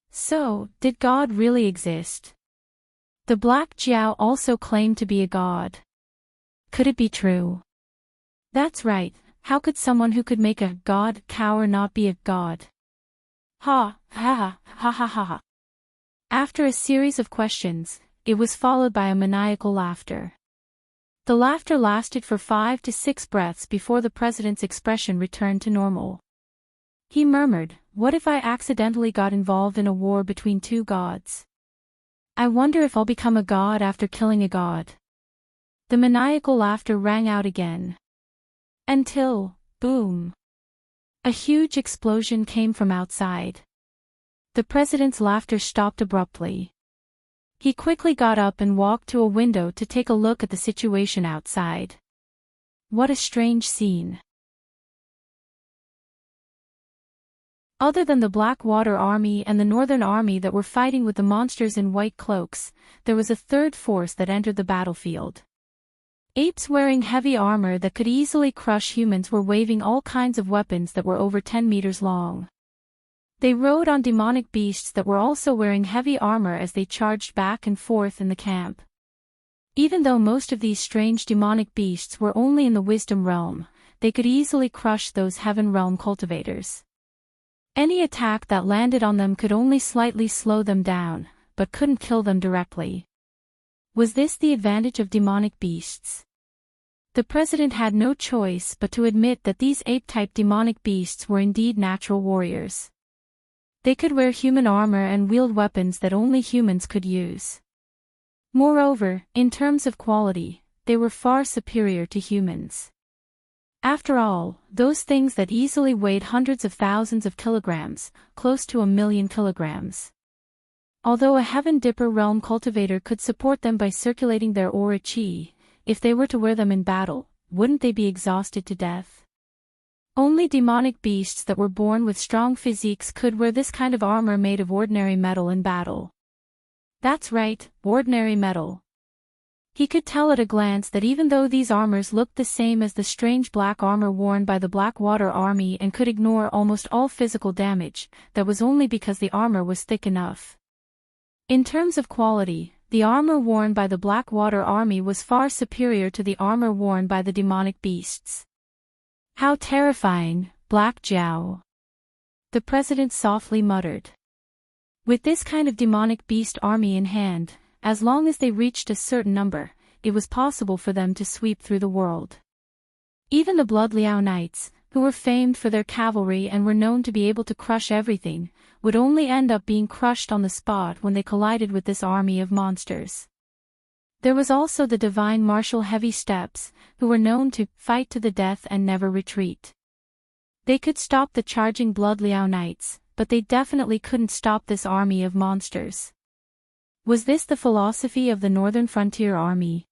So, did God really exist? The Black Jiao also claimed to be a god. Could it be true? That's right, how could someone who could make a god cower not be a god? Ha, ha, ha, ha, ha, ha. After a series of questions, it was followed by a maniacal laughter. The laughter lasted for 5 to 6 breaths before the president's expression returned to normal. He murmured, what if I accidentally got involved in a war between two gods? I wonder if I'll become a god after killing a god. The maniacal laughter rang out again. Until, boom. A huge explosion came from outside. The president's laughter stopped abruptly. He quickly got up and walked to a window to take a look at the situation outside. What a strange scene. Other than the Blackwater Army and the Northern Army that were fighting with the monsters in white cloaks, there was a third force that entered the battlefield. Apes wearing heavy armor that could easily crush humans were waving all kinds of weapons that were over 10 meters long. They rode on demonic beasts that were also wearing heavy armor as they charged back and forth in the camp. Even though most of these strange demonic beasts were only in the wisdom realm, they could easily crush those heaven realm cultivators. Any attack that landed on them could only slightly slow them down, but couldn't kill them directly. Was this the advantage of demonic beasts? The president had no choice but to admit that these ape-type demonic beasts were indeed natural warriors. They could wear human armor and wield weapons that only humans could use. Moreover, in terms of quality, they were far superior to humans. After all, those things that easily weighed hundreds of thousands of kilograms, close to 1,000,000 kilograms. Although a Heaven Dipper realm cultivator could support them by circulating their aura chi, if they were to wear them in battle, wouldn't they be exhausted to death? Only demonic beasts that were born with strong physiques could wear this kind of armor made of ordinary metal in battle. That's right, ordinary metal. He could tell at a glance that even though these armors looked the same as the strange black armor worn by the Blackwater Army and could ignore almost all physical damage, that was only because the armor was thick enough. In terms of quality, the armor worn by the Blackwater Army was far superior to the armor worn by the demonic beasts. How terrifying, Black Jiao. The president softly muttered. With this kind of demonic beast army in hand, as long as they reached a certain number, it was possible for them to sweep through the world. Even the Blood Liao Knights, who were famed for their cavalry and were known to be able to crush everything, would only end up being crushed on the spot when they collided with this army of monsters. There was also the divine martial heavy steps, who were known to fight to the death and never retreat. They could stop the charging Blood Liao Knights, but they definitely couldn't stop this army of monsters. Was this the philosophy of the Northern Frontier Army?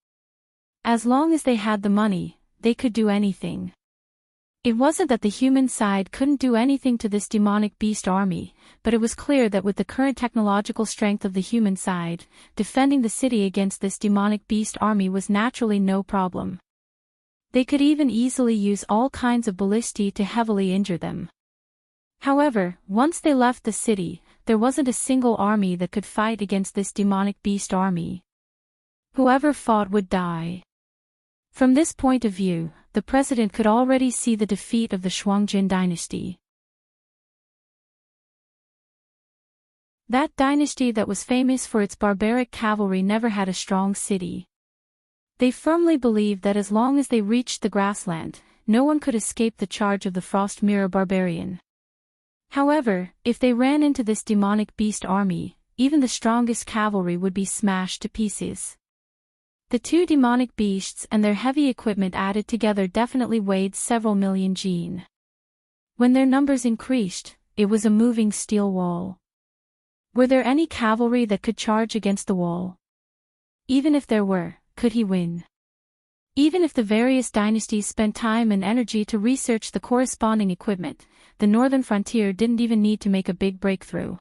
As long as they had the money, they could do anything. It wasn't that the human side couldn't do anything to this demonic beast army, but it was clear that with the current technological strength of the human side, defending the city against this demonic beast army was naturally no problem. They could even easily use all kinds of ballistae to heavily injure them. However, once they left the city, there wasn't a single army that could fight against this demonic beast army. Whoever fought would die. From this point of view, the president could already see the defeat of the Shuangjin dynasty. That dynasty that was famous for its barbaric cavalry never had a strong city. They firmly believed that as long as they reached the grassland, no one could escape the charge of the Frost Mirror barbarian. However, if they ran into this demonic beast army, even the strongest cavalry would be smashed to pieces. The two demonic beasts and their heavy equipment added together definitely weighed several million jin. When their numbers increased, it was a moving steel wall. Were there any cavalry that could charge against the wall? Even if there were, could he win? Even if the various dynasties spent time and energy to research the corresponding equipment, the northern frontier didn't even need to make a big breakthrough.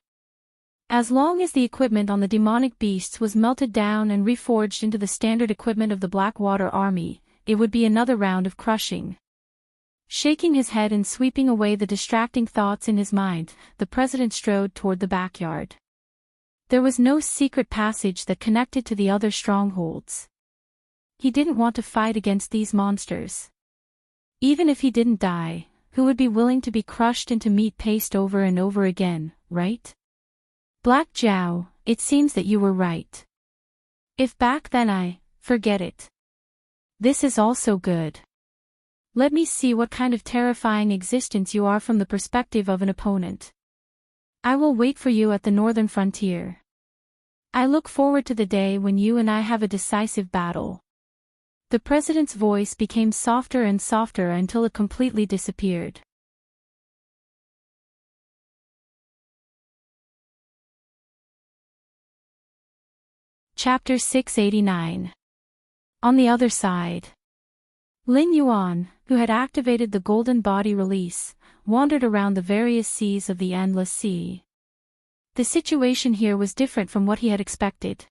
As long as the equipment on the demonic beasts was melted down and reforged into the standard equipment of the Blackwater army, it would be another round of crushing. Shaking his head and sweeping away the distracting thoughts in his mind, the president strode toward the backyard. There was no secret passage that connected to the other strongholds. He didn't want to fight against these monsters. Even if he didn't die, who would be willing to be crushed into meat paste over and over again, right? Black Zhao, it seems that you were right. If back then forget it. This is also good. Let me see what kind of terrifying existence you are from the perspective of an opponent. I will wait for you at the northern frontier. I look forward to the day when you and I have a decisive battle. The president's voice became softer and softer until it completely disappeared. Chapter 689. On the other side. Lin Yuan, who had activated the Golden Body release, wandered around the various seas of the Endless Sea. The situation here was different from what he had expected.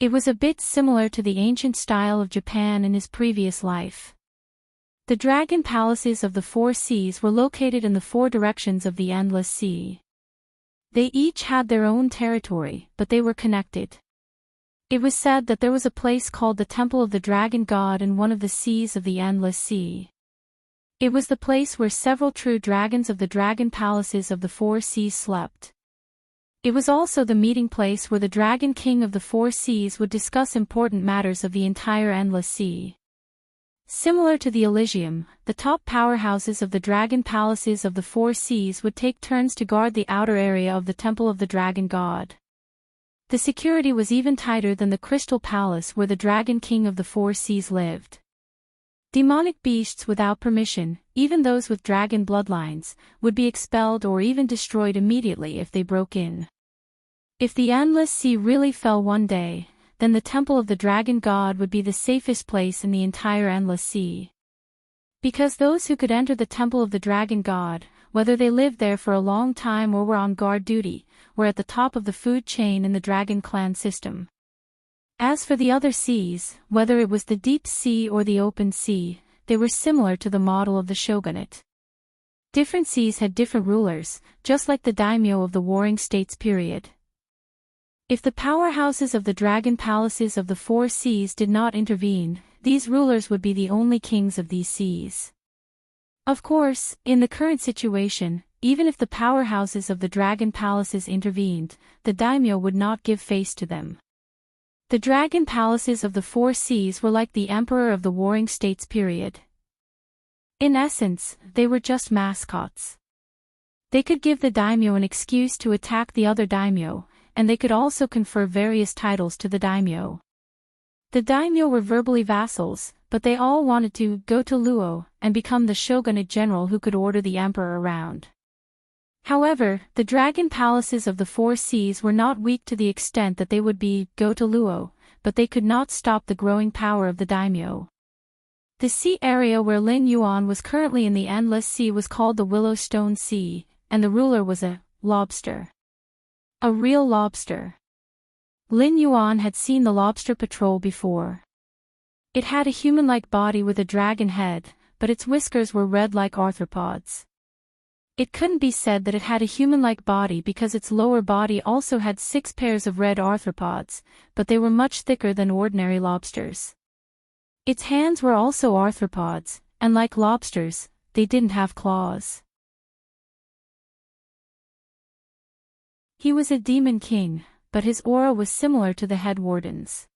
It was a bit similar to the ancient style of Japan in his previous life. The dragon palaces of the four seas were located in the four directions of the Endless Sea. They each had their own territory, but they were connected. It was said that there was a place called the Temple of the Dragon God in one of the seas of the Endless Sea. It was the place where several true dragons of the dragon palaces of the four seas slept. It was also the meeting place where the Dragon King of the Four Seas would discuss important matters of the entire Endless Sea. Similar to the Elysium, the top powerhouses of the dragon palaces of the Four Seas would take turns to guard the outer area of the Temple of the Dragon God. The security was even tighter than the Crystal Palace where the Dragon King of the Four Seas lived. Demonic beasts without permission, even those with dragon bloodlines, would be expelled or even destroyed immediately if they broke in. If the Endless Sea really fell one day, then the Temple of the Dragon God would be the safest place in the entire Endless Sea. Because those who could enter the Temple of the Dragon God, whether they lived there for a long time or were on guard duty, were at the top of the food chain in the Dragon Clan system. As for the other seas, whether it was the Deep Sea or the Open Sea, they were similar to the model of the shogunate. Different seas had different rulers, just like the daimyo of the Warring States period. If the powerhouses of the dragon palaces of the four seas did not intervene, these rulers would be the only kings of these seas. Of course, in the current situation, even if the powerhouses of the dragon palaces intervened, the daimyo would not give face to them. The dragon palaces of the four seas were like the emperor of the Warring States period. In essence, they were just mascots. They could give the daimyo an excuse to attack the other daimyo, and they could also confer various titles to the daimyo. The daimyo were verbally vassals, but they all wanted to go to Luo and become the shogunate general who could order the emperor around. However, the dragon palaces of the four seas were not weak to the extent that they would go to Luo, but they could not stop the growing power of the daimyo. The sea area where Lin Yuan was currently in the Endless Sea was called the Willow Stone Sea, and the ruler was a lobster. A real lobster. Lin Yuan had seen the lobster patrol before. It had a human-like body with a dragon head, but its whiskers were red like arthropods. It couldn't be said that it had a human-like body because its lower body also had 6 pairs of red arthropods, but they were much thicker than ordinary lobsters. Its hands were also arthropods, and like lobsters, they didn't have claws. He was a demon king, but his aura was similar to the head warden's.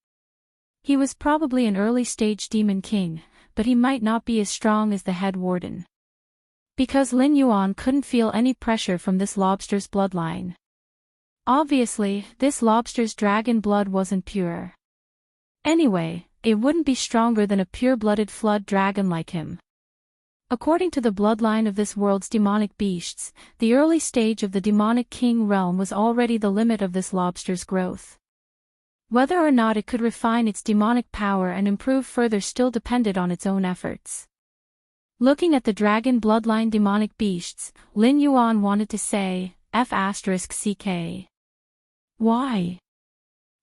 He was probably an early-stage demon king, but he might not be as strong as the head warden. Because Lin Yuan couldn't feel any pressure from this lobster's bloodline. Obviously, this lobster's dragon blood wasn't pure. Anyway, it wouldn't be stronger than a pure-blooded flood dragon like him. According to the bloodline of this world's demonic beasts, the early stage of the demonic king realm was already the limit of this lobster's growth. Whether or not it could refine its demonic power and improve further still depended on its own efforts. Looking at the dragon bloodline demonic beasts, Lin Yuan wanted to say, F***ck. Why?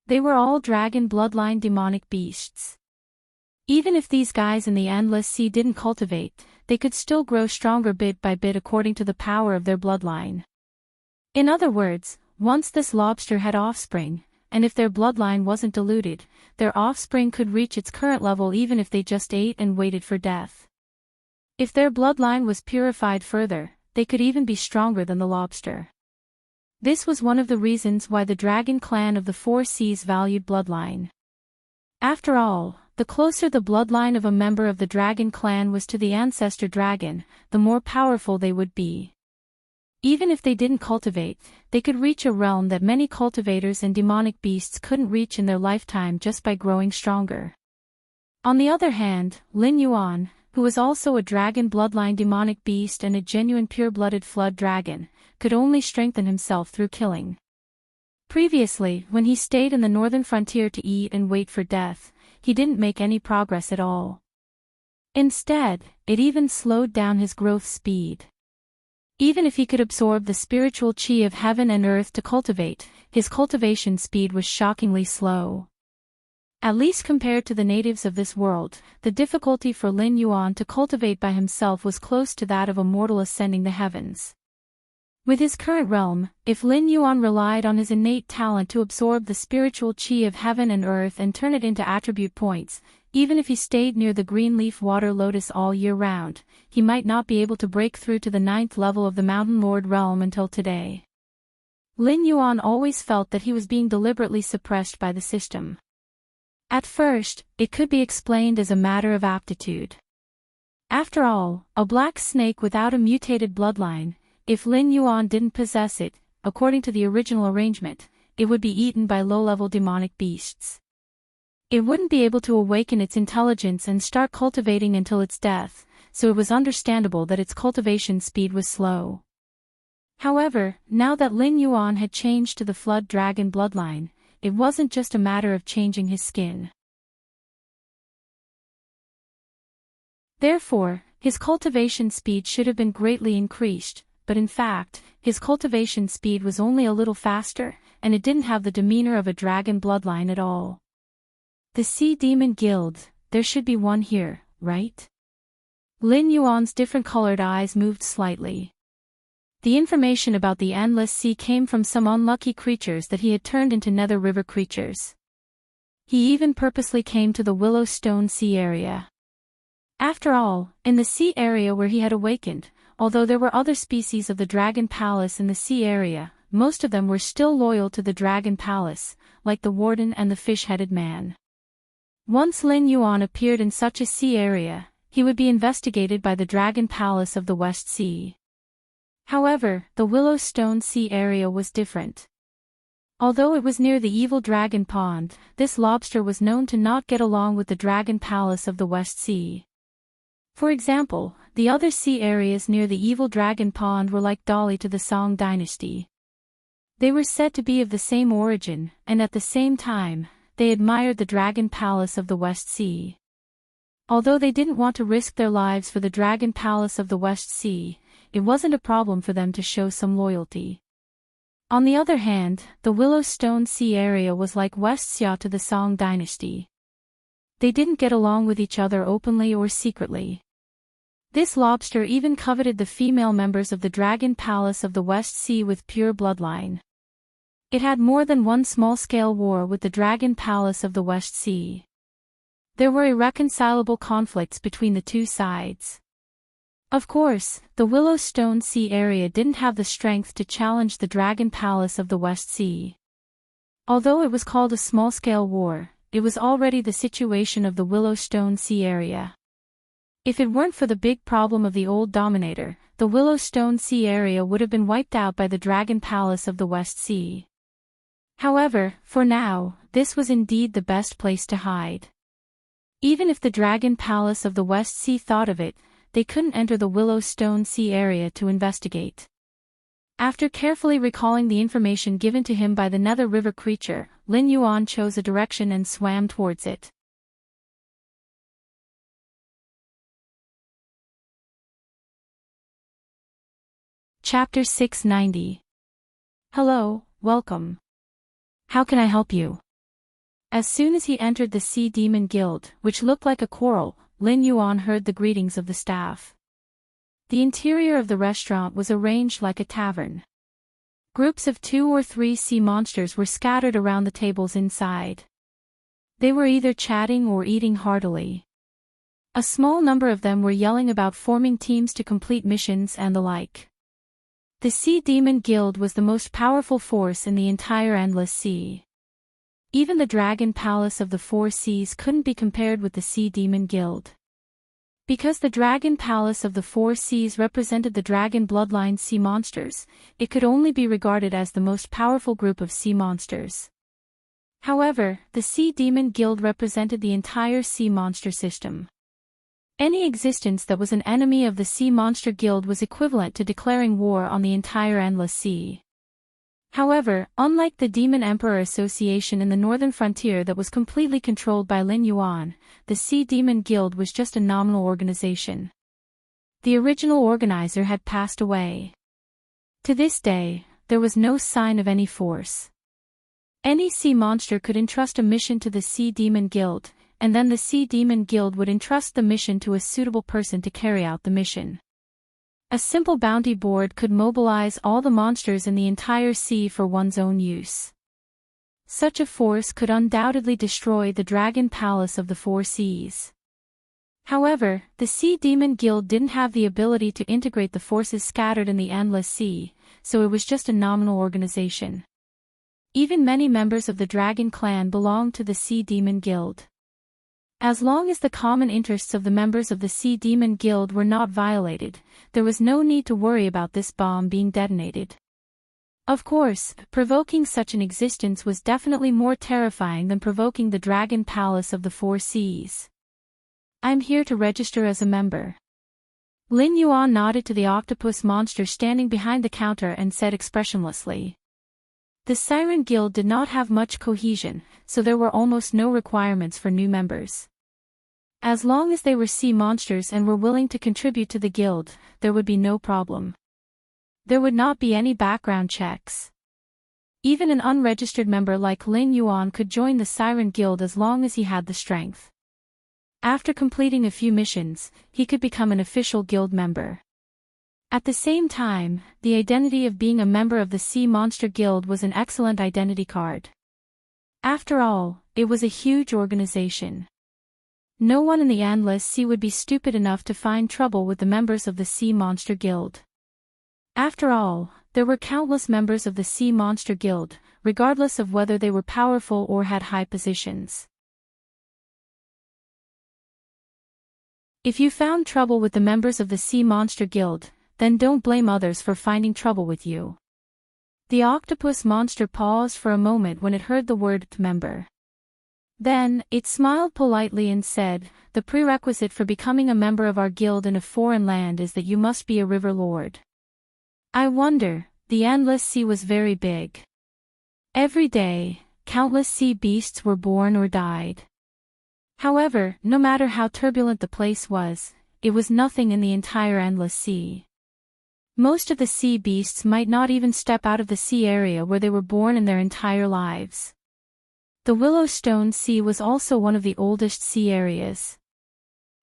They were all dragon bloodline demonic beasts. Even if these guys in the Endless Sea didn't cultivate, they could still grow stronger bit by bit according to the power of their bloodline. In other words, once this lobster had offspring, and if their bloodline wasn't diluted, their offspring could reach its current level even if they just ate and waited for death. If their bloodline was purified further, they could even be stronger than the lobster. This was one of the reasons why the dragon clan of the 4 seas valued bloodline. After all, the closer the bloodline of a member of the dragon clan was to the ancestor dragon, the more powerful they would be. Even if they didn't cultivate, they could reach a realm that many cultivators and demonic beasts couldn't reach in their lifetime just by growing stronger. On the other hand, Lin Yuan, who was also a dragon bloodline demonic beast and a genuine pure-blooded flood dragon, could only strengthen himself through killing. Previously, when he stayed in the northern frontier to eat and wait for death, he didn't make any progress at all. Instead, it even slowed down his growth speed. Even if he could absorb the spiritual chi of heaven and earth to cultivate, his cultivation speed was shockingly slow. At least compared to the natives of this world, the difficulty for Lin Yuan to cultivate by himself was close to that of a mortal ascending the heavens. With his current realm, if Lin Yuan relied on his innate talent to absorb the spiritual chi of heaven and earth and turn it into attribute points, even if he stayed near the green leaf water lotus all year round, he might not be able to break through to the 9th level of the Mountain Lord realm until today. Lin Yuan always felt that he was being deliberately suppressed by the system. At first, it could be explained as a matter of aptitude. After all, a black snake without a mutated bloodline, if Lin Yuan didn't possess it, according to the original arrangement, it would be eaten by low-level demonic beasts. It wouldn't be able to awaken its intelligence and start cultivating until its death, so it was understandable that its cultivation speed was slow. However, now that Lin Yuan had changed to the flood dragon bloodline, it wasn't just a matter of changing his skin. Therefore, his cultivation speed should have been greatly increased, but in fact, his cultivation speed was only a little faster, and it didn't have the demeanor of a dragon bloodline at all. The Sea Demon Guild, there should be one here, right? Lin Yuan's different-colored eyes moved slightly. The information about the Endless Sea came from some unlucky creatures that he had turned into Nether River creatures. He even purposely came to the Willow Stone Sea area. After all, in the sea area where he had awakened, although there were other species of the Dragon Palace in the sea area, most of them were still loyal to the Dragon Palace, like the Warden and the Fish-Headed Man. Once Lin Yuan appeared in such a sea area, he would be investigated by the Dragon Palace of the West Sea. However, the Willow Stone Sea area was different. Although it was near the evil Dragon Pond, this lobster was known to not get along with the Dragon Palace of the West Sea. For example, the other sea areas near the evil Dragon Pond were like Dali to the Song dynasty. They were said to be of the same origin, and at the same time, they admired the Dragon Palace of the West Sea. Although they didn't want to risk their lives for the Dragon Palace of the West Sea, it wasn't a problem for them to show some loyalty. On the other hand, the Willowstone Sea area was like West Xia to the Song dynasty. They didn't get along with each other openly or secretly. This lobster even coveted the female members of the Dragon Palace of the West Sea with pure bloodline. It had more than one small-scale war with the Dragon Palace of the West Sea. There were irreconcilable conflicts between the two sides. Of course, the Willowstone Sea area didn't have the strength to challenge the Dragon Palace of the West Sea. Although it was called a small-scale war, it was already the situation of the Willowstone Sea area. If it weren't for the big problem of the old dominator, the Willowstone Sea area would have been wiped out by the Dragon Palace of the West Sea. However, for now, this was indeed the best place to hide. Even if the Dragon Palace of the West Sea thought of it, they couldn't enter the Willowstone Sea area to investigate. After carefully recalling the information given to him by the Nether River creature, Lin Yuan chose a direction and swam towards it. Chapter 690. Hello, welcome. How can I help you? As soon as he entered the Sea Demon Guild, which looked like a coral, Lin Yuan heard the greetings of the staff. The interior of the restaurant was arranged like a tavern. Groups of 2 or 3 sea monsters were scattered around the tables inside. They were either chatting or eating heartily. A small number of them were yelling about forming teams to complete missions and the like. The Sea Demon Guild was the most powerful force in the entire Endless Sea. Even the Dragon Palace of the Four Seas couldn't be compared with the Sea Demon Guild. Because the Dragon Palace of the Four Seas represented the dragon bloodline sea monsters, it could only be regarded as the most powerful group of sea monsters. However, the Sea Demon Guild represented the entire sea monster system. Any existence that was an enemy of the Sea Monster Guild was equivalent to declaring war on the entire Endless Sea. However, unlike the Demon Emperor Association in the northern frontier that was completely controlled by Lin Yuan, the Sea Demon Guild was just a nominal organization. The original organizer had passed away. To this day, there was no sign of any force. Any sea monster could entrust a mission to the Sea Demon Guild, and then the Sea Demon Guild would entrust the mission to a suitable person to carry out the mission. A simple bounty board could mobilize all the monsters in the entire sea for one's own use. Such a force could undoubtedly destroy the Dragon Palace of the Four Seas. However, the Sea Demon Guild didn't have the ability to integrate the forces scattered in the Endless Sea, so it was just a nominal organization. Even many members of the Dragon Clan belonged to the Sea Demon Guild. As long as the common interests of the members of the Sea Demon Guild were not violated, there was no need to worry about this bomb being detonated. Of course, provoking such an existence was definitely more terrifying than provoking the Dragon Palace of the Four Seas. I'm here to register as a member. Lin Yuan nodded to the octopus monster standing behind the counter and said expressionlessly. The Siren Guild did not have much cohesion, so there were almost no requirements for new members. As long as they were sea monsters and were willing to contribute to the guild, there would be no problem. There would not be any background checks. Even an unregistered member like Lin Yuan could join the Siren Guild as long as he had the strength. After completing a few missions, he could become an official guild member. At the same time, the identity of being a member of the Sea Monster Guild was an excellent identity card. After all, it was a huge organization. No one in the Endless Sea would be stupid enough to find trouble with the members of the Sea Monster Guild. After all, there were countless members of the Sea Monster Guild, regardless of whether they were powerful or had high positions. If you found trouble with the members of the Sea Monster Guild, then don't blame others for finding trouble with you. The octopus monster paused for a moment when it heard the word member. Then, it smiled politely and said, the prerequisite for becoming a member of our guild in a foreign land is that you must be a river lord. I wonder, the Endless Sea was very big. Every day, countless sea beasts were born or died. However, no matter how turbulent the place was, it was nothing in the entire endless sea. Most of the sea beasts might not even step out of the sea area where they were born in their entire lives. The Willowstone Sea was also one of the oldest sea areas.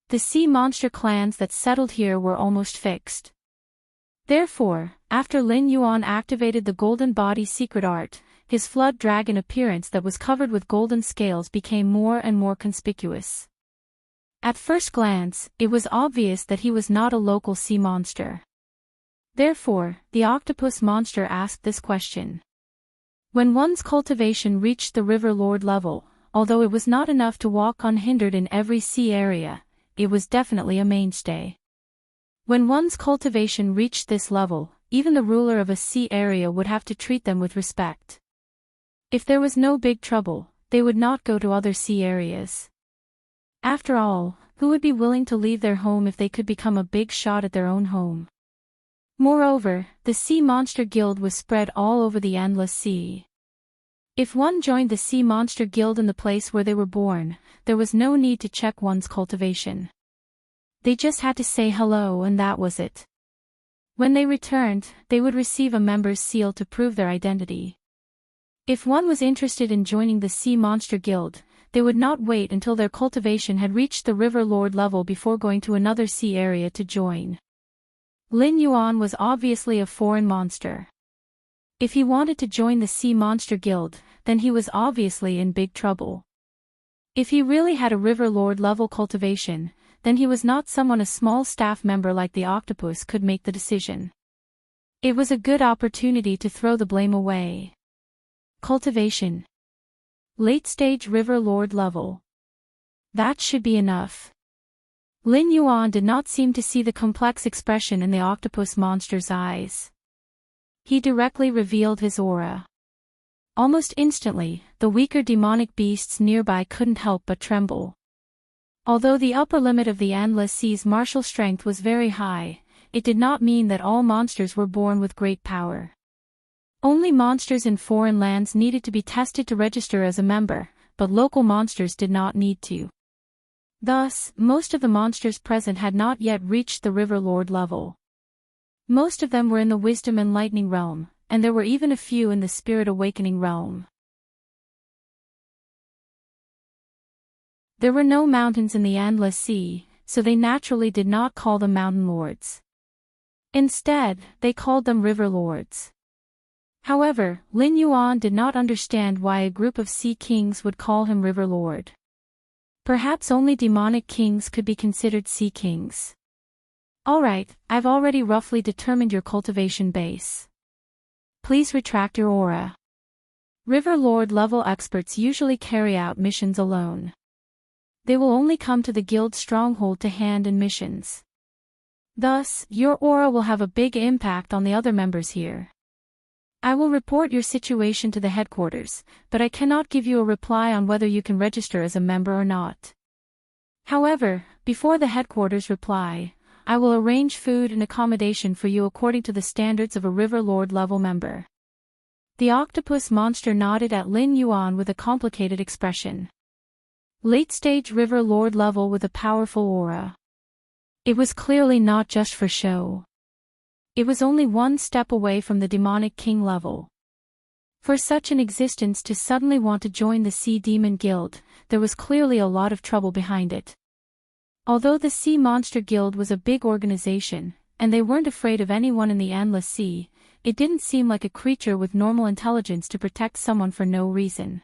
The sea monster clans that settled here were almost fixed. Therefore, after Lin Yuan activated the Golden Body secret art, his flood dragon appearance that was covered with golden scales became more and more conspicuous. At first glance, it was obvious that he was not a local sea monster. Therefore, the octopus monster asked this question. When one's cultivation reached the River Lord level, although it was not enough to walk unhindered in every sea area, it was definitely a mainstay. When one's cultivation reached this level, even the ruler of a sea area would have to treat them with respect. If there was no big trouble, they would not go to other sea areas. After all, who would be willing to leave their home if they could become a big shot at their own home? Moreover, the Sea Monster Guild was spread all over the endless sea. If one joined the Sea Monster Guild in the place where they were born, there was no need to check one's cultivation. They just had to say hello and that was it. When they returned, they would receive a member's seal to prove their identity. If one was interested in joining the Sea Monster Guild, they would not wait until their cultivation had reached the River Lord level before going to another sea area to join. Lin Yuan was obviously a foreign monster. If he wanted to join the Sea Monster Guild, then he was obviously in big trouble. If he really had a River Lord level cultivation, then he was not someone a small staff member like the octopus could make the decision. It was a good opportunity to throw the blame away. Cultivation. Late-stage River Lord level. That should be enough. Lin Yuan did not seem to see the complex expression in the octopus monster's eyes. He directly revealed his aura. Almost instantly, the weaker demonic beasts nearby couldn't help but tremble. Although the upper limit of the endless sea's martial strength was very high, it did not mean that all monsters were born with great power. Only monsters in foreign lands needed to be tested to register as a member, but local monsters did not need to. Thus, most of the monsters present had not yet reached the River Lord level. Most of them were in the Wisdom and Lightning realm, and there were even a few in the Spirit Awakening realm. There were no mountains in the Endless Sea, so they naturally did not call them Mountain Lords. Instead, they called them River Lords. However, Lin Yuan did not understand why a group of Sea Kings would call him River Lord. Perhaps only demonic kings could be considered Sea Kings. Alright, I've already roughly determined your cultivation base. Please retract your aura. River Lord level experts usually carry out missions alone. They will only come to the guild stronghold to hand in missions. Thus, your aura will have a big impact on the other members here. I will report your situation to the headquarters, but I cannot give you a reply on whether you can register as a member or not. However, before the headquarters reply, I will arrange food and accommodation for you according to the standards of a River Lord level member. The octopus monster nodded at Lin Yuan with a complicated expression. Late-stage River Lord level with a powerful aura. It was clearly not just for show. It was only one step away from the demonic king level. For such an existence to suddenly want to join the Sea Demon Guild, there was clearly a lot of trouble behind it. Although the Sea Monster Guild was a big organization, and they weren't afraid of anyone in the Endless Sea, it didn't seem like a creature with normal intelligence to protect someone for no reason.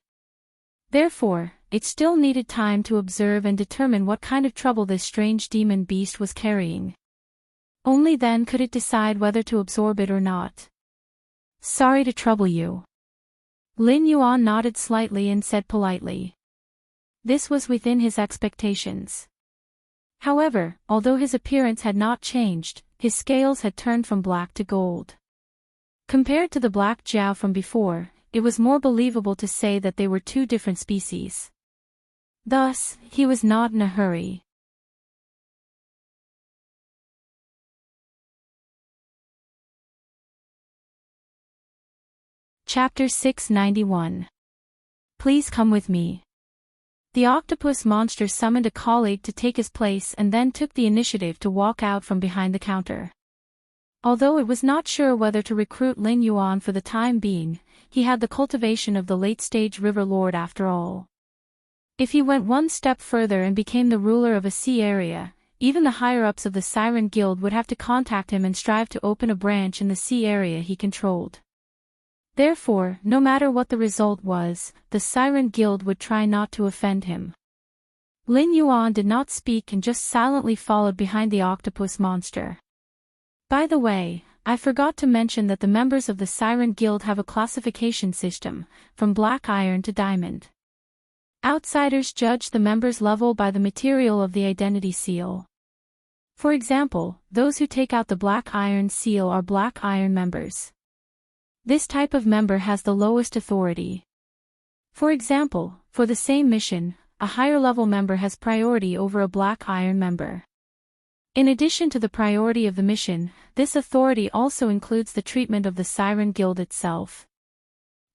Therefore, it still needed time to observe and determine what kind of trouble this strange demon beast was carrying. Only then could it decide whether to absorb it or not. Sorry to trouble you. Lin Yuan nodded slightly and said politely. This was within his expectations. However, although his appearance had not changed, his scales had turned from black to gold. Compared to the black Jiao from before, it was more believable to say that they were two different species. Thus, he was not in a hurry. Chapter 691. Please come with me. The octopus monster summoned a colleague to take his place and then took the initiative to walk out from behind the counter. Although it was not sure whether to recruit Lin Yuan for the time being, he had the cultivation of the late-stage river lord after all. If he went one step further and became the ruler of a sea area, even the higher-ups of the Siren Guild would have to contact him and strive to open a branch in the sea area he controlled. Therefore, no matter what the result was, the Siren Guild would try not to offend him. Lin Yuan did not speak and just silently followed behind the octopus monster. By the way, I forgot to mention that the members of the Siren Guild have a classification system, from black iron to diamond. Outsiders judge the members' level by the material of the identity seal. For example, those who take out the black iron seal are black iron members. This type of member has the lowest authority. For example, for the same mission, a higher level member has priority over a black iron member. In addition to the priority of the mission, this authority also includes the treatment of the Siren Guild itself.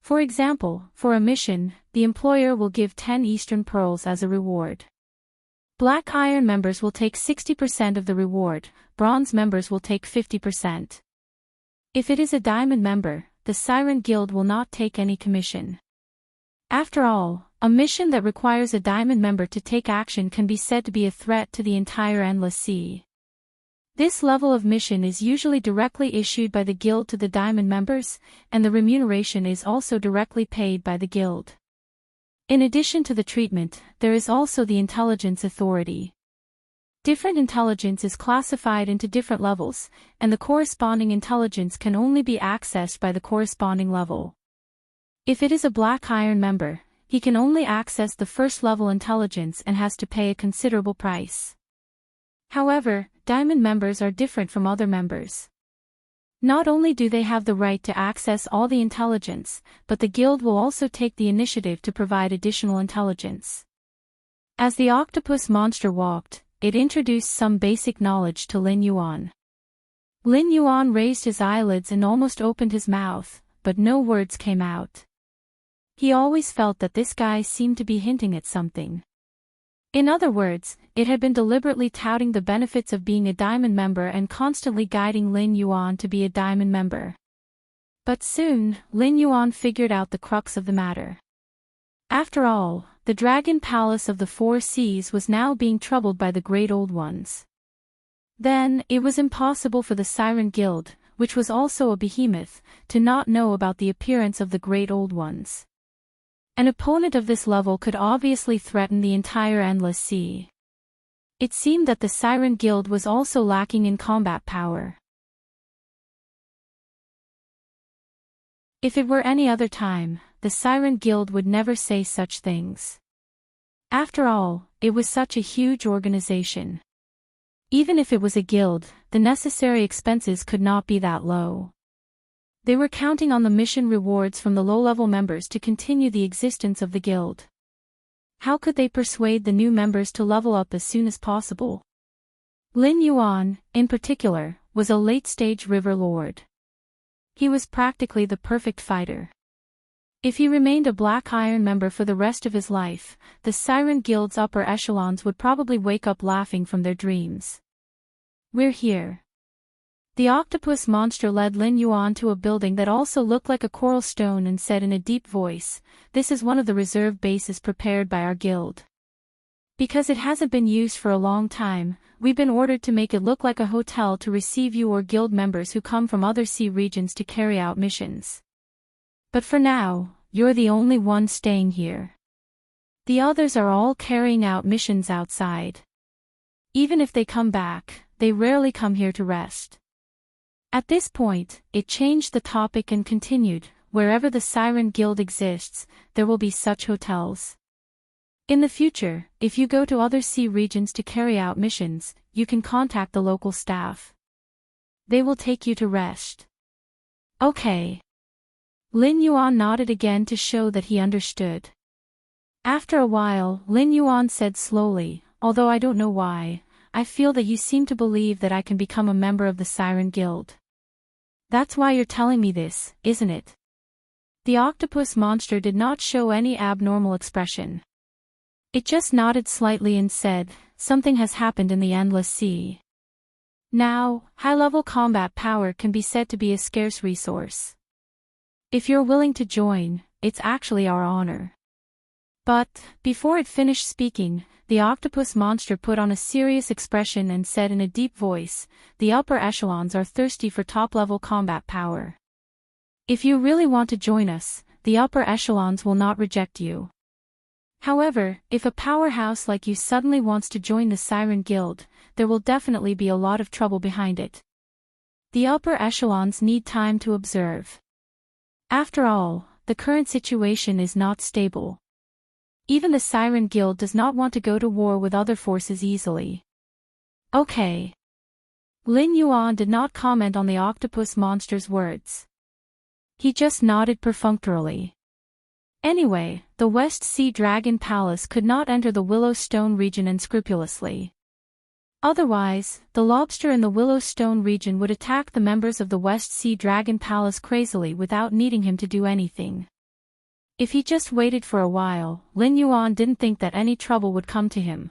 For example, for a mission, the employer will give 10 Eastern Pearls as a reward. Black Iron members will take 60% of the reward, Bronze members will take 50%. If it is a Diamond member, the Siren Guild will not take any commission. After all, a mission that requires a Diamond member to take action can be said to be a threat to the entire Endless Sea. This level of mission is usually directly issued by the guild to the Diamond members, and the remuneration is also directly paid by the guild. In addition to the treatment, there is also the intelligence authority. Different intelligence is classified into different levels, and the corresponding intelligence can only be accessed by the corresponding level. If it is a Black Iron member, he can only access the first level intelligence and has to pay a considerable price. However, Diamond members are different from other members. Not only do they have the right to access all the intelligence, but the guild will also take the initiative to provide additional intelligence. As the octopus monster walked, it introduced some basic knowledge to Lin Yuan. Lin Yuan raised his eyelids and almost opened his mouth, but no words came out. He always felt that this guy seemed to be hinting at something. In other words, it had been deliberately touting the benefits of being a Diamond member and constantly guiding Lin Yuan to be a Diamond member. But soon, Lin Yuan figured out the crux of the matter. After all, the Dragon Palace of the Four Seas was now being troubled by the Great Old Ones. Then, it was impossible for the Siren Guild, which was also a behemoth, to not know about the appearance of the Great Old Ones. An opponent of this level could obviously threaten the entire Endless Sea. It seemed that the Siren Guild was also lacking in combat power. If it were any other time, the Siren Guild would never say such things. After all, it was such a huge organization. Even if it was a guild, the necessary expenses could not be that low. They were counting on the mission rewards from the low-level members to continue the existence of the guild. How could they persuade the new members to level up as soon as possible? Lin Yuan, in particular, was a late-stage river lord. He was practically the perfect fighter. If he remained a Black Iron member for the rest of his life, the Siren Guild's upper echelons would probably wake up laughing from their dreams. "We're here." The octopus monster led Lin Yuan to a building that also looked like a coral stone and said in a deep voice, "This is one of the reserve bases prepared by our guild. Because it hasn't been used for a long time, we've been ordered to make it look like a hotel to receive you or guild members who come from other sea regions to carry out missions. But for now, you're the only one staying here. The others are all carrying out missions outside. Even if they come back, they rarely come here to rest." At this point, it changed the topic and continued, "Wherever the Siren Guild exists, there will be such hotels. In the future, if you go to other sea regions to carry out missions, you can contact the local staff. They will take you to rest." "Okay." Lin Yuan nodded again to show that he understood. After a while, Lin Yuan said slowly, "Although I don't know why, I feel that you seem to believe that I can become a member of the Siren Guild. That's why you're telling me this, isn't it?" The octopus monster did not show any abnormal expression. It just nodded slightly and said, "Something has happened in the endless sea." Now, high-level combat power can be said to be a scarce resource. If you're willing to join, it's actually our honor. But, before it finished speaking, the octopus monster put on a serious expression and said in a deep voice, "The upper echelons are thirsty for top-level combat power. If you really want to join us, the upper echelons will not reject you. However, if a powerhouse like you suddenly wants to join the Siren Guild, there will definitely be a lot of trouble behind it. The upper echelons need time to observe. After all, the current situation is not stable. Even the Siren Guild does not want to go to war with other forces easily." Okay. Lin Yuan did not comment on the octopus monster's words. He just nodded perfunctorily. Anyway, the West Sea Dragon Palace could not enter the Willowstone region unscrupulously. Otherwise, the lobster in the Willowstone region would attack the members of the West Sea Dragon Palace crazily without needing him to do anything. If he just waited for a while, Lin Yuan didn't think that any trouble would come to him.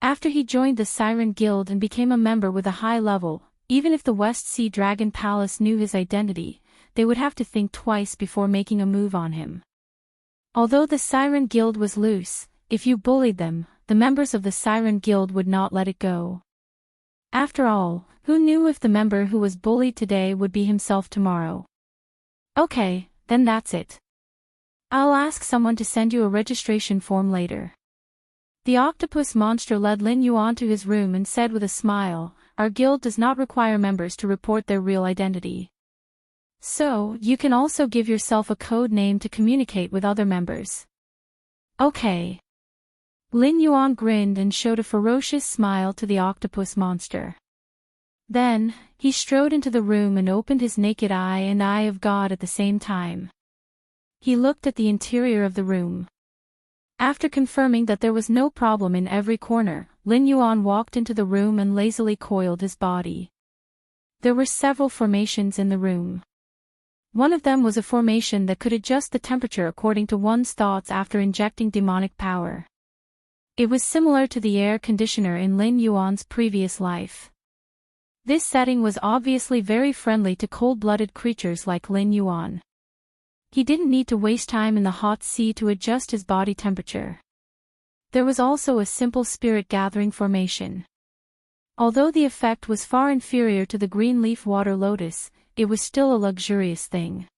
After he joined the Siren Guild and became a member with a high level, even if the West Sea Dragon Palace knew his identity, they would have to think twice before making a move on him. Although the Siren Guild was loose, if you bullied them, the members of the Siren Guild would not let it go. After all, who knew if the member who was bullied today would be himself tomorrow? Okay, then that's it. I'll ask someone to send you a registration form later. The octopus monster led Lin Yuan to his room and said with a smile, "Our guild does not require members to report their real identity. So, you can also give yourself a code name to communicate with other members." Okay. Lin Yuan grinned and showed a ferocious smile to the octopus monster. Then, he strode into the room and opened his naked eye and eye of God at the same time. He looked at the interior of the room. After confirming that there was no problem in every corner, Lin Yuan walked into the room and lazily coiled his body. There were several formations in the room. One of them was a formation that could adjust the temperature according to one's thoughts after injecting demonic power. It was similar to the air conditioner in Lin Yuan's previous life. This setting was obviously very friendly to cold-blooded creatures like Lin Yuan. He didn't need to waste time in the hot sea to adjust his body temperature. There was also a simple spirit gathering formation. Although the effect was far inferior to the green leaf water lotus, it was still a luxurious thing.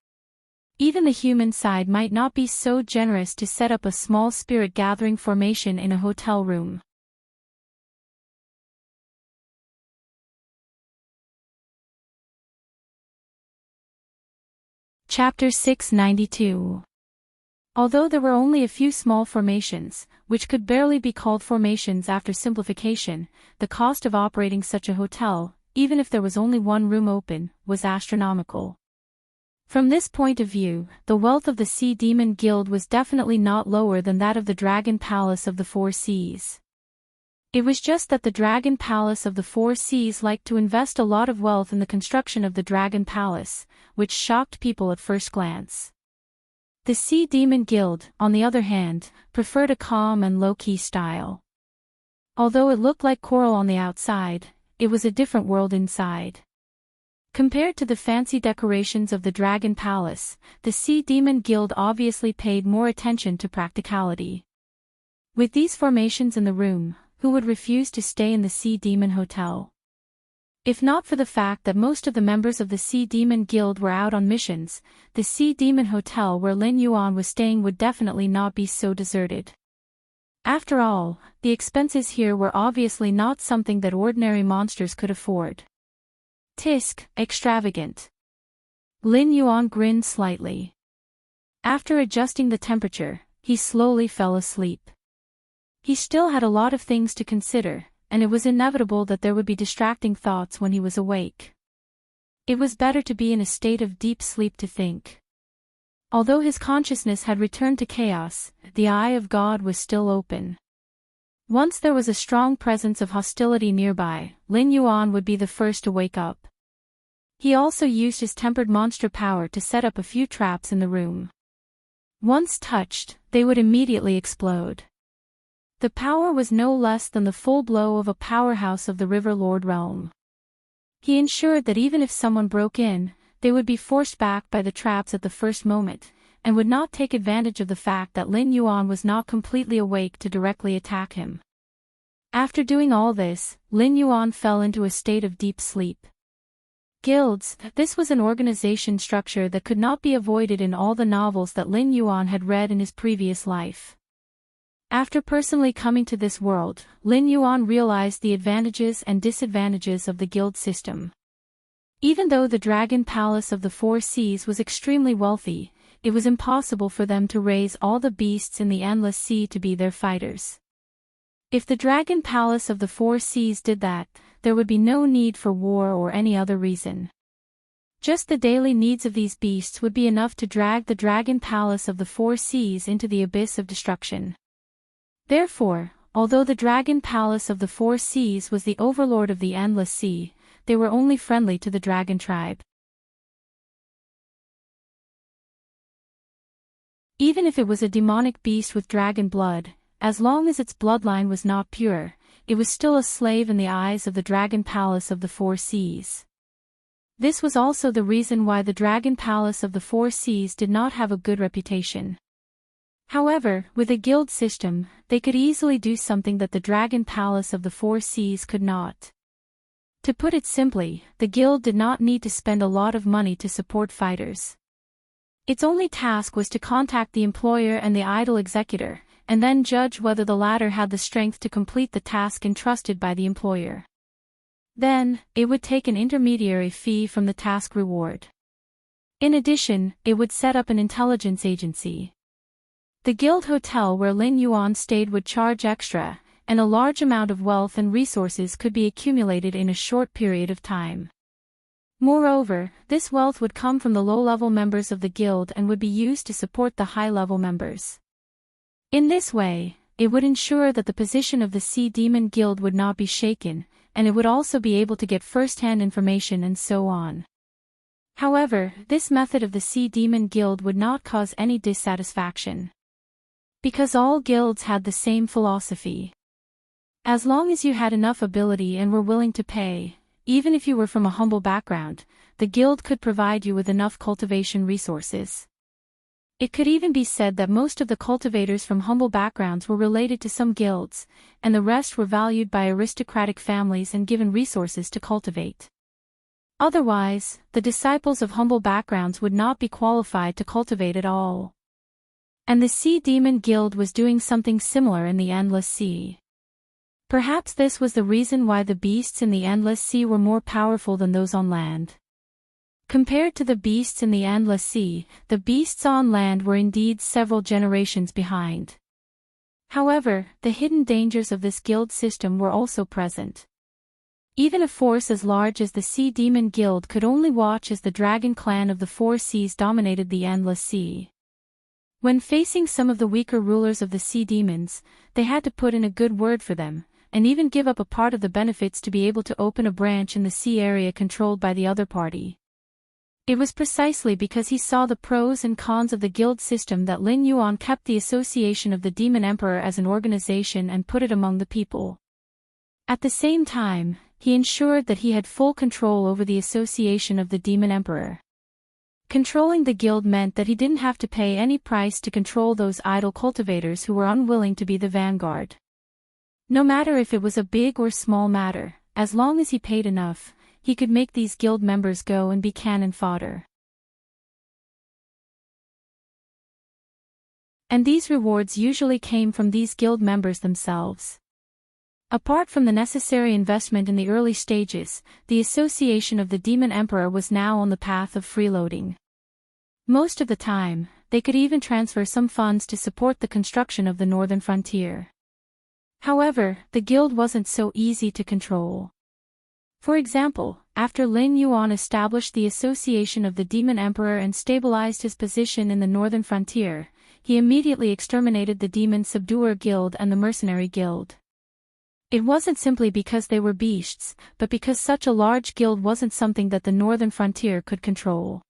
Even the human side might not be so generous to set up a small spirit gathering formation in a hotel room. Chapter 692. Although there were only a few small formations, which could barely be called formations after simplification, the cost of operating such a hotel, even if there was only one room open, was astronomical. From this point of view, the wealth of the Sea Demon Guild was definitely not lower than that of the Dragon Palace of the Four Seas. It was just that the Dragon Palace of the Four Seas liked to invest a lot of wealth in the construction of the Dragon Palace, which shocked people at first glance. The Sea Demon Guild, on the other hand, preferred a calm and low-key style. Although it looked like coral on the outside, it was a different world inside. Compared to the fancy decorations of the Dragon Palace, the Sea Demon Guild obviously paid more attention to practicality. With these formations in the room, who would refuse to stay in the Sea Demon Hotel? If not for the fact that most of the members of the Sea Demon Guild were out on missions, the Sea Demon Hotel where Lin Yuan was staying would definitely not be so deserted. After all, the expenses here were obviously not something that ordinary monsters could afford. Tisk, extravagant. Lin Yuan grinned slightly. After adjusting the temperature, he slowly fell asleep. He still had a lot of things to consider, and it was inevitable that there would be distracting thoughts when he was awake. It was better to be in a state of deep sleep to think. Although his consciousness had returned to chaos, the eye of God was still open. Once there was a strong presence of hostility nearby, Lin Yuan would be the first to wake up. He also used his tempered monster power to set up a few traps in the room. Once touched, they would immediately explode. The power was no less than the full blow of a powerhouse of the River Lord realm. He ensured that even if someone broke in, they would be forced back by the traps at the first moment, and would not take advantage of the fact that Lin Yuan was not completely awake to directly attack him. After doing all this, Lin Yuan fell into a state of deep sleep. Guilds. This was an organization structure that could not be avoided in all the novels that Lin Yuan had read in his previous life. After personally coming to this world, Lin Yuan realized the advantages and disadvantages of the guild system. Even though the Dragon Palace of the Four Seas was extremely wealthy, it was impossible for them to raise all the beasts in the Endless Sea to be their fighters. If the Dragon Palace of the Four Seas did that, there would be no need for war or any other reason. Just the daily needs of these beasts would be enough to drag the Dragon Palace of the Four Seas into the abyss of destruction. Therefore, although the Dragon Palace of the Four Seas was the overlord of the Endless Sea, they were only friendly to the dragon tribe. Even if it was a demonic beast with dragon blood, as long as its bloodline was not pure, it was still a slave in the eyes of the Dragon Palace of the Four Seas. This was also the reason why the Dragon Palace of the Four Seas did not have a good reputation. However, with a guild system, they could easily do something that the Dragon Palace of the Four Seas could not. To put it simply, the guild did not need to spend a lot of money to support fighters. Its only task was to contact the employer and the idle executor, and then judge whether the latter had the strength to complete the task entrusted by the employer. Then, it would take an intermediary fee from the task reward. In addition, it would set up an intelligence agency. The guild hotel where Lin Yuan stayed would charge extra, and a large amount of wealth and resources could be accumulated in a short period of time. Moreover, this wealth would come from the low-level members of the guild and would be used to support the high-level members. In this way, it would ensure that the position of the Sea Demon Guild would not be shaken, and it would also be able to get first-hand information and so on. However, this method of the Sea Demon Guild would not cause any dissatisfaction. Because all guilds had the same philosophy. As long as you had enough ability and were willing to pay, even if you were from a humble background, the guild could provide you with enough cultivation resources. It could even be said that most of the cultivators from humble backgrounds were related to some guilds, and the rest were valued by aristocratic families and given resources to cultivate. Otherwise, the disciples of humble backgrounds would not be qualified to cultivate at all. And the Sea Demon Guild was doing something similar in the Endless Sea. Perhaps this was the reason why the beasts in the Endless Sea were more powerful than those on land. Compared to the beasts in the Endless Sea, the beasts on land were indeed several generations behind. However, the hidden dangers of this guild system were also present. Even a force as large as the Sea Demon Guild could only watch as the Dragon Clan of the Four Seas dominated the Endless Sea. When facing some of the weaker rulers of the Sea Demons, they had to put in a good word for them, and even give up a part of the benefits to be able to open a branch in the sea area controlled by the other party. It was precisely because he saw the pros and cons of the guild system that Lin Yuan kept the Association of the Demon Emperor as an organization and put it among the people. At the same time, he ensured that he had full control over the Association of the Demon Emperor. Controlling the guild meant that he didn't have to pay any price to control those idle cultivators who were unwilling to be the vanguard. No matter if it was a big or small matter, as long as he paid enough, he could make these guild members go and be cannon fodder. And these rewards usually came from these guild members themselves. Apart from the necessary investment in the early stages, the Association of the Demon Emperor was now on the path of freeloading. Most of the time, they could even transfer some funds to support the construction of the northern frontier. However, the guild wasn't so easy to control. For example, after Lin Yuan established the Association of the Demon Emperor and stabilized his position in the northern frontier, he immediately exterminated the Demon Subduer Guild and the Mercenary Guild. It wasn't simply because they were beasts, but because such a large guild wasn't something that the northern frontier could control.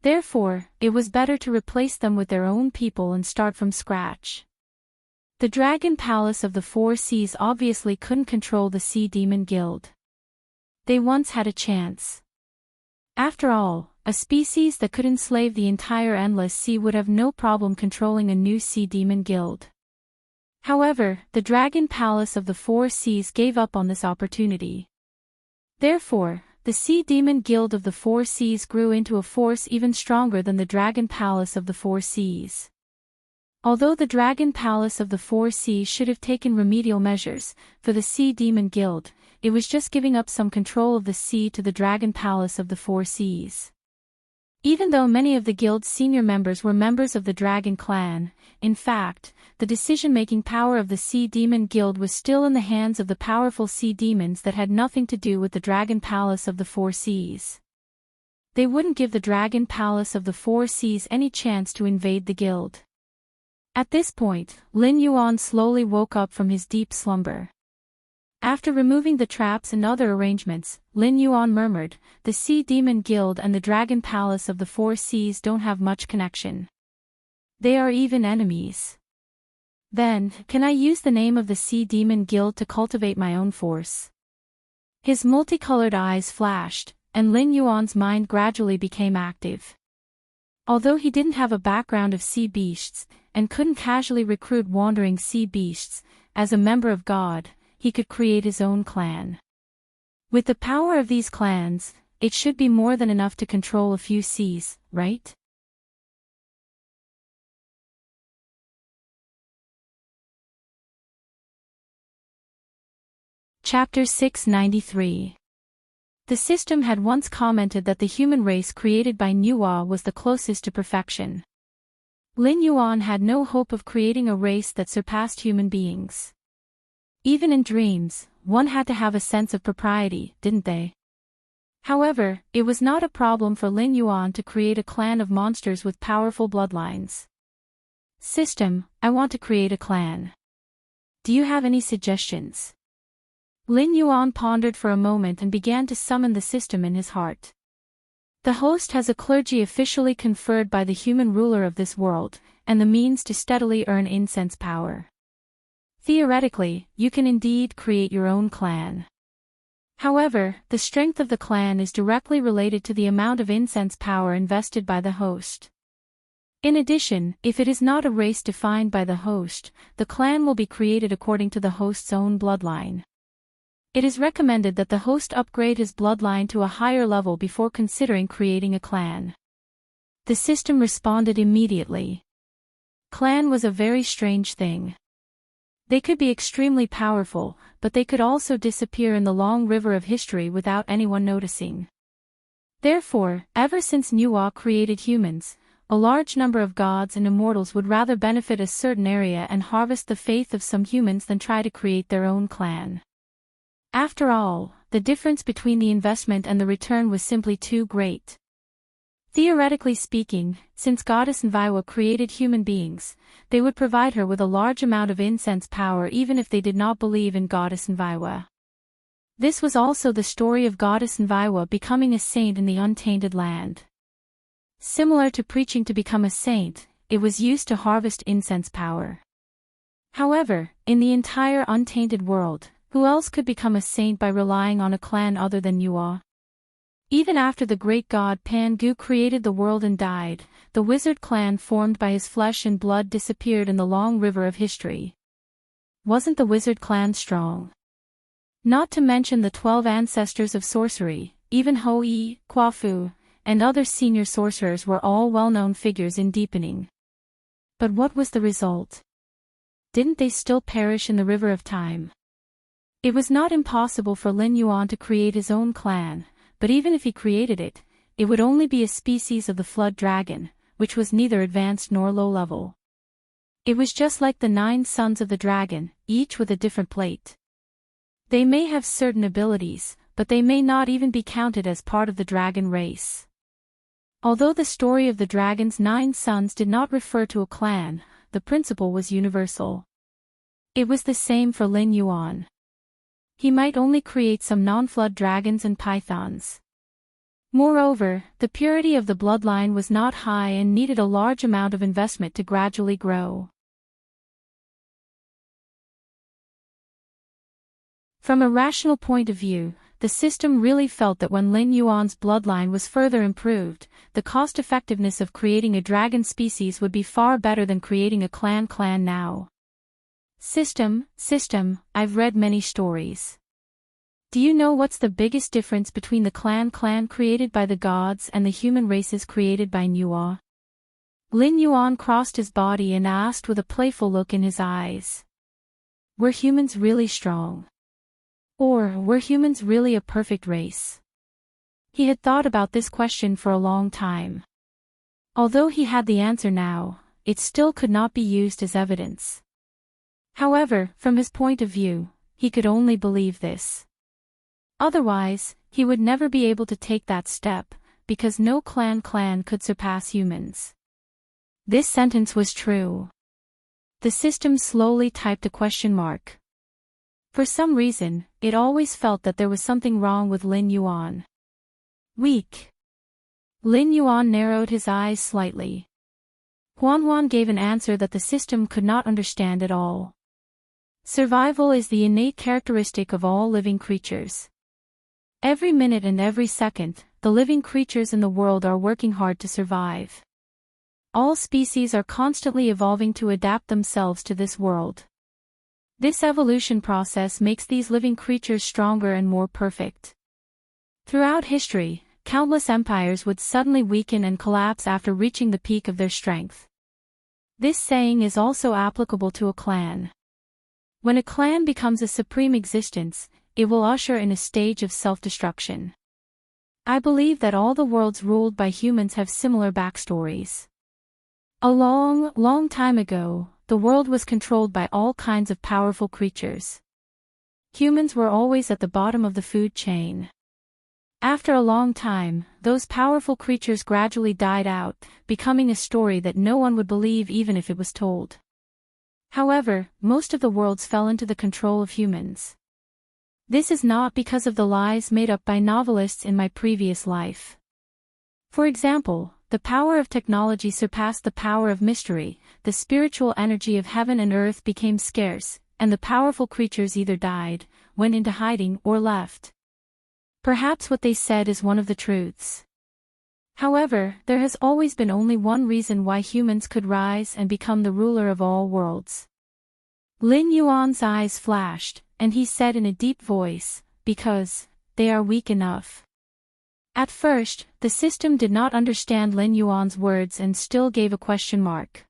Therefore, it was better to replace them with their own people and start from scratch. The Dragon Palace of the Four Seas obviously couldn't control the Sea Demon Guild. They once had a chance. After all, a species that could enslave the entire Endless Sea would have no problem controlling a new Sea Demon Guild. However, the Dragon Palace of the Four Seas gave up on this opportunity. Therefore, the Sea Demon Guild of the Four Seas grew into a force even stronger than the Dragon Palace of the Four Seas. Although the Dragon Palace of the Four Seas should have taken remedial measures for the Sea Demon Guild, it was just giving up some control of the sea to the Dragon Palace of the Four Seas. Even though many of the guild's senior members were members of the Dragon Clan, in fact, the decision-making power of the Sea Demon Guild was still in the hands of the powerful sea demons that had nothing to do with the Dragon Palace of the Four Seas. They wouldn't give the Dragon Palace of the Four Seas any chance to invade the guild. At this point, Lin Yuan slowly woke up from his deep slumber. After removing the traps and other arrangements, Lin Yuan murmured, "The Sea Demon Guild and the Dragon Palace of the Four Seas don't have much connection. They are even enemies. Then, can I use the name of the Sea Demon Guild to cultivate my own force?" His multicolored eyes flashed, and Lin Yuan's mind gradually became active. Although he didn't have a background of sea beasts, and couldn't casually recruit wandering sea beasts, as a member of God, he could create his own clan. With the power of these clans, it should be more than enough to control a few seas, right? Chapter 693. The system had once commented that the human race created by Nuwa was the closest to perfection. Lin Yuan had no hope of creating a race that surpassed human beings. Even in dreams, one had to have a sense of propriety, didn't they? However, it was not a problem for Lin Yuan to create a clan of monsters with powerful bloodlines. System, I want to create a clan. Do you have any suggestions? Lin Yuan pondered for a moment and began to summon the system in his heart. The host has a clergy officially conferred by the human ruler of this world, and the means to steadily earn incense power. Theoretically, you can indeed create your own clan. However, the strength of the clan is directly related to the amount of incense power invested by the host. In addition, if it is not a race defined by the host, the clan will be created according to the host's own bloodline. It is recommended that the host upgrade his bloodline to a higher level before considering creating a clan. The system responded immediately. Clan was a very strange thing. They could be extremely powerful, but they could also disappear in the long river of history without anyone noticing. Therefore, ever since Nuwa created humans, a large number of gods and immortals would rather benefit a certain area and harvest the faith of some humans than try to create their own clan. After all, the difference between the investment and the return was simply too great. Theoretically speaking, since Goddess Enviwa created human beings, they would provide her with a large amount of incense power even if they did not believe in Goddess Enviwa. This was also the story of Goddess Enviwa becoming a saint in the untainted land. Similar to preaching to become a saint, it was used to harvest incense power. However, in the entire untainted world, who else could become a saint by relying on a clan other than Nuwa? Even after the great god Pangu created the world and died, the wizard clan formed by his flesh and blood disappeared in the long river of history. Wasn't the wizard clan strong? Not to mention the 12 ancestors of sorcery, even Hou-Yi, Kwafu, and other senior sorcerers were all well-known figures in deepening. But what was the result? Didn't they still perish in the river of time? It was not impossible for Lin Yuan to create his own clan, but even if he created it, it would only be a species of the flood dragon, which was neither advanced nor low-level. It was just like the 9 sons of the dragon, each with a different plate. They may have certain abilities, but they may not even be counted as part of the dragon race. Although the story of the dragon's 9 sons did not refer to a clan, the principle was universal. It was the same for Lin Yuan. He might only create some non-flood dragons and pythons. Moreover, the purity of the bloodline was not high and needed a large amount of investment to gradually grow. From a rational point of view, the system really felt that when Lin Yuan's bloodline was further improved, the cost-effectiveness of creating a dragon species would be far better than creating a clan now. System, I've read many stories. Do you know what's the biggest difference between the clan created by the gods and the human races created by Nuwa? Lin Yuan crossed his body and asked with a playful look in his eyes. Were humans really strong? Or were humans really a perfect race? He had thought about this question for a long time. Although he had the answer now, it still could not be used as evidence. However, from his point of view, he could only believe this. Otherwise, he would never be able to take that step, because no clan could surpass humans. This sentence was true. The system slowly typed a question mark. For some reason, it always felt that there was something wrong with Lin Yuan. Weak. Lin Yuan narrowed his eyes slightly. Huan gave an answer that the system could not understand at all. Survival is the innate characteristic of all living creatures. Every minute and every second, the living creatures in the world are working hard to survive. All species are constantly evolving to adapt themselves to this world. This evolution process makes these living creatures stronger and more perfect. Throughout history, countless empires would suddenly weaken and collapse after reaching the peak of their strength. This saying is also applicable to a clan. When a clan becomes a supreme existence, it will usher in a stage of self-destruction. I believe that all the worlds ruled by humans have similar backstories. A long time ago, the world was controlled by all kinds of powerful creatures. Humans were always at the bottom of the food chain. After a long time, those powerful creatures gradually died out, becoming a story that no one would believe even if it was told. However, most of the worlds fell into the control of humans. This is not because of the lies made up by novelists in my previous life. For example, the power of technology surpassed the power of mystery, the spiritual energy of heaven and earth became scarce, and the powerful creatures either died, went into hiding, or left. Perhaps what they said is one of the truths. However, there has always been only one reason why humans could rise and become the ruler of all worlds. Lin Yuan's eyes flashed, and he said in a deep voice, because they are weak enough. At first, the system did not understand Lin Yuan's words and still gave a question mark.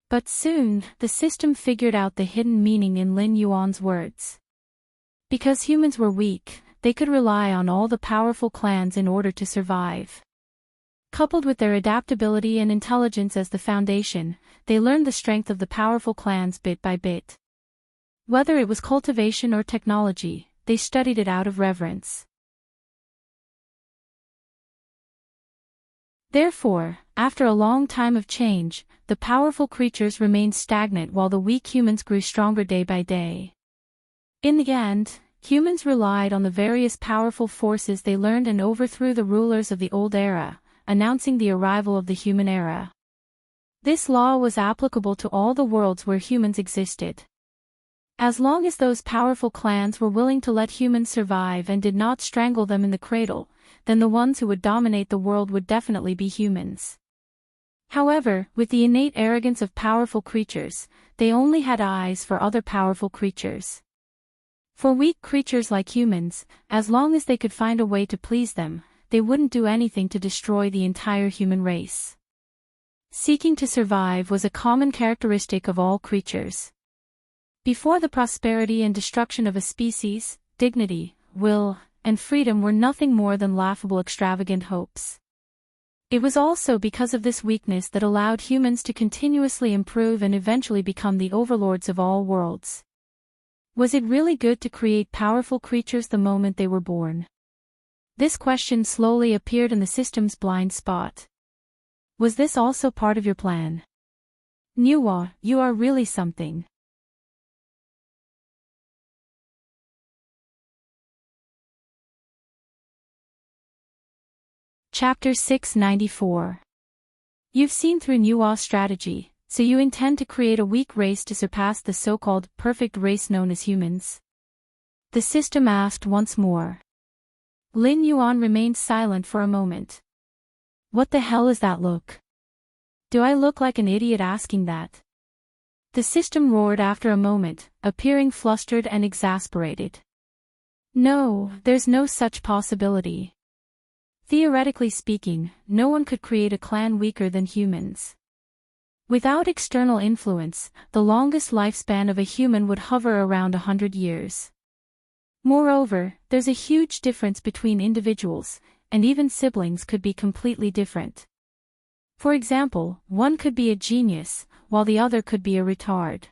But soon, the system figured out the hidden meaning in Lin Yuan's words. Because humans were weak, they could rely on all the powerful clans in order to survive. Coupled with their adaptability and intelligence as the foundation, they learned the strength of the powerful clans bit by bit. Whether it was cultivation or technology, they studied it out of reverence. Therefore, after a long time of change, the powerful creatures remained stagnant while the weak humans grew stronger day by day. In the end, humans relied on the various powerful forces they learned and overthrew the rulers of the old era, announcing the arrival of the human era. This law was applicable to all the worlds where humans existed. As long as those powerful clans were willing to let humans survive and did not strangle them in the cradle, then the ones who would dominate the world would definitely be humans. However, with the innate arrogance of powerful creatures, they only had eyes for other powerful creatures. For weak creatures like humans, as long as they could find a way to please them, they wouldn't do anything to destroy the entire human race. Seeking to survive was a common characteristic of all creatures. Before the prosperity and destruction of a species, dignity, will, and freedom were nothing more than laughable extravagant hopes. It was also because of this weakness that allowed humans to continuously improve and eventually become the overlords of all worlds. Was it really good to create powerful creatures the moment they were born? This question slowly appeared in the system's blind spot. Was this also part of your plan? Nuwa, you are really something. Chapter 694. You've seen through Nua's strategy, so you intend to create a weak race to surpass the so-called perfect race known as humans? The system asked once more. Lin Yuan remained silent for a moment. What the hell is that look? Do I look like an idiot asking that? The system roared after a moment, appearing flustered and exasperated. No, there's no such possibility. Theoretically speaking, no one could create a clan weaker than humans. Without external influence, the longest lifespan of a human would hover around 100 years. Moreover, there's a huge difference between individuals, and even siblings could be completely different. For example, one could be a genius, while the other could be a retard.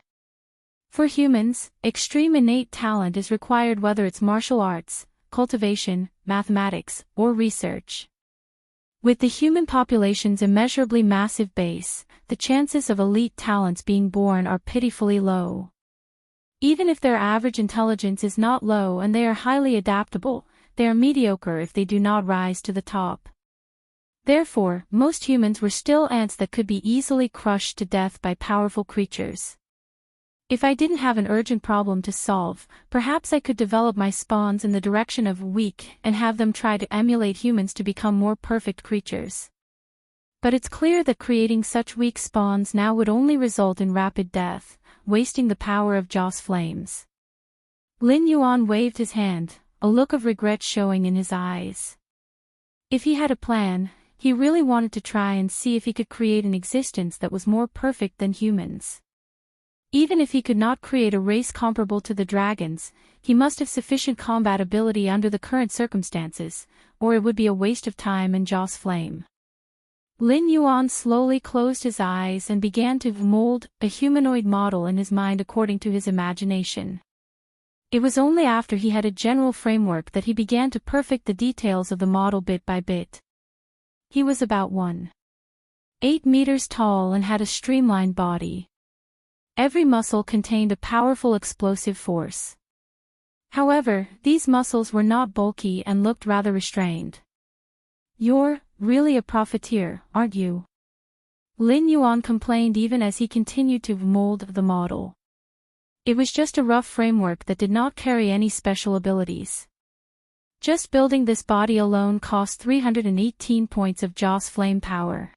For humans, extreme innate talent is required whether it's martial arts, cultivation, mathematics, or research. With the human population's immeasurably massive base, the chances of elite talents being born are pitifully low. Even if their average intelligence is not low and they are highly adaptable, they are mediocre if they do not rise to the top. Therefore, most humans were still ants that could be easily crushed to death by powerful creatures. If I didn't have an urgent problem to solve, perhaps I could develop my spawns in the direction of weak and have them try to emulate humans to become more perfect creatures. But it's clear that creating such weak spawns now would only result in rapid death, wasting the power of Joss flames. Lin Yuan waved his hand, a look of regret showing in his eyes. If he had a plan, he really wanted to try and see if he could create an existence that was more perfect than humans. Even if he could not create a race comparable to the dragons, he must have sufficient combat ability under the current circumstances, or it would be a waste of time and Joss flame. Lin Yuan slowly closed his eyes and began to mold a humanoid model in his mind according to his imagination. It was only after he had a general framework that he began to perfect the details of the model bit by bit. He was about 1.8 meters tall and had a streamlined body. Every muscle contained a powerful explosive force. However, these muscles were not bulky and looked rather restrained. You're really a profiteer, aren't you? Lin Yuan complained even as he continued to mold the model. It was just a rough framework that did not carry any special abilities. Just building this body alone cost 318 points of Joss flame power.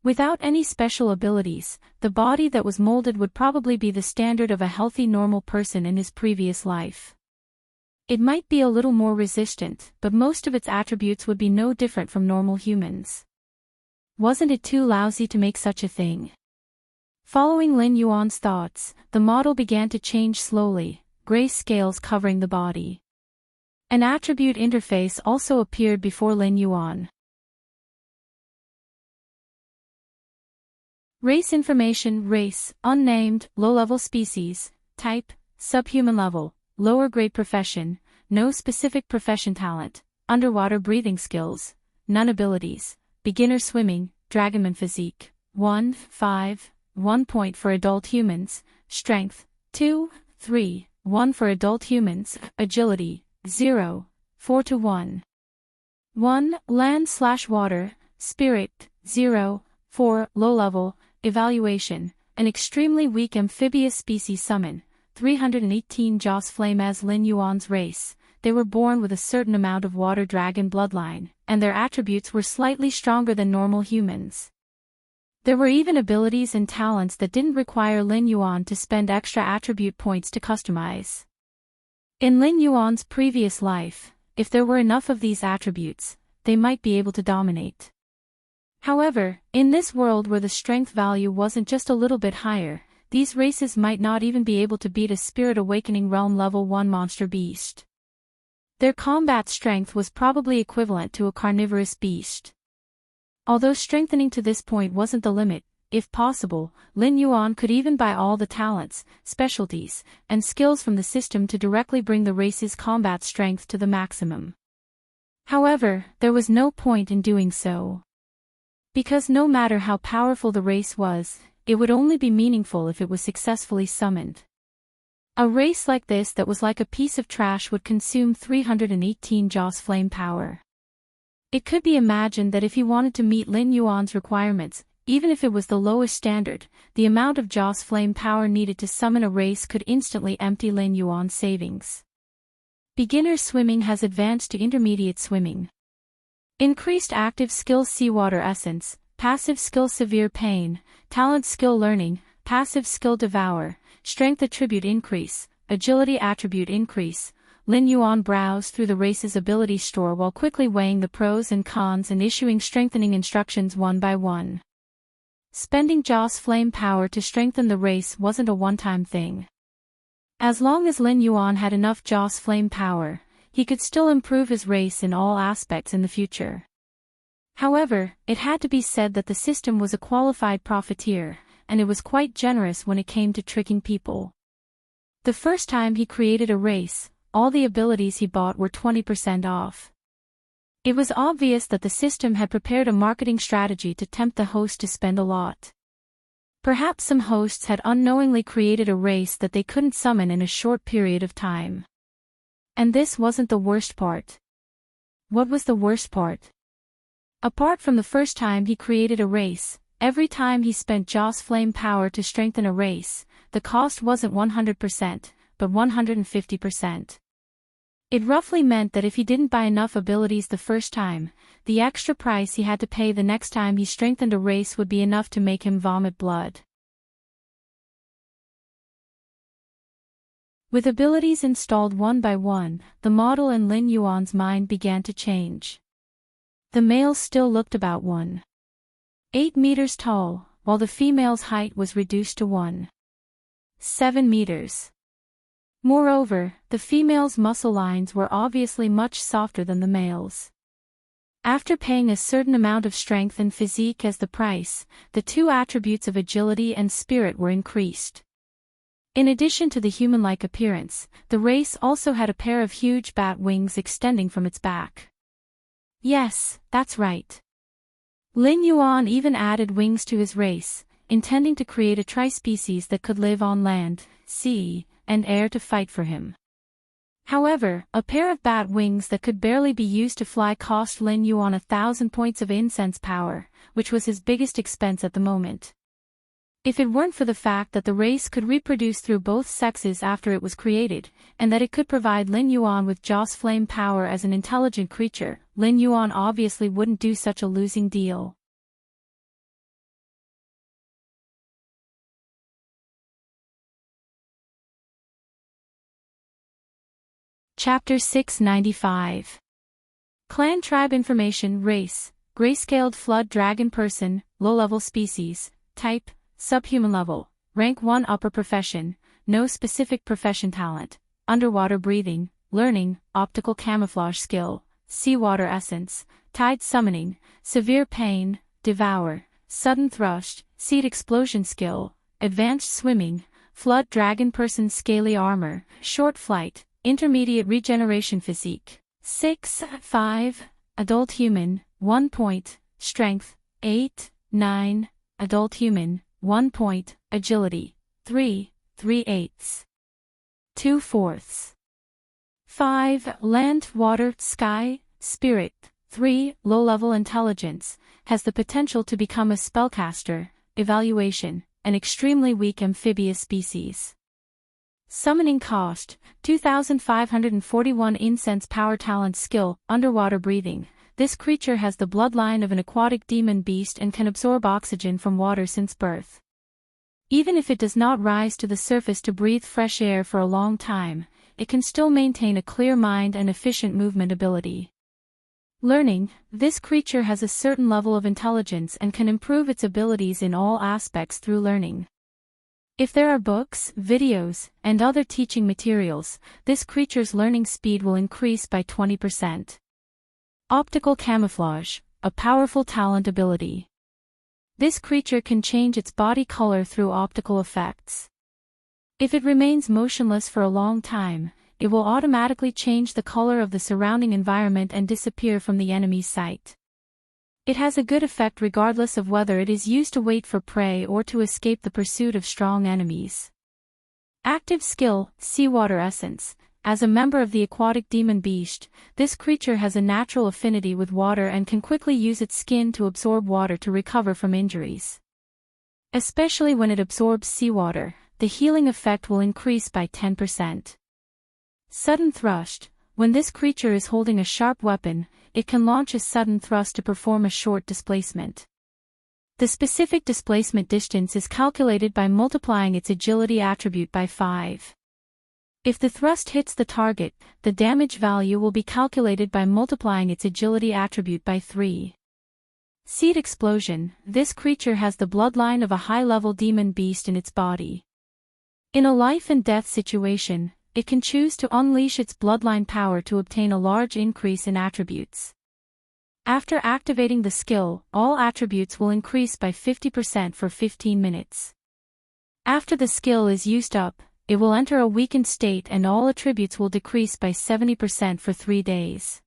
Without any special abilities, the body that was molded would probably be the standard of a healthy normal person in his previous life. It might be a little more resistant, but most of its attributes would be no different from normal humans. Wasn't it too lousy to make such a thing? Following Lin Yuan's thoughts, the model began to change slowly, gray scales covering the body. An attribute interface also appeared before Lin Yuan. Race information: race, unnamed, low-level species, type, subhuman level, lower grade profession, no specific profession talent, underwater breathing skills, none abilities, beginner swimming, dragonman physique, 1-5, 1 point for adult humans, strength, 2-3, 1 for adult humans, agility, 0, 4-1. 1, land/water, spirit, 0, 4, low level, evaluation, an extremely weak amphibious species summon, 318 Joss flame. As Lin Yuan's race, they were born with a certain amount of water dragon bloodline, and their attributes were slightly stronger than normal humans. There were even abilities and talents that didn't require Lin Yuan to spend extra attribute points to customize. In Lin Yuan's previous life, if there were enough of these attributes, they might be able to dominate. However, in this world where the strength value wasn't just a little bit higher, these races might not even be able to beat a Spirit Awakening Realm level 1 monster beast. Their combat strength was probably equivalent to a carnivorous beast. Although strengthening to this point wasn't the limit, if possible, Lin Yuan could even buy all the talents, specialties, and skills from the system to directly bring the race's combat strength to the maximum. However, there was no point in doing so. Because no matter how powerful the race was, it would only be meaningful if it was successfully summoned. A race like this that was like a piece of trash would consume 318 Joss flame power. It could be imagined that if he wanted to meet Lin Yuan's requirements, even if it was the lowest standard, the amount of Joss flame power needed to summon a race could instantly empty Lin Yuan's savings. Beginner swimming has advanced to intermediate swimming. Increased active skill seawater essence, passive skill severe pain, talent skill learning, passive skill devour, strength attribute increase, agility attribute increase. Lin Yuan browsed through the race's ability store while quickly weighing the pros and cons and issuing strengthening instructions one by one. Spending Joss flame power to strengthen the race wasn't a one-time thing. As long as Lin Yuan had enough Joss flame power, he could still improve his race in all aspects in the future. However, it had to be said that the system was a qualified profiteer, and it was quite generous when it came to tricking people. The first time he created a race, all the abilities he bought were 20% off. It was obvious that the system had prepared a marketing strategy to tempt the host to spend a lot. Perhaps some hosts had unknowingly created a race that they couldn't summon in a short period of time. And this wasn't the worst part. What was the worst part? Apart from the first time he created a race, every time he spent Joss flame power to strengthen a race, the cost wasn't 100%, but 150%. It roughly meant that if he didn't buy enough abilities the first time, the extra price he had to pay the next time he strengthened a race would be enough to make him vomit blood. With abilities installed one by one, the model in Lin Yuan's mind began to change. The male still looked about 1.8 meters tall, while the female's height was reduced to 1.7 meters. Moreover, the female's muscle lines were obviously much softer than the male's. After paying a certain amount of strength and physique as the price, the two attributes of agility and spirit were increased. In addition to the human-like appearance, the race also had a pair of huge bat wings extending from its back. Yes, that's right. Lin Yuan even added wings to his race, intending to create a tri-species that could live on land, sea, and air to fight for him. However, a pair of bat wings that could barely be used to fly cost Lin Yuan 1,000 points of incense power, which was his biggest expense at the moment. If it weren't for the fact that the race could reproduce through both sexes after it was created, and that it could provide Lin Yuan with Joss flame power as an intelligent creature, Lin Yuan obviously wouldn't do such a losing deal. Chapter 695. Clan Tribe Information. Race, Grayscaled Flood Dragon Person, Low-Level Species, Type, Subhuman Level, Rank 1 Upper Profession, No Specific Profession Talent, Underwater Breathing, Learning, Optical Camouflage Skill, Seawater Essence, Tide Summoning, Severe Pain, Devour, Sudden Thrust, Seed Explosion Skill, Advanced Swimming, Flood Dragon Person Scaly Armor, Short Flight, Intermediate Regeneration Physique, 6-5, Adult Human, 1 point, Strength, 8-9, Adult Human, 1 point, Agility, 3-3/8, 2/4. 5. Land, Water, Sky, Spirit, 3. Low-level Intelligence, has the potential to become a spellcaster, evaluation, an extremely weak amphibious species. Summoning cost, 2,541 incense power talent skill, Underwater Breathing. This creature has the bloodline of an aquatic demon beast and can absorb oxygen from water since birth. Even if it does not rise to the surface to breathe fresh air for a long time, it can still maintain a clear mind and efficient movement ability. Learning, this creature has a certain level of intelligence and can improve its abilities in all aspects through learning. If there are books, videos, and other teaching materials, this creature's learning speed will increase by 20%. Optical Camouflage, a powerful talent ability. This creature can change its body color through optical effects. If it remains motionless for a long time, it will automatically change the color of the surrounding environment and disappear from the enemy's sight. It has a good effect regardless of whether it is used to wait for prey or to escape the pursuit of strong enemies. Active Skill, Seawater Essence. As a member of the aquatic demon beast, this creature has a natural affinity with water and can quickly use its skin to absorb water to recover from injuries. Especially when it absorbs seawater, the healing effect will increase by 10%. Sudden thrust. When this creature is holding a sharp weapon, it can launch a sudden thrust to perform a short displacement. The specific displacement distance is calculated by multiplying its agility attribute by 5. If the thrust hits the target, the damage value will be calculated by multiplying its agility attribute by 3. Seed explosion. This creature has the bloodline of a high-level demon beast in its body. In a life and death situation, it can choose to unleash its bloodline power to obtain a large increase in attributes. After activating the skill, all attributes will increase by 50% for 15 minutes. After the skill is used up, it will enter a weakened state and all attributes will decrease by 70% for 3 days.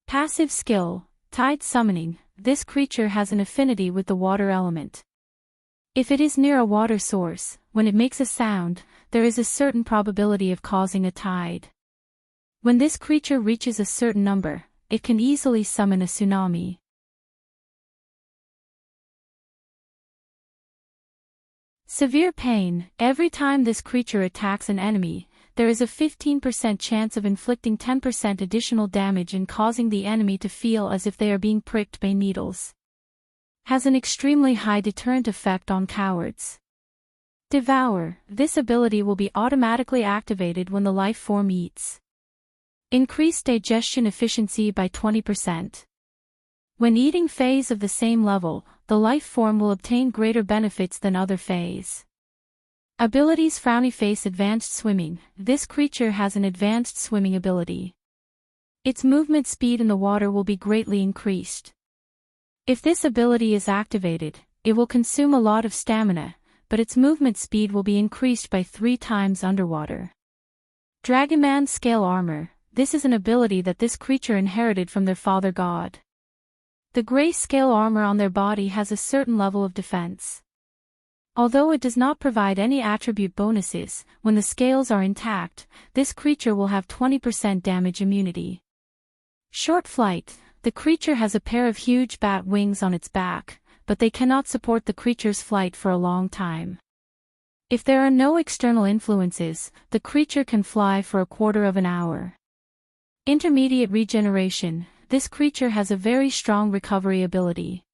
Passive skill, Tide Summoning. This creature has an affinity with the water element. If it is near a water source, when it makes a sound, there is a certain probability of causing a tide. When this creature reaches a certain number, it can easily summon a tsunami. Severe pain. Every time this creature attacks an enemy, there is a 15% chance of inflicting 10% additional damage and causing the enemy to feel as if they are being pricked by needles. Has an extremely high deterrent effect on cowards. Devour. This ability will be automatically activated when the life form eats. Increase digestion efficiency by 20%. When eating phase of the same level, the life form will obtain greater benefits than other phase. Abilities. Frowny Face. Advanced Swimming. This creature has an advanced swimming ability. Its movement speed in the water will be greatly increased. If this ability is activated, it will consume a lot of stamina, but its movement speed will be increased by 3 times underwater. Dragonman Scale Armor. This is an ability that this creature inherited from their father god. The gray scale armor on their body has a certain level of defense. Although it does not provide any attribute bonuses, when the scales are intact, this creature will have 20% damage immunity. Short Flight. The creature has a pair of huge bat wings on its back, but they cannot support the creature's flight for a long time. If there are no external influences, the creature can fly for a quarter of an hour. Intermediate Regeneration. This creature has a very strong recovery ability.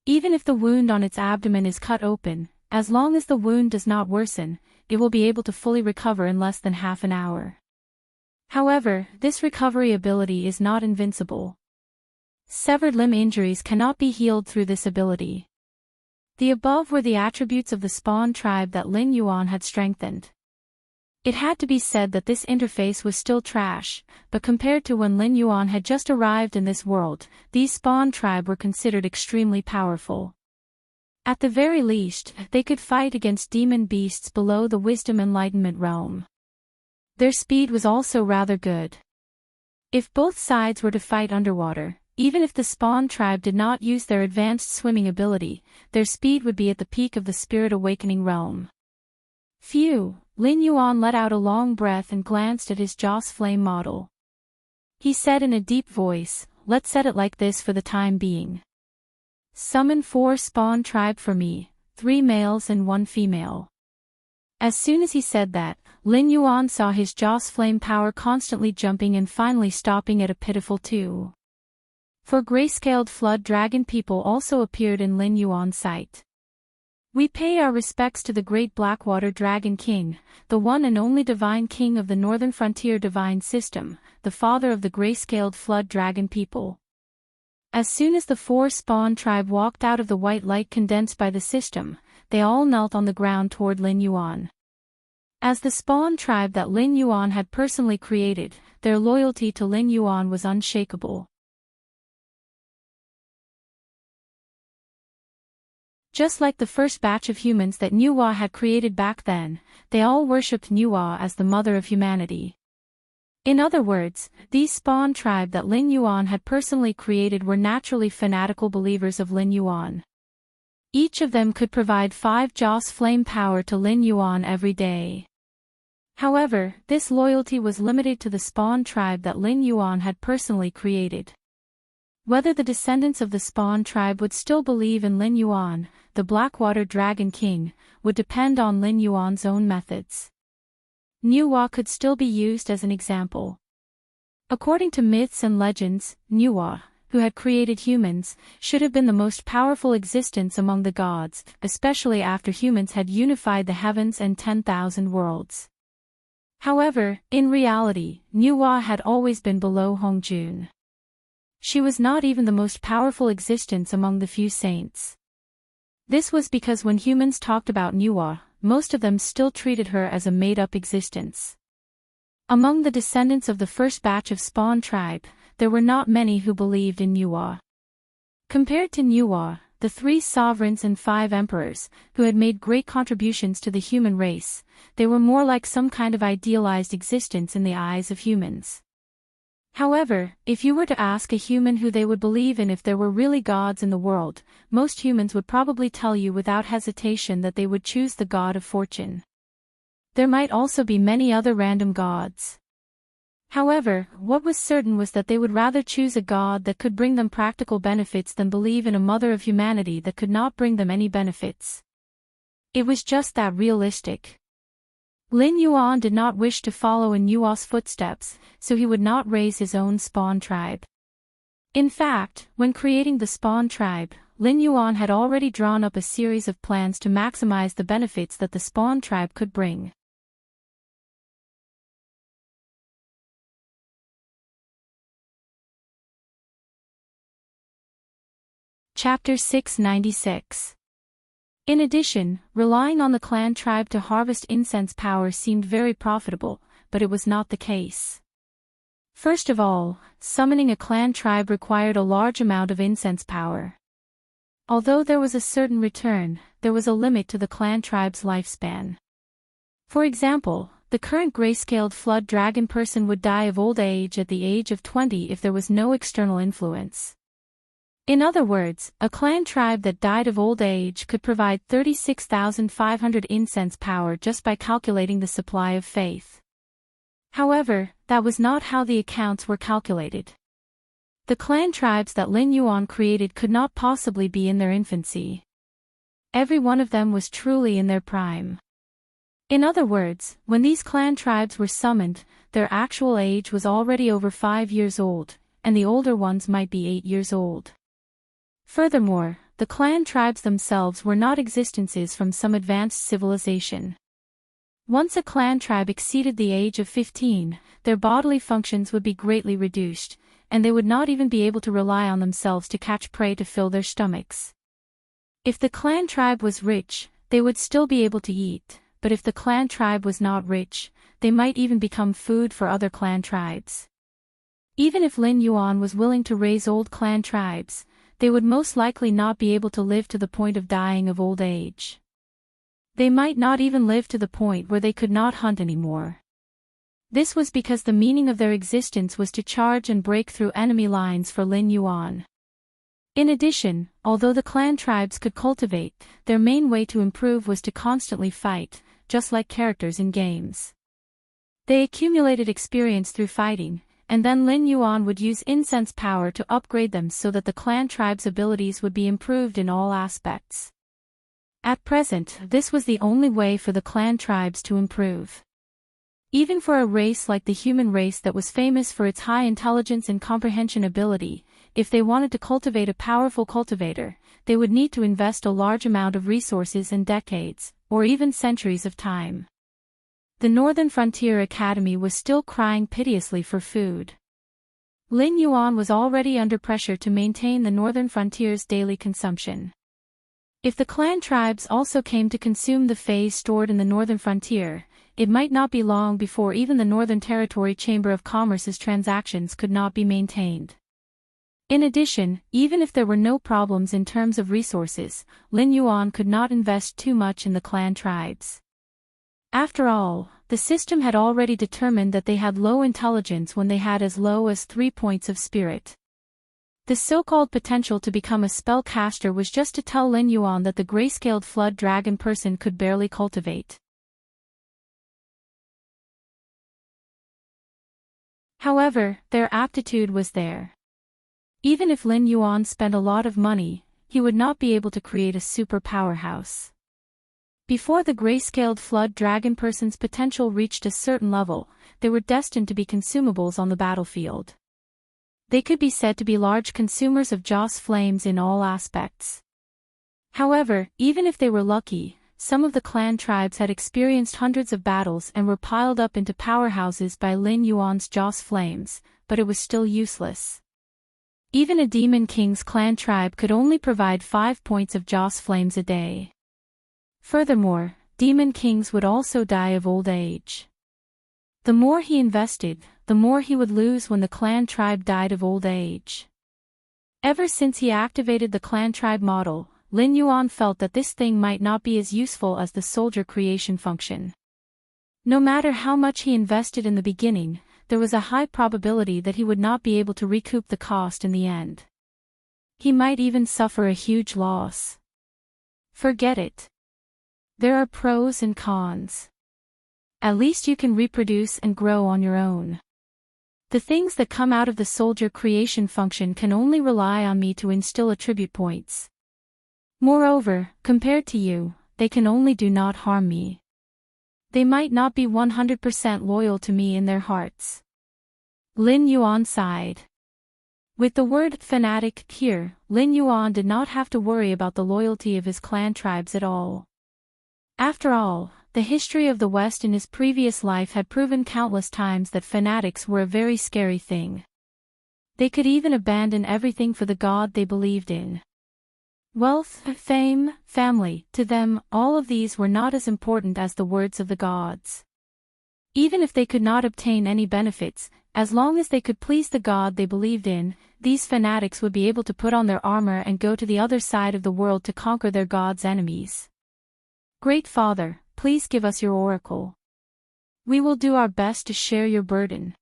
Even if the wound on its abdomen is cut open, as long as the wound does not worsen, it will be able to fully recover in less than half an hour. However, this recovery ability is not invincible. Severed limb injuries cannot be healed through this ability. The above were the attributes of the Spawn tribe that Lin Yuan had strengthened. It had to be said that this interface was still trash, but compared to when Lin Yuan had just arrived in this world, these Spawn tribe were considered extremely powerful. At the very least, they could fight against demon beasts below the Wisdom Enlightenment realm. Their speed was also rather good. If both sides were to fight underwater, even if the Spawn tribe did not use their advanced swimming ability, their speed would be at the peak of the Spirit Awakening realm. Phew. Lin Yuan let out a long breath and glanced at his Joss Flame model. He said in a deep voice, "Let's set it like this for the time being. Summon 4 Spawn tribe for me, 3 males and 1 female." As soon as he said that, Lin Yuan saw his Joss Flame power constantly jumping and finally stopping at a pitiful 2. 4 grayscaled flood dragon people also appeared in Lin Yuan's sight. We pay our respects to the great Blackwater Dragon King, the one and only divine king of the Northern Frontier divine system, the father of the gray-scaled flood dragon people. As soon as the 4 Spawn tribe walked out of the white light condensed by the system, they all knelt on the ground toward Lin Yuan. As the Spawn tribe that Lin Yuan had personally created, their loyalty to Lin Yuan was unshakable. Just like the first batch of humans that Nuwa had created back then, they all worshipped Nuwa as the mother of humanity. In other words, these Spawn tribe that Lin Yuan had personally created were naturally fanatical believers of Lin Yuan. Each of them could provide 5 Joss Flame power to Lin Yuan every day. However, this loyalty was limited to the Spawn tribe that Lin Yuan had personally created. Whether the descendants of the Spawn tribe would still believe in Lin Yuan, the Blackwater Dragon King, would depend on Lin Yuan's own methods. Nuwa could still be used as an example. According to myths and legends, Nuwa, who had created humans, should have been the most powerful existence among the gods, especially after humans had unified the heavens and 10,000 worlds. However, in reality, Nuwa had always been below Hongjun. She was not even the most powerful existence among the few saints. This was because when humans talked about Nuwa, most of them still treated her as a made-up existence. Among the descendants of the first batch of Spawn tribe, there were not many who believed in Nuwa. Compared to Nuwa, the 3 sovereigns and 5 emperors, who had made great contributions to the human race, they were more like some kind of idealized existence in the eyes of humans. However, if you were to ask a human who they would believe in if there were really gods in the world, most humans would probably tell you without hesitation that they would choose the god of fortune. There might also be many other random gods. However, what was certain was that they would rather choose a god that could bring them practical benefits than believe in a mother of humanity that could not bring them any benefits. It was just that realistic. Lin Yuan did not wish to follow in Nuwa's footsteps, so he would not raise his own Spawn tribe. In fact, when creating the Spawn tribe, Lin Yuan had already drawn up a series of plans to maximize the benefits that the Spawn tribe could bring. Chapter 696. In addition, relying on the clan tribe to harvest incense power seemed very profitable, but it was not the case. First of all, summoning a clan tribe required a large amount of incense power. Although there was a certain return, there was a limit to the clan tribe's lifespan. For example, the current grayscaled flood dragon person would die of old age at the age of 20 if there was no external influence. In other words, a clan tribe that died of old age could provide 36,500 incense power just by calculating the supply of faith. However, that was not how the accounts were calculated. The clan tribes that Lin Yuan created could not possibly be in their infancy. Every one of them was truly in their prime. In other words, when these clan tribes were summoned, their actual age was already over 5 years old, and the older ones might be 8 years old. Furthermore, the clan tribes themselves were not existences from some advanced civilization. Once a clan tribe exceeded the age of 15, their bodily functions would be greatly reduced, and they would not even be able to rely on themselves to catch prey to fill their stomachs. If the clan tribe was rich, they would still be able to eat, but if the clan tribe was not rich, they might even become food for other clan tribes. Even if Lin Yuan was willing to raise old clan tribes, they would most likely not be able to live to the point of dying of old age. They might not even live to the point where they could not hunt anymore. This was because the meaning of their existence was to charge and break through enemy lines for Lin Yuan. In addition, although the clan tribes could cultivate, their main way to improve was to constantly fight, just like characters in games. They accumulated experience through fighting, and then Lin Yuan would use incense power to upgrade them so that the clan tribe's abilities would be improved in all aspects. At present, this was the only way for the clan tribes to improve. Even for a race like the human race that was famous for its high intelligence and comprehension ability, if they wanted to cultivate a powerful cultivator, they would need to invest a large amount of resources and decades, or even centuries of time. The Northern Frontier Academy was still crying piteously for food. Lin Yuan was already under pressure to maintain the Northern Frontier's daily consumption. If the clan tribes also came to consume the phase stored in the Northern Frontier, it might not be long before even the Northern Territory Chamber of Commerce's transactions could not be maintained. In addition, even if there were no problems in terms of resources, Lin Yuan could not invest too much in the clan tribes. After all, the system had already determined that they had low intelligence when they had as low as 3 points of spirit. The so-called potential to become a spellcaster was just to tell Lin Yuan that the grayscaled flood dragon person could barely cultivate. However, their aptitude was there. Even if Lin Yuan spent a lot of money, he would not be able to create a super powerhouse. Before the gray-scaled flood dragon person's potential reached a certain level, they were destined to be consumables on the battlefield. They could be said to be large consumers of Joss flames in all aspects. However, even if they were lucky, some of the clan tribes had experienced hundreds of battles and were piled up into powerhouses by Lin Yuan's Joss flames, but it was still useless. Even a Demon King's clan tribe could only provide 5 points of Joss flames a day. Furthermore, Demon Kings would also die of old age. The more he invested, the more he would lose when the clan tribe died of old age. Ever since he activated the clan tribe model, Lin Yuan felt that this thing might not be as useful as the soldier creation function. No matter how much he invested in the beginning, there was a high probability that he would not be able to recoup the cost in the end. He might even suffer a huge loss. Forget it. There are pros and cons. At least you can reproduce and grow on your own. The things that come out of the soldier creation function can only rely on me to instill attribute points. Moreover, compared to you, they can only do not harm me. They might not be 100% loyal to me in their hearts. Lin Yuan sighed. With the word fanatic here, Lin Yuan did not have to worry about the loyalty of his clan tribes at all. After all, the history of the West in his previous life had proven countless times that fanatics were a very scary thing. They could even abandon everything for the god they believed in. Wealth, fame, family, to them, all of these were not as important as the words of the gods. Even if they could not obtain any benefits, as long as they could please the god they believed in, these fanatics would be able to put on their armor and go to the other side of the world to conquer their god's enemies. Great Father, please give us your oracle. We will do our best to share your burden.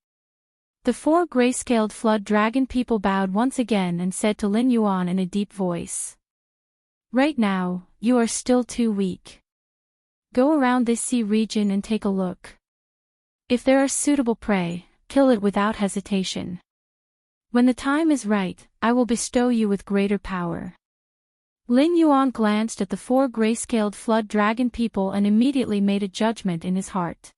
The 4 gray-scaled flood dragon people bowed once again and said to Lin Yuan in a deep voice. Right now, you are still too weak. Go around this sea region and take a look. If there are suitable prey, kill it without hesitation. When the time is right, I will bestow you with greater power. Lin Yuan glanced at the 4 gray-scaled flood dragon people and immediately made a judgment in his heart.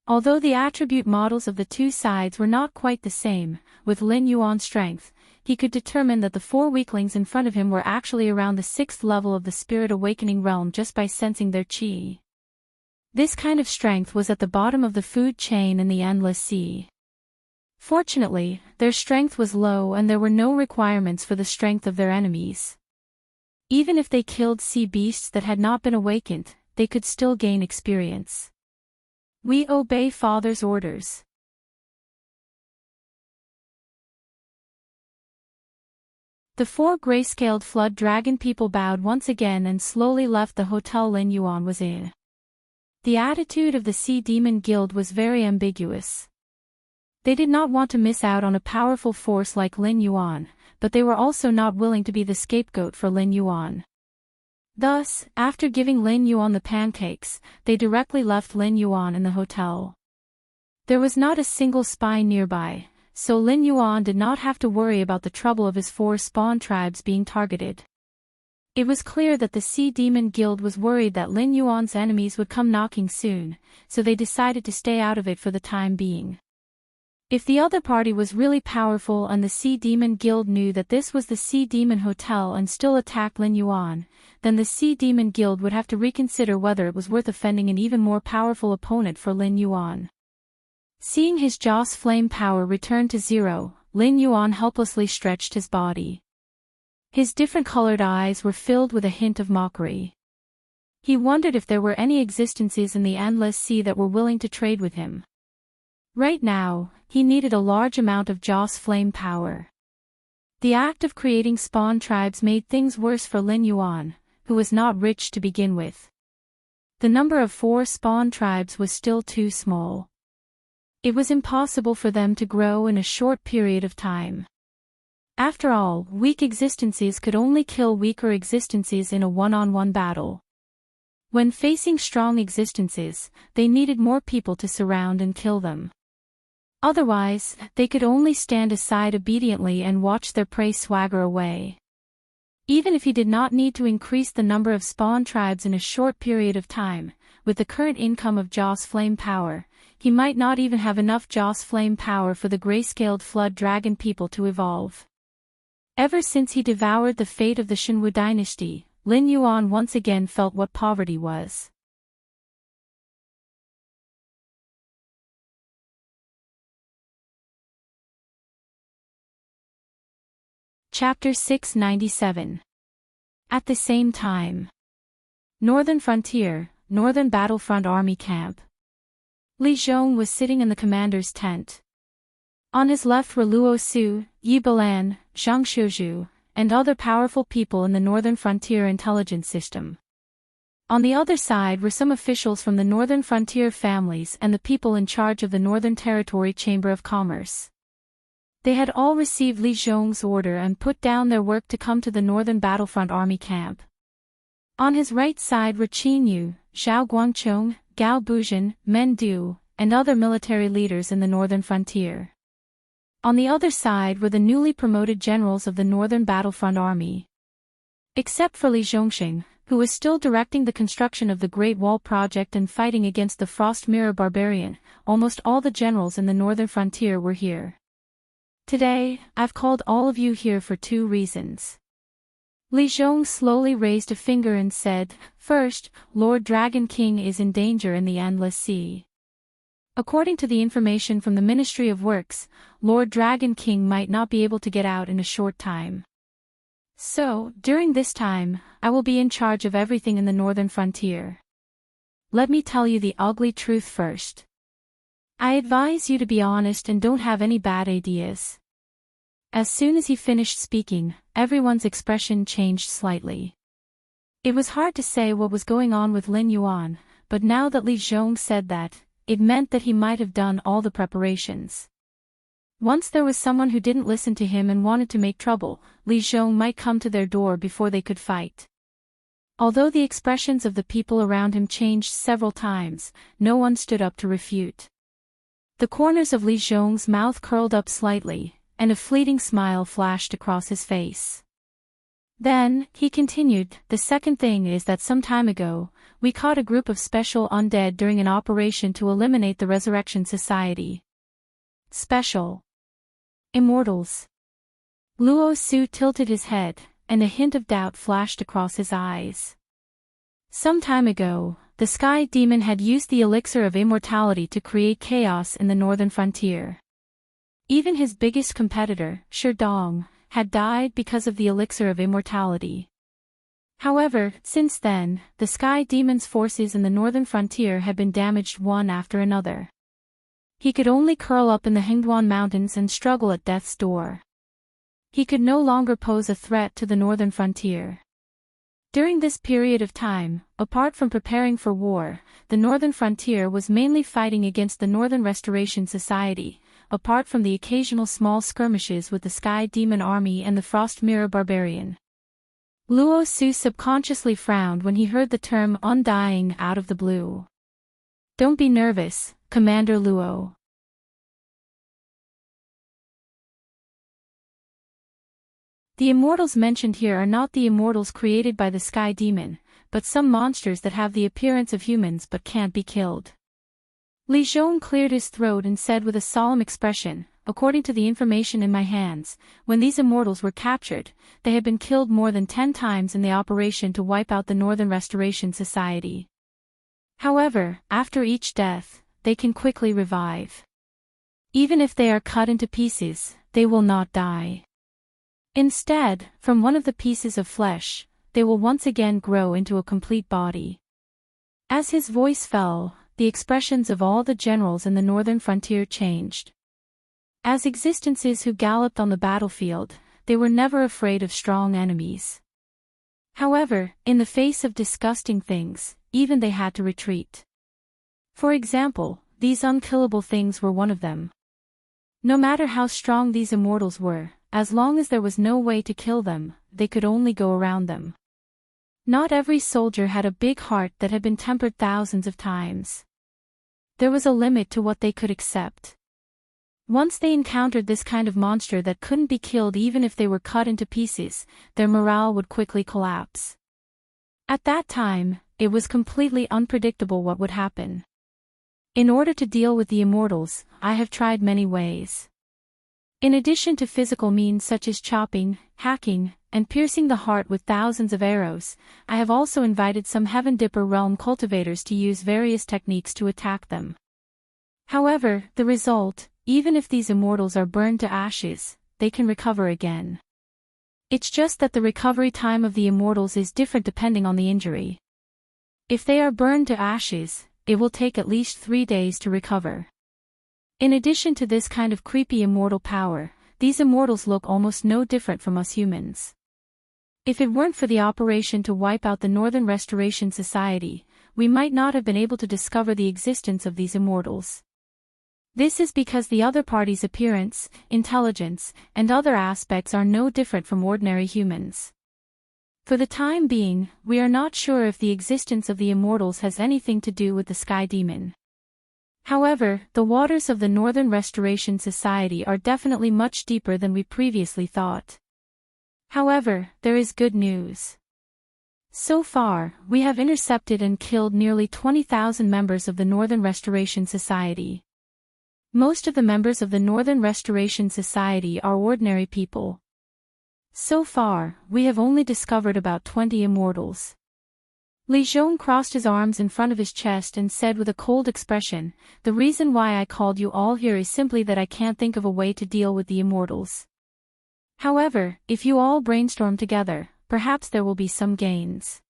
Although the attribute models of the two sides were not quite the same, with Lin Yuan's strength, he could determine that the 4 weaklings in front of him were actually around the 6th level of the Spirit Awakening realm just by sensing their qi. This kind of strength was at the bottom of the food chain in the Endless Sea. Fortunately, their strength was low and there were no requirements for the strength of their enemies. Even if they killed sea beasts that had not been awakened, they could still gain experience. We obey Father's orders. The 4 gray-scaled flood dragon people bowed once again and slowly left the hotel Lin Yuan was in. The attitude of the Sea Demon Guild was very ambiguous. They did not want to miss out on a powerful force like Lin Yuan, but they were also not willing to be the scapegoat for Lin Yuan. Thus, after giving Lin Yuan the pancakes, they directly left Lin Yuan in the hotel. There was not a single spy nearby, so Lin Yuan did not have to worry about the trouble of his 4 spawn tribes being targeted. It was clear that the Sea Demon Guild was worried that Lin Yuan's enemies would come knocking soon, so they decided to stay out of it for the time being. If the other party was really powerful and the Sea Demon Guild knew that this was the Sea Demon Hotel and still attacked Lin Yuan, then the Sea Demon Guild would have to reconsider whether it was worth offending an even more powerful opponent for Lin Yuan. Seeing his Joss flame power return to 0, Lin Yuan helplessly stretched his body. His different colored eyes were filled with a hint of mockery. He wondered if there were any existences in the Endless Sea that were willing to trade with him. Right now, he needed a large amount of Joss flame power. The act of creating spawn tribes made things worse for Lin Yuan, who was not rich to begin with. The number of 4 spawn tribes was still too small. It was impossible for them to grow in a short period of time. After all, weak existences could only kill weaker existences in a one-on-one battle. When facing strong existences, they needed more people to surround and kill them. Otherwise, they could only stand aside obediently and watch their prey swagger away. Even if he did not need to increase the number of spawn tribes in a short period of time, with the current income of Joss flame power, he might not even have enough Joss flame power for the grayscaled flood dragon people to evolve. Ever since he devoured the fate of the Shenwu dynasty, Lin Yuan once again felt what poverty was. Chapter 697. At the same time. Northern Frontier, Northern Battlefront Army Camp. Li Zhong was sitting in the commander's tent. On his left were Luo Su, Yi Balan, Zhang Shuzhu, and other powerful people in the Northern Frontier intelligence system. On the other side were some officials from the Northern Frontier families and the people in charge of the Northern Territory Chamber of Commerce. They had all received Li Zhong's order and put down their work to come to the Northern Battlefront Army Camp. On his right side were Qin Yu, Zhao Guangchong, Gao Buzhan, Men Du, and other military leaders in the Northern Frontier. On the other side were the newly promoted generals of the Northern Battlefront Army. Except for Li Zhongxing, who was still directing the construction of the Great Wall project and fighting against the Frost Mirror Barbarian, almost all the generals in the Northern Frontier were here. Today, I've called all of you here for two reasons. Li Zhong slowly raised a finger and said, "First, Lord Dragon King is in danger in the Endless Sea. According to the information from the Ministry of Works, Lord Dragon King might not be able to get out in a short time. So, during this time, I will be in charge of everything in the Northern Frontier. Let me tell you the ugly truth first. I advise you to be honest and don't have any bad ideas." As soon as he finished speaking, everyone's expression changed slightly. It was hard to say what was going on with Lin Yuan, but now that Li Zhong said that, it meant that he might have done all the preparations. Once there was someone who didn't listen to him and wanted to make trouble, Li Zhong might come to their door before they could fight. Although the expressions of the people around him changed several times, no one stood up to refute. The corners of Li Zhong's mouth curled up slightly, and a fleeting smile flashed across his face. Then, he continued, "The second thing is that some time ago, we caught a group of special undead during an operation to eliminate the Resurrection Society." Special Immortals. Luo Su tilted his head, and a hint of doubt flashed across his eyes. Some time ago, the Sky Demon had used the elixir of immortality to create chaos in the Northern Frontier. Even his biggest competitor, Shi Dong, had died because of the elixir of immortality. However, since then, the Sky Demon's forces in the Northern Frontier had been damaged one after another. He could only curl up in the Hengduan Mountains and struggle at death's door. He could no longer pose a threat to the Northern Frontier. During this period of time, apart from preparing for war, the Northern Frontier was mainly fighting against the Northern Restoration Society, apart from the occasional small skirmishes with the Sky Demon Army and the Frost Mirror Barbarian. Luo Su subconsciously frowned when he heard the term undying out of the blue. "Don't be nervous, Commander Luo. The immortals mentioned here are not the immortals created by the Sky Demon, but some monsters that have the appearance of humans but can't be killed." Li Zhong cleared his throat and said with a solemn expression, "According to the information in my hands, when these immortals were captured, they had been killed more than 10 times in the operation to wipe out the Northern Restoration Society. However, after each death, they can quickly revive. Even if they are cut into pieces, they will not die. Instead, from one of the pieces of flesh, they will once again grow into a complete body." As his voice fell, the expressions of all the generals in the Northern Frontier changed. As existences who galloped on the battlefield, they were never afraid of strong enemies. However, in the face of disgusting things, even they had to retreat. For example, these unkillable things were one of them. No matter how strong these immortals were, as long as there was no way to kill them, they could only go around them. Not every soldier had a big heart that had been tempered thousands of times. There was a limit to what they could accept. Once they encountered this kind of monster that couldn't be killed even if they were cut into pieces, their morale would quickly collapse. At that time, it was completely unpredictable what would happen. In order to deal with the immortals, I have tried many ways. In addition to physical means such as chopping, hacking, and piercing the heart with thousands of arrows, I have also invited some Heaven Dipper realm cultivators to use various techniques to attack them. However, the result, even if these immortals are burned to ashes, they can recover again. It's just that the recovery time of the immortals is different depending on the injury. If they are burned to ashes, it will take at least 3 days to recover. In addition to this kind of creepy immortal power, these immortals look almost no different from us humans. If it weren't for the operation to wipe out the Northern Restoration Society, we might not have been able to discover the existence of these immortals. This is because the other party's appearance, intelligence, and other aspects are no different from ordinary humans. For the time being, we are not sure if the existence of the immortals has anything to do with the Sky Demon. However, the waters of the Northern Restoration Society are definitely much deeper than we previously thought. However, there is good news. So far, we have intercepted and killed nearly 20,000 members of the Northern Restoration Society. Most of the members of the Northern Restoration Society are ordinary people. So far, we have only discovered about 20 immortals. Li Zhong crossed his arms in front of his chest and said with a cold expression, "The reason why I called you all here is simply that I can't think of a way to deal with the immortals. However, if you all brainstorm together, perhaps there will be some gains."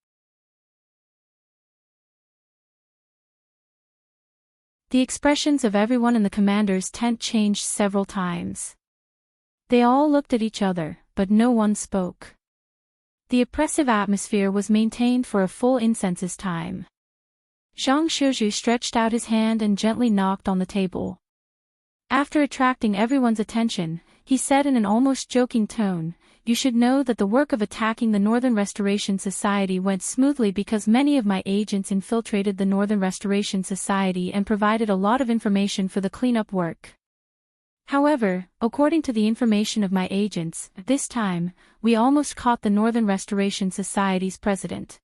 The expressions of everyone in the commander's tent changed several times. They all looked at each other, but no one spoke. The oppressive atmosphere was maintained for a full incensus time. Zhang Shizhu stretched out his hand and gently knocked on the table. After attracting everyone's attention, he said in an almost joking tone, "You should know that the work of attacking the Northern Restoration Society went smoothly because many of my agents infiltrated the Northern Restoration Society and provided a lot of information for the cleanup work. However, according to the information of my agents, this time, we almost caught the Northern Restoration Society's president."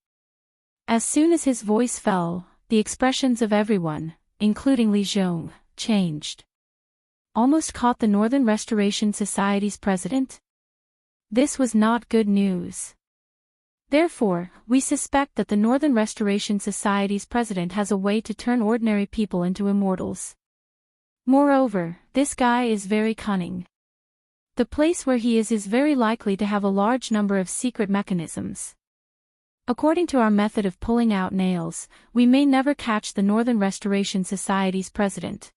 As soon as his voice fell, the expressions of everyone, including Li Zhong, changed. Almost caught the Northern Restoration Society's president? This was not good news. Therefore, we suspect that the Northern Restoration Society's president has a way to turn ordinary people into immortals. Moreover, this guy is very cunning. The place where he is very likely to have a large number of secret mechanisms. According to our method of pulling out nails, we may never catch the Northern Restoration Society's president.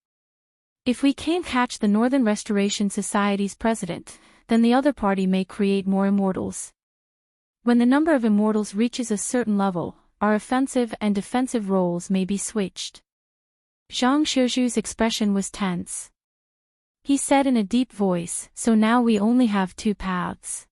If we can't catch the Northern Restoration Society's president, then the other party may create more immortals. When the number of immortals reaches a certain level, our offensive and defensive roles may be switched. Zhang Shizhu's expression was tense. He said in a deep voice, "So now we only have 2 paths.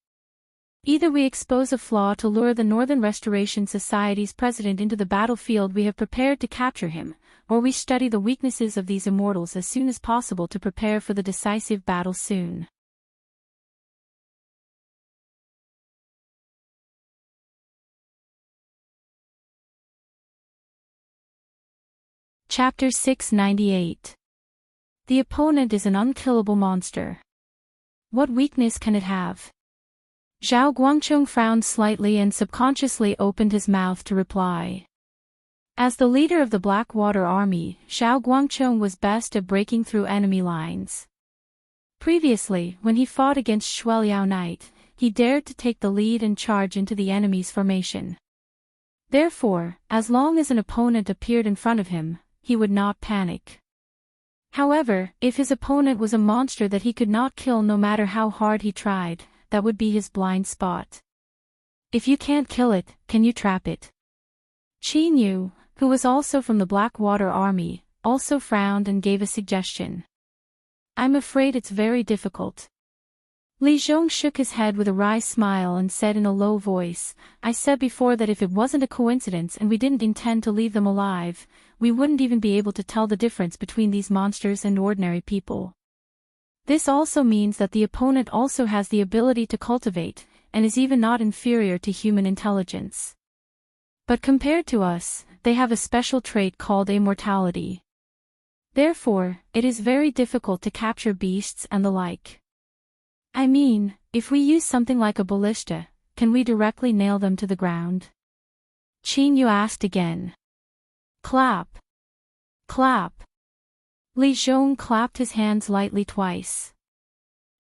Either we expose a flaw to lure the Northern Restoration Society's president into the battlefield we have prepared to capture him, or we study the weaknesses of these immortals as soon as possible to prepare for the decisive battle soon." Chapter 698. The opponent is an unkillable monster. What weakness can it have? Zhao Guangchong frowned slightly and subconsciously opened his mouth to reply. As the leader of the Blackwater Army, Zhao Guangchong was best at breaking through enemy lines. Previously, when he fought against Shueliao Knight, he dared to take the lead and charge into the enemy's formation. Therefore, as long as an opponent appeared in front of him, he would not panic. However, if his opponent was a monster that he could not kill no matter how hard he tried, that would be his blind spot. If you can't kill it, can you trap it? Qi Niu, who was also from the Blackwater Army, also frowned and gave a suggestion. "I'm afraid it's very difficult." Li Zhong shook his head with a wry smile and said in a low voice, "I said before that if it wasn't a coincidence and we didn't intend to leave them alive, we wouldn't even be able to tell the difference between these monsters and ordinary people." This also means that the opponent also has the ability to cultivate, and is even not inferior to human intelligence. But compared to us, they have a special trait called immortality. Therefore, it is very difficult to capture beasts and the like. I mean, if we use something like a ballista, can we directly nail them to the ground? Qin Yu asked again. Clap. Clap. Li Zhong clapped his hands lightly twice.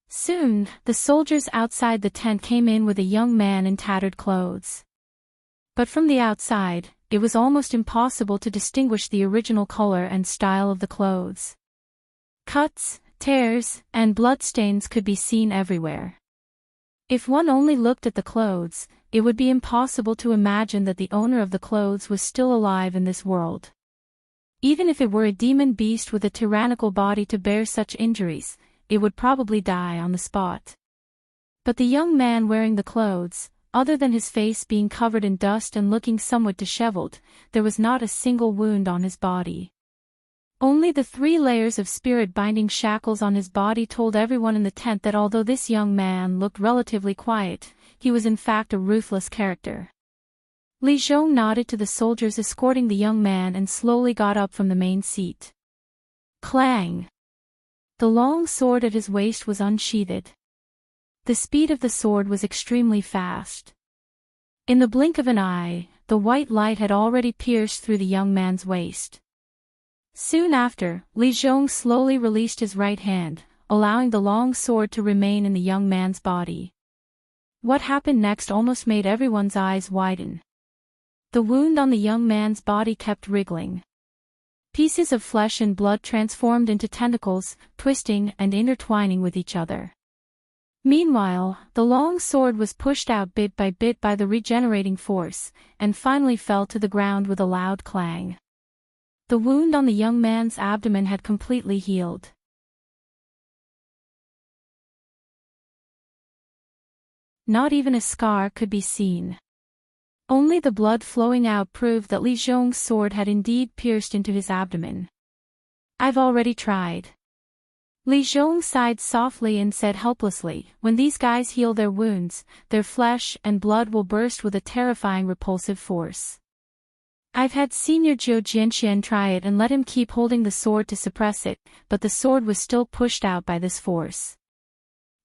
Soon, the soldiers outside the tent came in with a young man in tattered clothes. But from the outside, it was almost impossible to distinguish the original color and style of the clothes. Cuts, tears, and bloodstains could be seen everywhere. If one only looked at the clothes, it would be impossible to imagine that the owner of the clothes was still alive in this world. Even if it were a demon beast with a tyrannical body to bear such injuries, it would probably die on the spot. But the young man wearing the clothes, other than his face being covered in dust and looking somewhat disheveled, there was not a single wound on his body. Only the 3 layers of spirit-binding shackles on his body told everyone in the tent that although this young man looked relatively quiet, he was in fact a ruthless character. Li Zhong nodded to the soldiers escorting the young man and slowly got up from the main seat. Clang! The long sword at his waist was unsheathed. The speed of the sword was extremely fast. In the blink of an eye, the white light had already pierced through the young man's waist. Soon after, Li Zhong slowly released his right hand, allowing the long sword to remain in the young man's body. What happened next almost made everyone's eyes widen. The wound on the young man's body kept wriggling. Pieces of flesh and blood transformed into tentacles, twisting and intertwining with each other. Meanwhile, the long sword was pushed out bit by the regenerating force, and finally fell to the ground with a loud clang. The wound on the young man's abdomen had completely healed. Not even a scar could be seen. Only the blood flowing out proved that Li Zhong's sword had indeed pierced into his abdomen. I've already tried. Li Zhong sighed softly and said helplessly, when these guys heal their wounds, their flesh and blood will burst with a terrifying repulsive force. I've had Senior Zhou Jianxian try it and let him keep holding the sword to suppress it, but the sword was still pushed out by this force.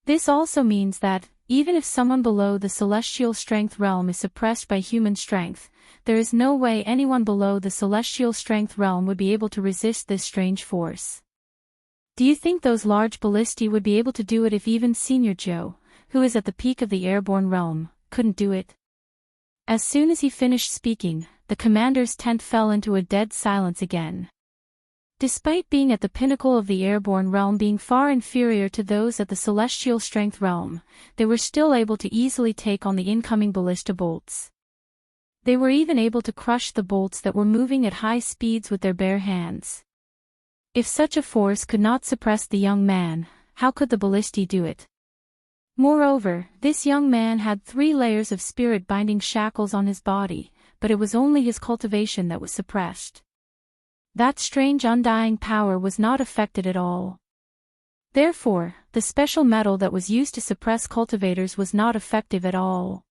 This also means that, even if someone below the celestial strength realm is suppressed by human strength, there is no way anyone below the celestial strength realm would be able to resist this strange force. Do you think those large ballistae would be able to do it if even Senior Zhou, who is at the peak of the airborne realm, couldn't do it? As soon as he finished speaking, the commander's tent fell into a dead silence again. Despite being at the pinnacle of the airborne realm being far inferior to those at the celestial strength realm, they were still able to easily take on the incoming ballista bolts. They were even able to crush the bolts that were moving at high speeds with their bare hands. If such a force could not suppress the young man, how could the ballistae do it? Moreover, this young man had 3 layers of spirit-binding shackles on his body, but it was only his cultivation that was suppressed. That strange undying power was not affected at all. Therefore, the special metal that was used to suppress cultivators was not effective at all.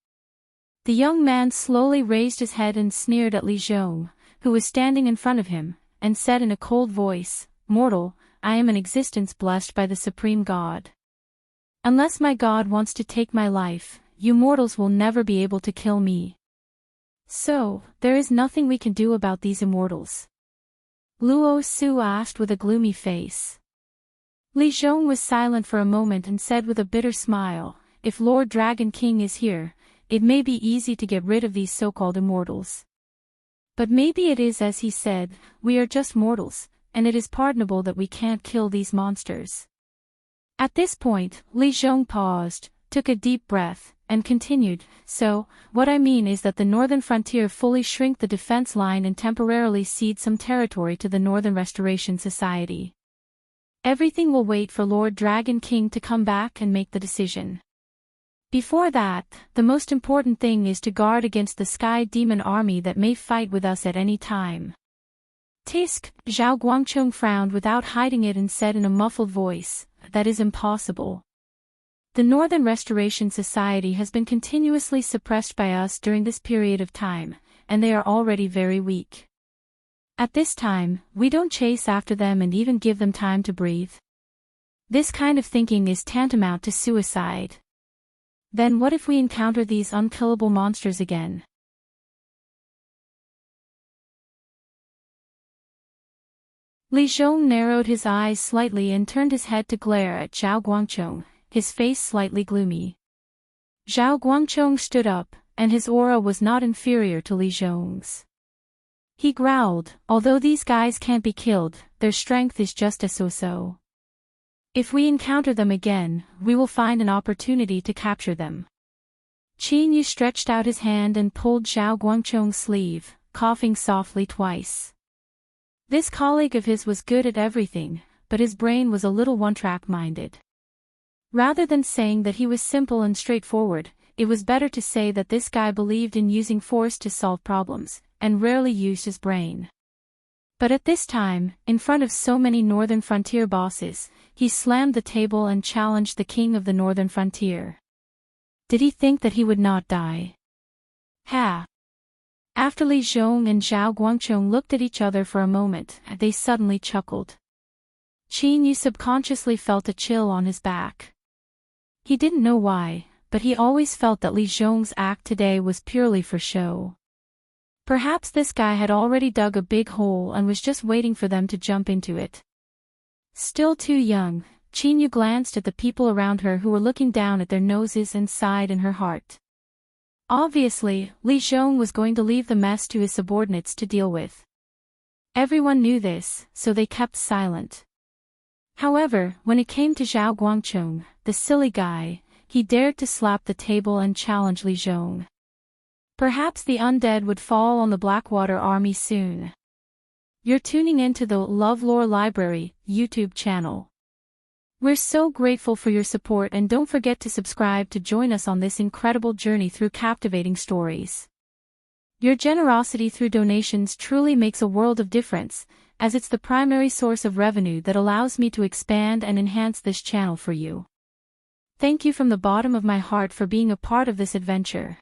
The young man slowly raised his head and sneered at Li Zhong, who was standing in front of him, and said in a cold voice, "Mortal, I am an existence blessed by the Supreme God. Unless my God wants to take my life, you mortals will never be able to kill me. So, there is nothing we can do about these immortals?" Luo Su asked with a gloomy face. Li Zhong was silent for a moment and said with a bitter smile, "If Lord Dragon King is here, it may be easy to get rid of these so-called immortals. But maybe it is as he said, we are just mortals, and it is pardonable that we can't kill these monsters." At this point, Li Zhong paused, took a deep breath, and continued, "So, what I mean is that the northern frontier fully shrink the defense line and temporarily cede some territory to the Northern Restoration Society. Everything will wait for Lord Dragon King to come back and make the decision. Before that, the most important thing is to guard against the Sky Demon army that may fight with us at any time." Tisk, Zhao Guangcheng frowned without hiding it and said in a muffled voice, that is impossible. The Northern Restoration Society has been continuously suppressed by us during this period of time, and they are already very weak. At this time, we don't chase after them and even give them time to breathe. This kind of thinking is tantamount to suicide. Then what if we encounter these unkillable monsters again? Li Zhong narrowed his eyes slightly and turned his head to glare at Zhao Guangchong, his face slightly gloomy. Zhao Guangchong stood up, and his aura was not inferior to Li Zhong's. He growled, "Although these guys can't be killed, their strength is just a so-so. If we encounter them again, we will find an opportunity to capture them." Qin Yu stretched out his hand and pulled Zhao Guangchong's sleeve, coughing softly twice. This colleague of his was good at everything, but his brain was a little one-track minded. Rather than saying that he was simple and straightforward, it was better to say that this guy believed in using force to solve problems, and rarely used his brain. But at this time, in front of so many Northern Frontier bosses, he slammed the table and challenged the king of the Northern Frontier. Did he think that he would not die? Ha! After Li Zhong and Zhao Guangchong looked at each other for a moment, they suddenly chuckled. Qin Yu subconsciously felt a chill on his back. He didn't know why, but he always felt that Li Zhong's act today was purely for show. Perhaps this guy had already dug a big hole and was just waiting for them to jump into it. Still too young, Qin Yu glanced at the people around her who were looking down at their noses and sighed in her heart. Obviously, Li Zhong was going to leave the mess to his subordinates to deal with. Everyone knew this, so they kept silent. However, when it came to Zhao Guangchong, the silly guy, he dared to slap the table and challenge Li Zhong. Perhaps the undead would fall on the Blackwater army soon. You're tuning into the LoveLore Library YouTube channel. We're so grateful for your support, and don't forget to subscribe to join us on this incredible journey through captivating stories. Your generosity through donations truly makes a world of difference, as it's the primary source of revenue that allows me to expand and enhance this channel for you. Thank you from the bottom of my heart for being a part of this adventure.